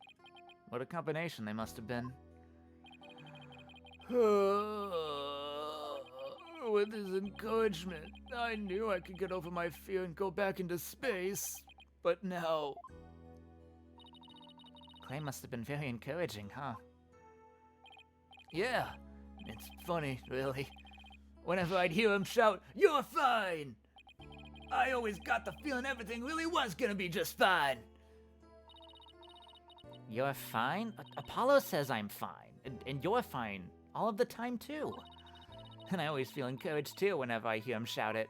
Speaker 2: What a combination they must have been.
Speaker 7: With his encouragement, I knew I could get over my fear and go back into space. But now...
Speaker 2: Clay must have been very encouraging, huh?
Speaker 7: Yeah, it's funny, really. Whenever I'd hear him shout, "You're fine!" I always got the feeling everything really was gonna be just fine.
Speaker 2: You're fine? Apollo says I'm fine, and you're fine all of the time, too. And I always feel encouraged, too, whenever I hear him shout it.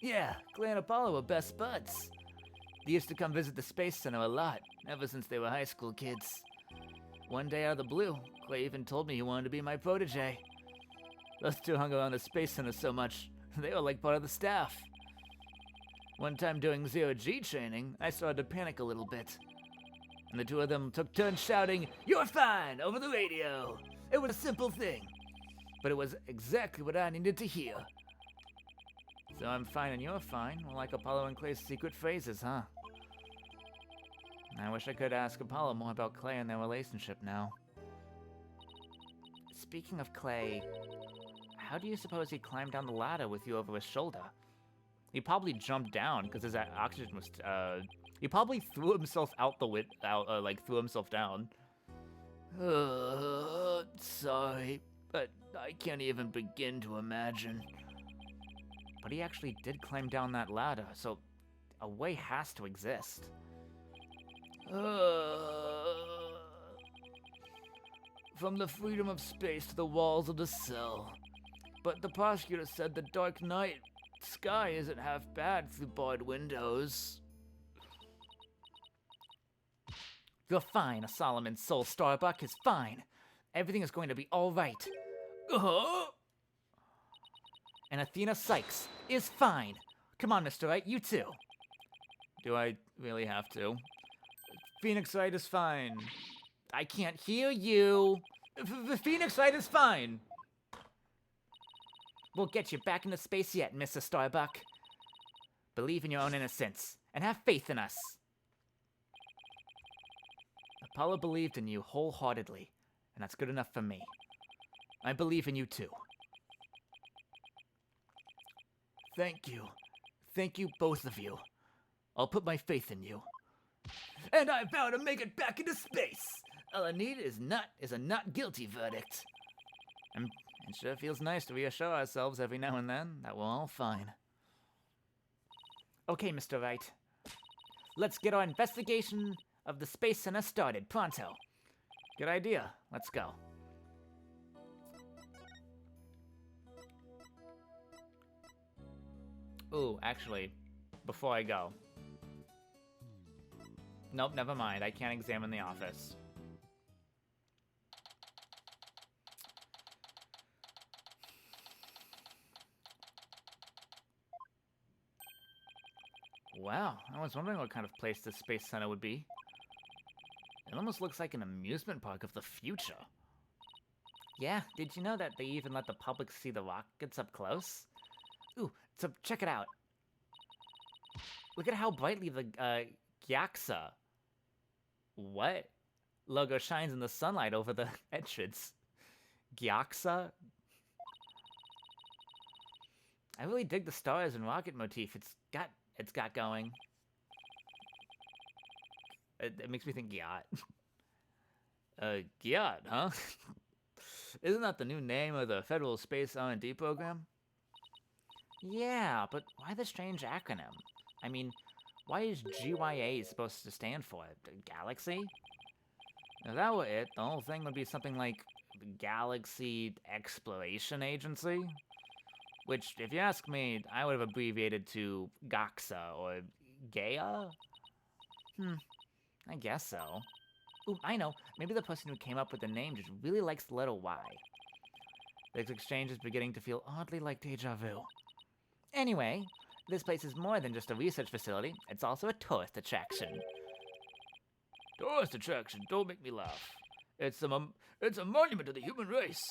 Speaker 7: Yeah, Clay and Apollo were best buds. They used to come visit the Space Center a lot, ever since they were high school kids. One day out of the blue, Clay even told me he wanted to be my protege. Those two hung around the Space Center so much, they were like part of the staff. One time during zero-G training, I started to panic a little bit. And the two of them took turns shouting, "You're fine!" over the radio. It was a simple thing, but it was exactly what I needed to hear.
Speaker 2: So I'm fine and you're fine, like Apollo and Clay's secret phrases, huh? I wish I could ask Apollo more about Clay and their relationship now. Speaking of Clay, how do you suppose he climbed down the ladder with you over his shoulder? He probably jumped down because his oxygen was, he probably threw himself out the threw himself down.
Speaker 7: Sorry, but I can't even begin to imagine.
Speaker 2: But he actually did climb down that ladder, so a way has to exist.
Speaker 7: From the freedom of space to the walls of the cell. But the prosecutor said the Dark Knight sky isn't half bad through barred windows.
Speaker 2: You're fine, a Solomon Soul Starbuck is fine. Everything is going to be all right. And Athena Sykes is fine. Come on, Mr. Wright, you too.
Speaker 7: Do I really have to?
Speaker 2: Phoenix Wright is fine. I can't hear you. The Phoenix Wright is fine. We'll get you back into space yet, Mr. Starbuck. Believe in your own innocence and have faith in us. Apollo believed in you wholeheartedly, and that's good enough for me. I believe in you too. Thank you. Thank you, both of you. I'll put my faith in you. And I vow to make it back into space. All I need is a not guilty verdict. And it sure feels nice to reassure ourselves every now and then that we're all fine. Okay, Mr. Wright. Let's get our investigation of the Space Center started pronto. Good idea. Let's go. Ooh, actually, before I go. Nope, never mind. I can't examine the office. Wow, I was wondering what kind of place this Space Center would be. It almost looks like an amusement park of the future. Yeah, did you know that they even let the public see the rockets up close? Ooh, so check it out. Look at how brightly the Gyaxa what logo shines in the sunlight over the entrance. Gyaxa? I really dig the stars and rocket motif it's got going. It makes me think yacht. Yacht, huh? Isn't that the new name of the Federal Space R&D program? Yeah, but why the strange acronym? I mean, why is GYA supposed to stand for? Galaxy? If that were it, the whole thing would be something like the Galaxy Exploration Agency. Which, if you ask me, I would have abbreviated to GAXA or Gaia? I guess so. Ooh, I know. Maybe the person who came up with the name just really likes the letter Y. This exchange is beginning to feel oddly like deja vu. Anyway, this place is more than just a research facility. It's also a tourist attraction. Tourist attraction? Don't make me laugh. It's a monument to the human race.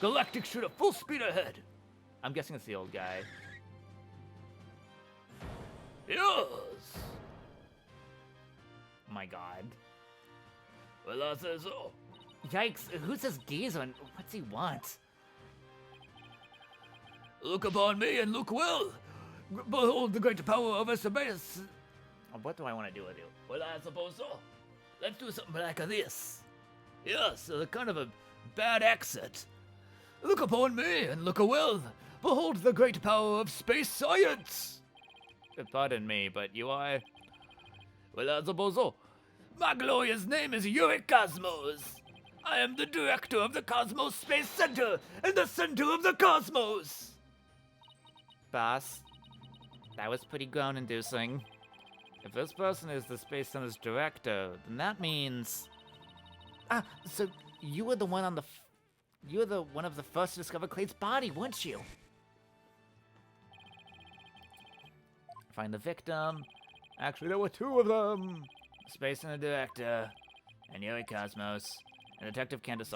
Speaker 2: Galactic shooter full speed ahead. I'm guessing it's the old guy. Yes! My god. Well, I say so. Yikes, who's this geezer and what's he want? Look upon me and look well. Behold the great power of a space. What do I want to do with you? Well, I suppose so. Let's do something like this. Yes, kind of a bad accent. Look upon me and look well. Behold the great power of space science. Pardon me, but you are... Well, I suppose so. My glorious name is Yuri Cosmos. I am the director of the Cosmos Space Center and the center of the cosmos. Boss, that was pretty groan-inducing. If this person is the Space Center's director, then that means... so you were the one on the... You were the one of the first to discover Clay's body, weren't you? Find the victim. Actually, there were two of them. Space Center director, and Yuri Cosmos, and Detective Candace.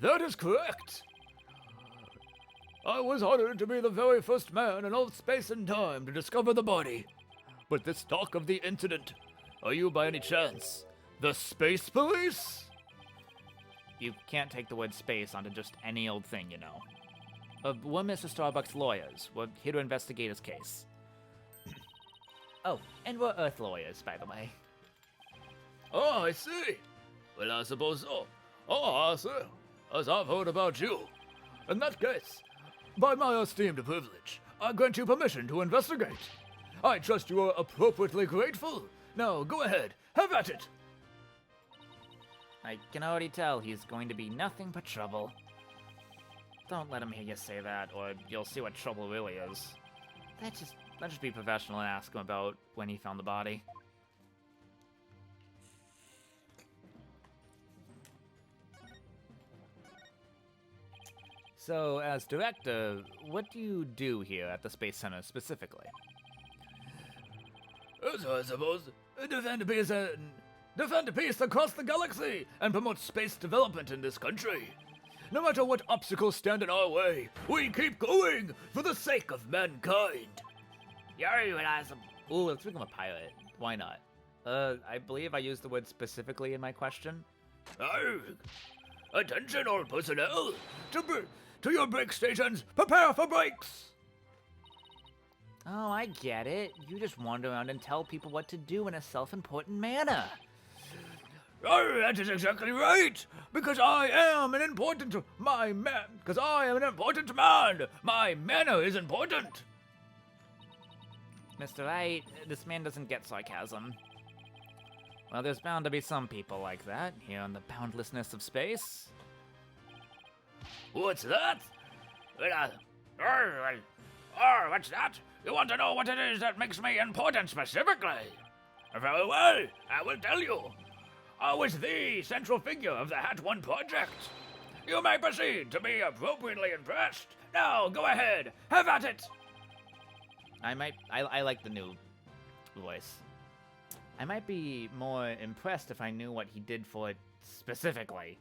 Speaker 2: That is correct. I was honored to be the very first man in all space and time to discover the body. But this talk of the incident, are you by any chance the space police? You can't take the word space onto just any old thing, you know. We're Mr. Starbuck's lawyers. We're here to investigate his case. Oh, and we're Earth lawyers, by the way. Oh, I see. Well, I suppose so. Oh, I see. As I've heard about you. In that case, by my esteemed privilege, I grant you permission to investigate. I trust you are appropriately grateful. Now, go ahead. Have at it. I can already tell he's going to be nothing but trouble. Don't let him hear you say that, or you'll see what trouble really is. Let's just be professional and ask him about when he found the body. So, as director, what do you do here at the Space Center specifically?
Speaker 1: So I suppose, defend peace across the galaxy and promote space development in this country. No matter what obstacles stand in our way, we keep going for the sake of mankind.
Speaker 2: You realize Ooh, let's become a pilot. Why not? I believe I used the word specifically in my question.
Speaker 1: Attention all personnel! To your brake stations, prepare for brakes!
Speaker 2: Oh, I get it. You just wander around and tell people what to do in a self-important manner.
Speaker 1: Oh, that is exactly right! Because I am an important man! My manner is important!
Speaker 2: Mr. Wright, this man doesn't get sarcasm. Well, there's bound to be some people like that here on the boundlessness of space.
Speaker 1: What's that? What's that? You want to know what it is that makes me important specifically? Very well, I will tell you. I was the central figure of the Hat 1 project. You may proceed to be appropriately impressed. Now, go ahead, have at it.
Speaker 2: I like the new voice. I might be more impressed if I knew what he did for it specifically.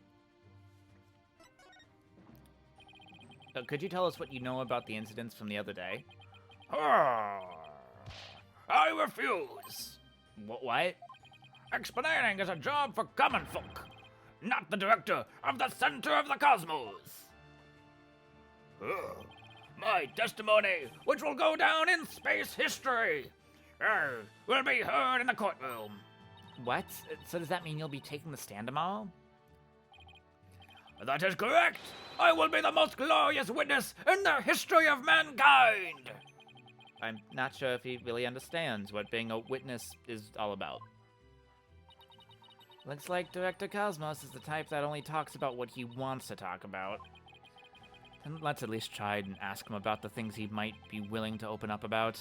Speaker 2: Could you tell us what you know about the incidents from the other day?
Speaker 1: I refuse.
Speaker 2: What?
Speaker 1: Explaining is a job for common folk, not the director of the center of the cosmos. My testimony, which will go down in space history, will be heard in the courtroom.
Speaker 2: What? So does that mean you'll be taking the stand tomorrow?
Speaker 1: That is correct. I will be the most glorious witness in the history of mankind.
Speaker 2: I'm not sure if he really understands what being a witness is all about. Looks like Director Cosmos is the type that only talks about what he wants to talk about. Then let's at least try and ask him about the things he might be willing to open up about.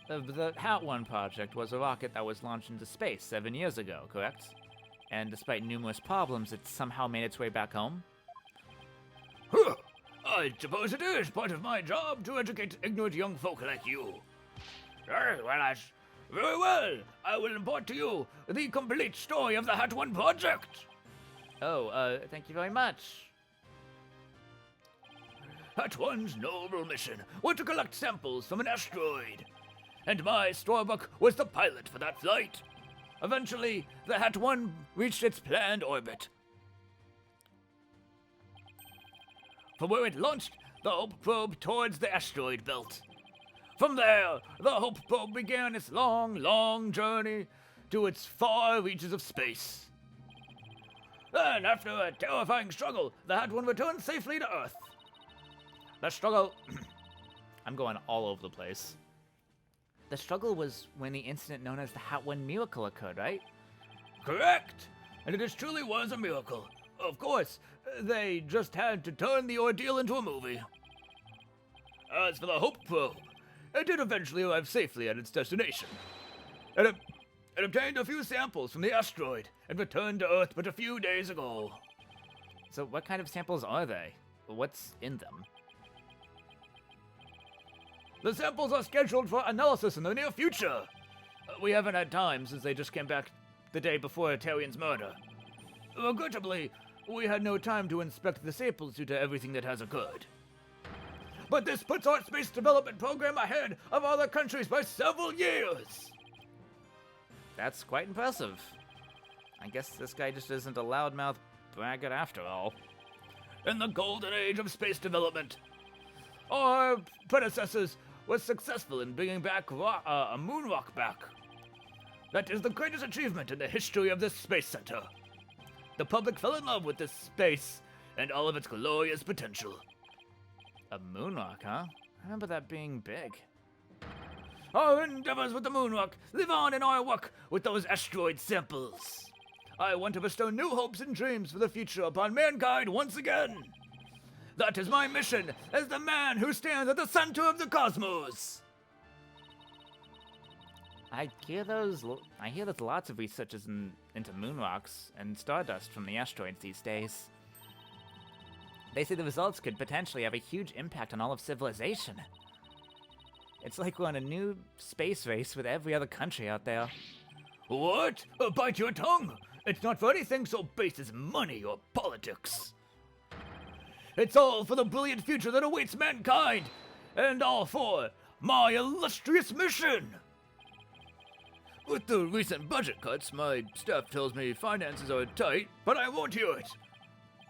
Speaker 2: The Hat 1 project was a rocket that was launched into space 7 years ago, correct? And despite numerous problems, it somehow made its way back home?
Speaker 1: I suppose it is part of my job to educate ignorant young folk like you. Very well. I will impart to you the complete story of the Hat 1 project.
Speaker 2: Oh, thank you very much.
Speaker 1: Hat 1's noble mission was to collect samples from an asteroid, and my storybook was the pilot for that flight. Eventually, the Hat 1 reached its planned orbit. From where it launched the Hope probe towards the asteroid belt. From there, the Hope probe began its long journey to its far reaches of space. Then, after a terrifying struggle, the Hat 1 returned safely to Earth. The struggle...
Speaker 2: I'm going all over the place. The struggle was when the incident known as the Hat 1 miracle occurred, right?
Speaker 1: Correct! And it truly was a miracle. Of course, they just had to turn the ordeal into a movie. As for the Hope probe, it did eventually arrive safely at its destination. It obtained a few samples from the asteroid and returned to Earth but a few days ago.
Speaker 2: So what kind of samples are they? What's in them?
Speaker 1: The samples are scheduled for analysis in the near future. We haven't had time since they just came back the day before Tarian's murder. Regrettably, we had no time to inspect the samples due to everything that has occurred. But this puts our space development program ahead of other countries by several years.
Speaker 2: That's quite impressive. I guess this guy just isn't a loudmouth braggart after all.
Speaker 1: In the golden age of space development, our predecessors were successful in bringing back a moon rock back. That is the greatest achievement in the history of this space center. The public fell in love with this space and all of its glorious potential.
Speaker 2: A moon rock, huh? I remember that being big.
Speaker 1: Our endeavors with the moon rock live on in our work with those asteroid samples. I want to bestow new hopes and dreams for the future upon mankind once again. That is my mission as the man who stands at the center of the cosmos.
Speaker 2: I hear there's lots of researchers into moon rocks and stardust from the asteroids these days. They say the results could potentially have a huge impact on all of civilization. It's like we're on a new space race with every other country out there.
Speaker 1: What? Bite your tongue! It's not for anything so base as money or politics. It's all for the brilliant future that awaits mankind, and all for my illustrious mission. With the recent budget cuts, my staff tells me finances are tight, but I won't hear it.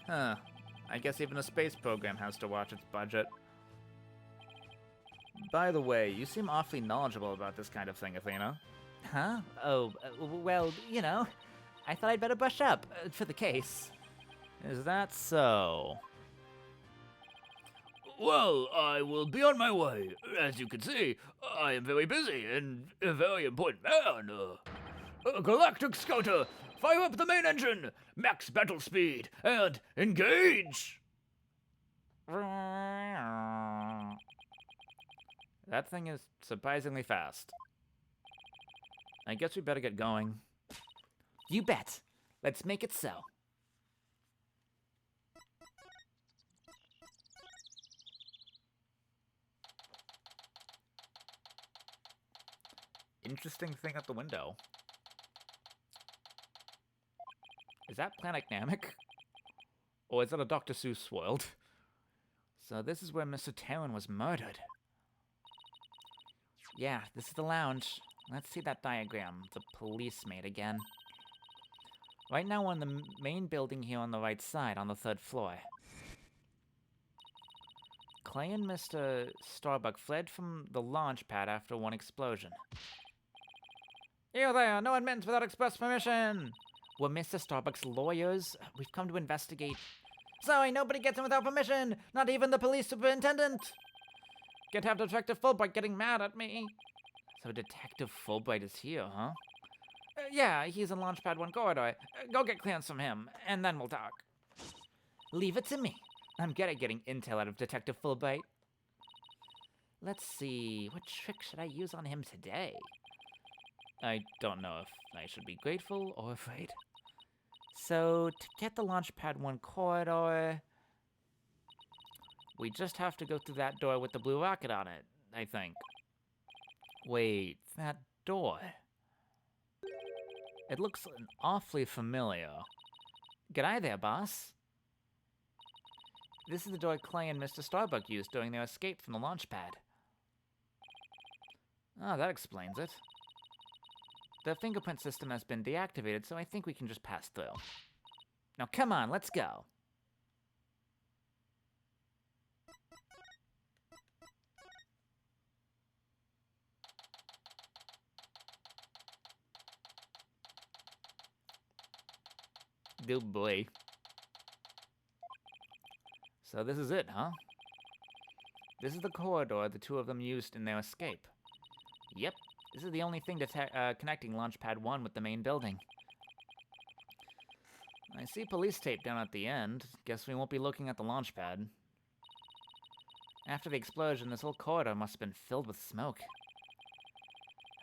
Speaker 2: Huh. I guess even a space program has to watch its budget. By the way, you seem awfully knowledgeable about this kind of thing, Athena.
Speaker 7: Huh? Oh, well, you know, I thought I'd better brush up for the case.
Speaker 2: Is that so?
Speaker 1: Well, I will be on my way. As you can see, I am very busy and a very important man. Galactic Scouter, fire up the main engine, max battle speed, and engage!
Speaker 2: That thing is surprisingly fast. I guess we better get going.
Speaker 7: You bet. Let's make it so.
Speaker 2: Interesting thing at the window. Is that Planet Namek? Or is that a Dr. Seuss world? So this is where Mr. Terran was murdered. Yeah, this is the lounge. Let's see that diagram. The police mate again. Right now we're in the main building here on the right side, on the 3rd floor. Clay and Mr. Starbuck fled from the launch pad after one explosion. You there! No admittance without express permission! We're Mr. Starbuck's lawyers. We've come to investigate.
Speaker 7: Sorry, nobody gets in without permission. Not even the police superintendent.
Speaker 2: Can't have Detective Fulbright getting mad at me. So Detective Fulbright is here, huh? Yeah, he's in Launchpad 1 corridor. Go get clearance from him, and then we'll talk.
Speaker 7: Leave it to me.
Speaker 2: I'm good at getting intel out of Detective Fulbright.
Speaker 7: Let's see, what trick should I use on him today?
Speaker 2: I don't know if I should be grateful or afraid.
Speaker 7: So, to get the Launchpad 1 corridor...
Speaker 2: we just have to go through that door with the blue rocket on it, I think. Wait, that door... it looks awfully familiar.
Speaker 7: G'day there, boss.
Speaker 2: This is the door Clay and Mr. Starbuck used during their escape from the launch pad. Ah, that explains it. The fingerprint system has been deactivated, so I think we can just pass through.
Speaker 7: Now come on, let's go.
Speaker 2: Oh boy. So this is it, huh? This is the corridor the two of them used in their escape. Yep, this is the only thing connecting Launchpad 1 with the main building. I see police tape down at the end. Guess we won't be looking at the launch pad. After the explosion, this whole corridor must have been filled with smoke.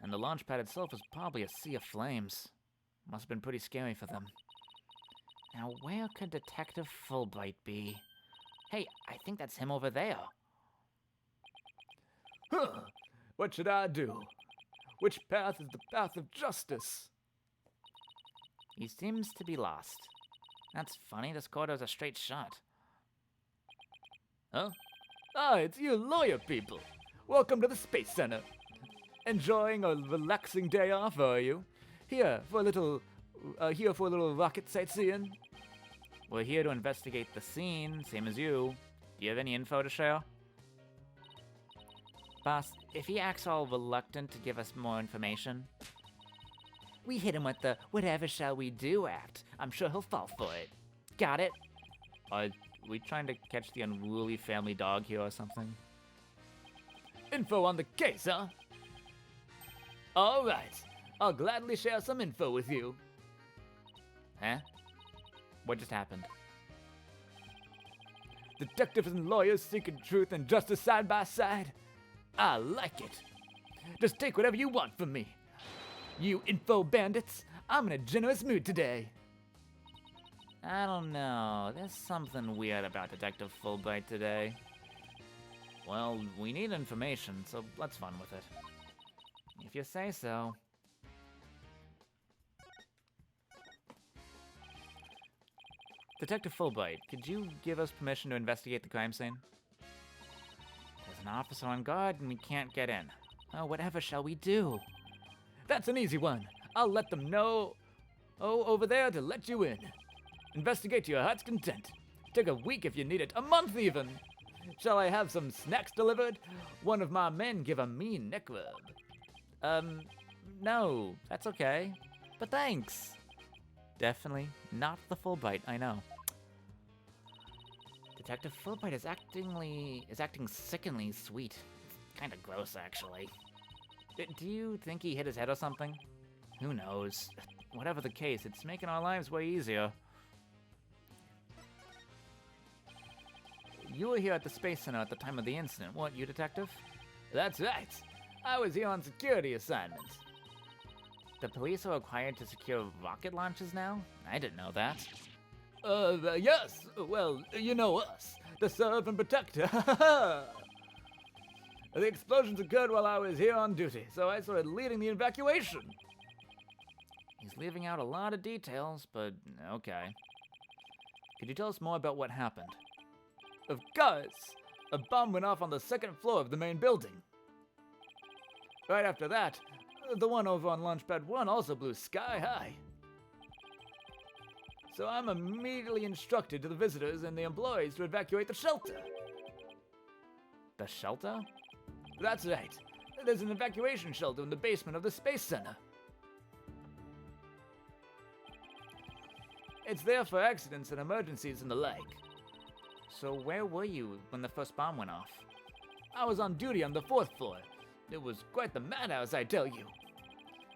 Speaker 2: And the launch pad itself was probably a sea of flames. Must have been pretty scary for them. Now, where could Detective Fulbright be? Hey, I think that's him over there.
Speaker 1: Huh. What should I do? Which path is the path of justice?
Speaker 2: He seems to be lost. That's funny, this corridor's a straight shot.
Speaker 1: Huh? Ah, it's you lawyer people. Welcome to the Space Center. Enjoying a relaxing day off, are you? Here for a little rocket sightseeing?
Speaker 2: We're here to investigate the scene, same as you. Do you have any info to share? Boss, if he acts all reluctant to give us more information...
Speaker 7: We hit him with the whatever shall we do act. I'm sure he'll fall for it. Got it?
Speaker 2: Are we trying to catch the unruly family dog here or something?
Speaker 1: Info on the case, huh? All right. I'll gladly share some info with you.
Speaker 2: Huh? What just happened?
Speaker 1: Detectives and lawyers seeking truth and justice side by side. I like it. Just take whatever you want from me. You info bandits, I'm in a generous mood today.
Speaker 2: I don't know. There's something weird about Detective Fulbright today. Well, we need information, so let's fun with it. If you say so. Detective Fulbright, could you give us permission to investigate the crime scene? There's an officer on guard and we can't get in. Oh, whatever shall we do?
Speaker 1: That's an easy one. I'll let them know. Oh, over there to let you in. Investigate to your heart's content. Take a week if you need it, a month even. Shall I have some snacks delivered? One of my men give a mean neck rub.
Speaker 2: No, that's okay. But thanks. Definitely not the Fulbright, I know. Detective Fulbright is acting sickeningly sweet. It's kinda gross, actually. Do you think he hit his head or something? Who knows? Whatever the case, it's making our lives way easier. You were here at the Space Center at the time of the incident, weren't you, Detective?
Speaker 1: That's right. I was here on security assignments.
Speaker 2: The police are required to secure rocket launches now? I didn't know that.
Speaker 1: Yes. Well, you know us. To serve and protect. The explosions occurred while I was here on duty, so I started leading the evacuation.
Speaker 2: He's leaving out a lot of details, but okay. Could you tell us more about what happened?
Speaker 1: Of course. A bomb went off on the second floor of the main building. Right after that, the one over on Launchpad 1 also blew sky high. So I'm immediately instructed to the visitors and the employees to evacuate the shelter.
Speaker 2: The shelter?
Speaker 1: That's right. There's an evacuation shelter in the basement of the Space Center. It's there for accidents and emergencies and the like.
Speaker 2: So where were you when the first bomb went off?
Speaker 1: I was on duty on the 4th floor. It was quite the madhouse, I tell you.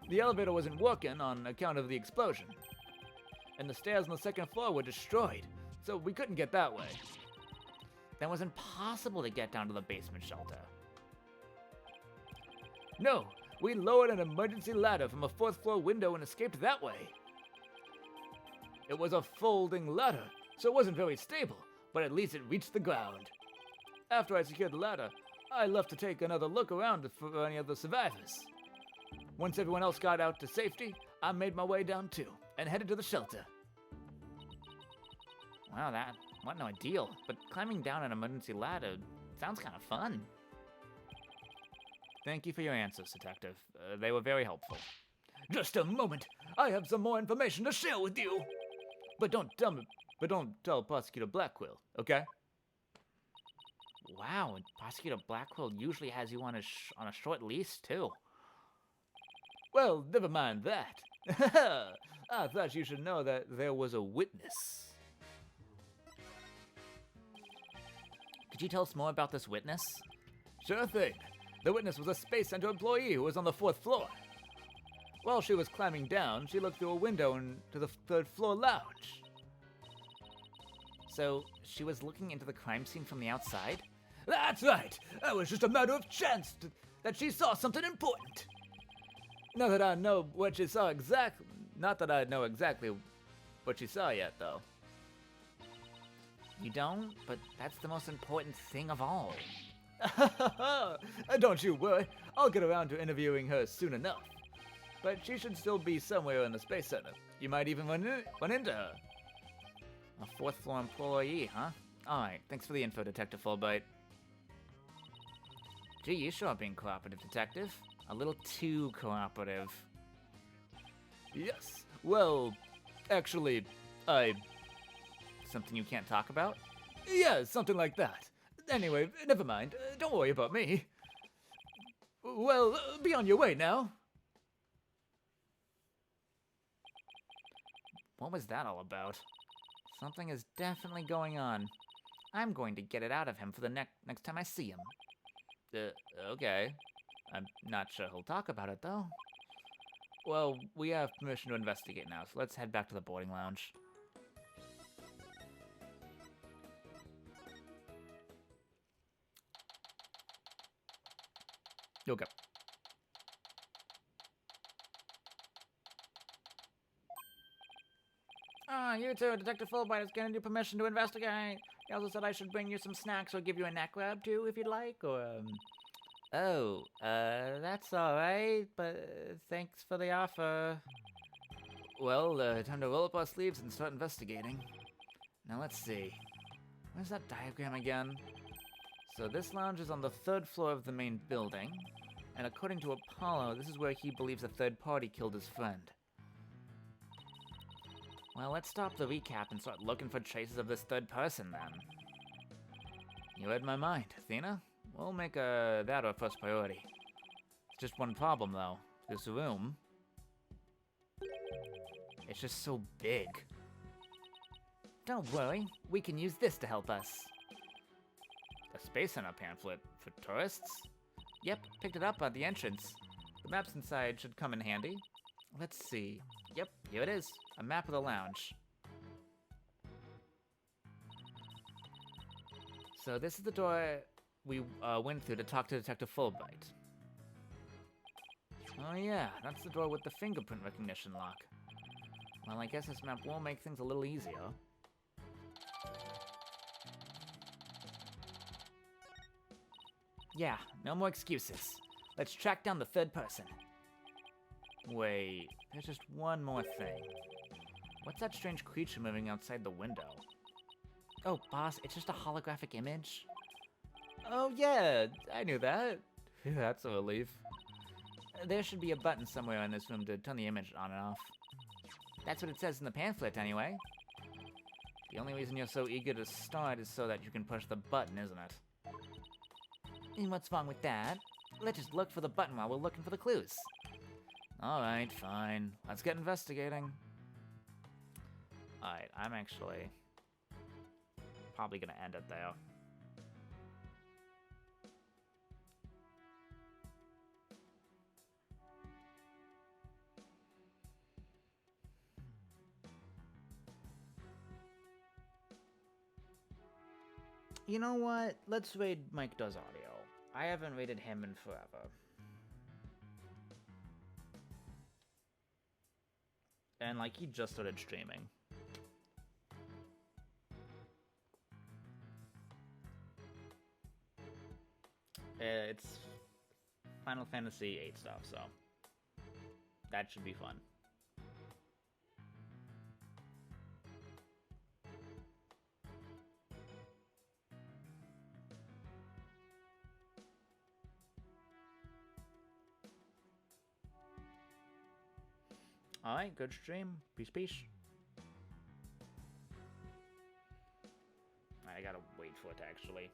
Speaker 1: The elevator wasn't working on account of the explosion. And the stairs on the 2nd floor were destroyed, so we couldn't get that way.
Speaker 2: That was impossible to get down to the basement shelter.
Speaker 1: No, we lowered an emergency ladder from a 4th floor window and escaped that way. It was a folding ladder, so it wasn't very stable, but at least it reached the ground. After I secured the ladder, I left to take another look around for any of the survivors. Once everyone else got out to safety, I made my way down too, and headed to the shelter.
Speaker 2: Wow, what an ordeal. But climbing down an emergency ladder sounds kind of fun. Thank you for your answers, Detective. They were very helpful.
Speaker 1: Just a moment. I have some more information to share with you. But don't tell Prosecutor Blackwell, okay?
Speaker 2: Wow, and Prosecutor Blackwell usually has you on a short leash too.
Speaker 1: Well, never mind that. I thought you should know that there was a witness.
Speaker 2: Could you tell us more about this witness?
Speaker 1: Sure thing. The witness was a Space Center employee who was on the 4th floor. While she was climbing down, she looked through a window into the 3rd floor lounge.
Speaker 2: So, she was looking into the crime scene from the outside?
Speaker 1: That's right! It was just a matter of chance that she saw something important. Not that I know what she saw exactly. Not that I know exactly what she saw yet, though.
Speaker 2: You don't? But that's the most important thing of all.
Speaker 1: Don't you worry. I'll get around to interviewing her soon enough. But she should still be somewhere in the Space Center. You might even run into her.
Speaker 2: A 4th floor employee, huh? Alright, thanks for the info, Detective Fulbright. Gee, you sure are being cooperative, Detective. A little too cooperative.
Speaker 1: Yes. Well, actually,
Speaker 2: Something you can't talk about?
Speaker 1: yeah, something like that. Anyway, never mind. Don't worry about me. Well, be on your way now.
Speaker 2: What was that all about? Something is definitely going on. I'm going to get it out of him for the next time I see him. Okay. I'm not sure he'll talk about it, though. Well, we have permission to investigate now, so let's head back to the boarding lounge. You'll go. Ah, you two, Detective Fulbright is giving you permission to investigate. He also said I should bring you some snacks or give you a neck rub too, if you'd like, or, that's alright, but thanks for the offer. Well, time to roll up our sleeves and start investigating. Now let's see. Where's that diagram again? So this lounge is on the 3rd floor of the main building, and according to Apollo, this is where he believes a third party killed his friend. Well, let's stop the recap and start looking for traces of this third person, then. You read my mind, Athena. We'll make that our first priority. It's just one problem, though. This room... it's just so big. Don't worry, we can use this to help us. A Space Center pamphlet for tourists? Yep, picked it up at the entrance. The maps inside should come in handy. Let's see. Yep, here it is. A map of the lounge. So this is the door we went through to talk to Detective Fulbright. Oh yeah, that's the door with the fingerprint recognition lock. Well, I guess this map will make things a little easier. Yeah, no more excuses. Let's track down the third person. Wait, there's just one more thing. What's that strange creature moving outside the window? Oh, boss, it's just a holographic image? Oh yeah, I knew that. That's a relief. There should be a button somewhere in this room to turn the image on and off. That's what it says in the pamphlet, anyway. The only reason you're so eager to start is so that you can push the button, isn't it? And what's wrong with that? Let's just look for the button while we're looking for the clues. Alright, fine. Let's get investigating. Alright, I'm actually probably gonna end it there. You know what? Let's raid Mike Does Audio. I haven't rated him in forever. And, like, he just started streaming. It's Final Fantasy VIII stuff, so that should be fun. Alright, good stream. Peace, peace. I gotta wait for it to actually.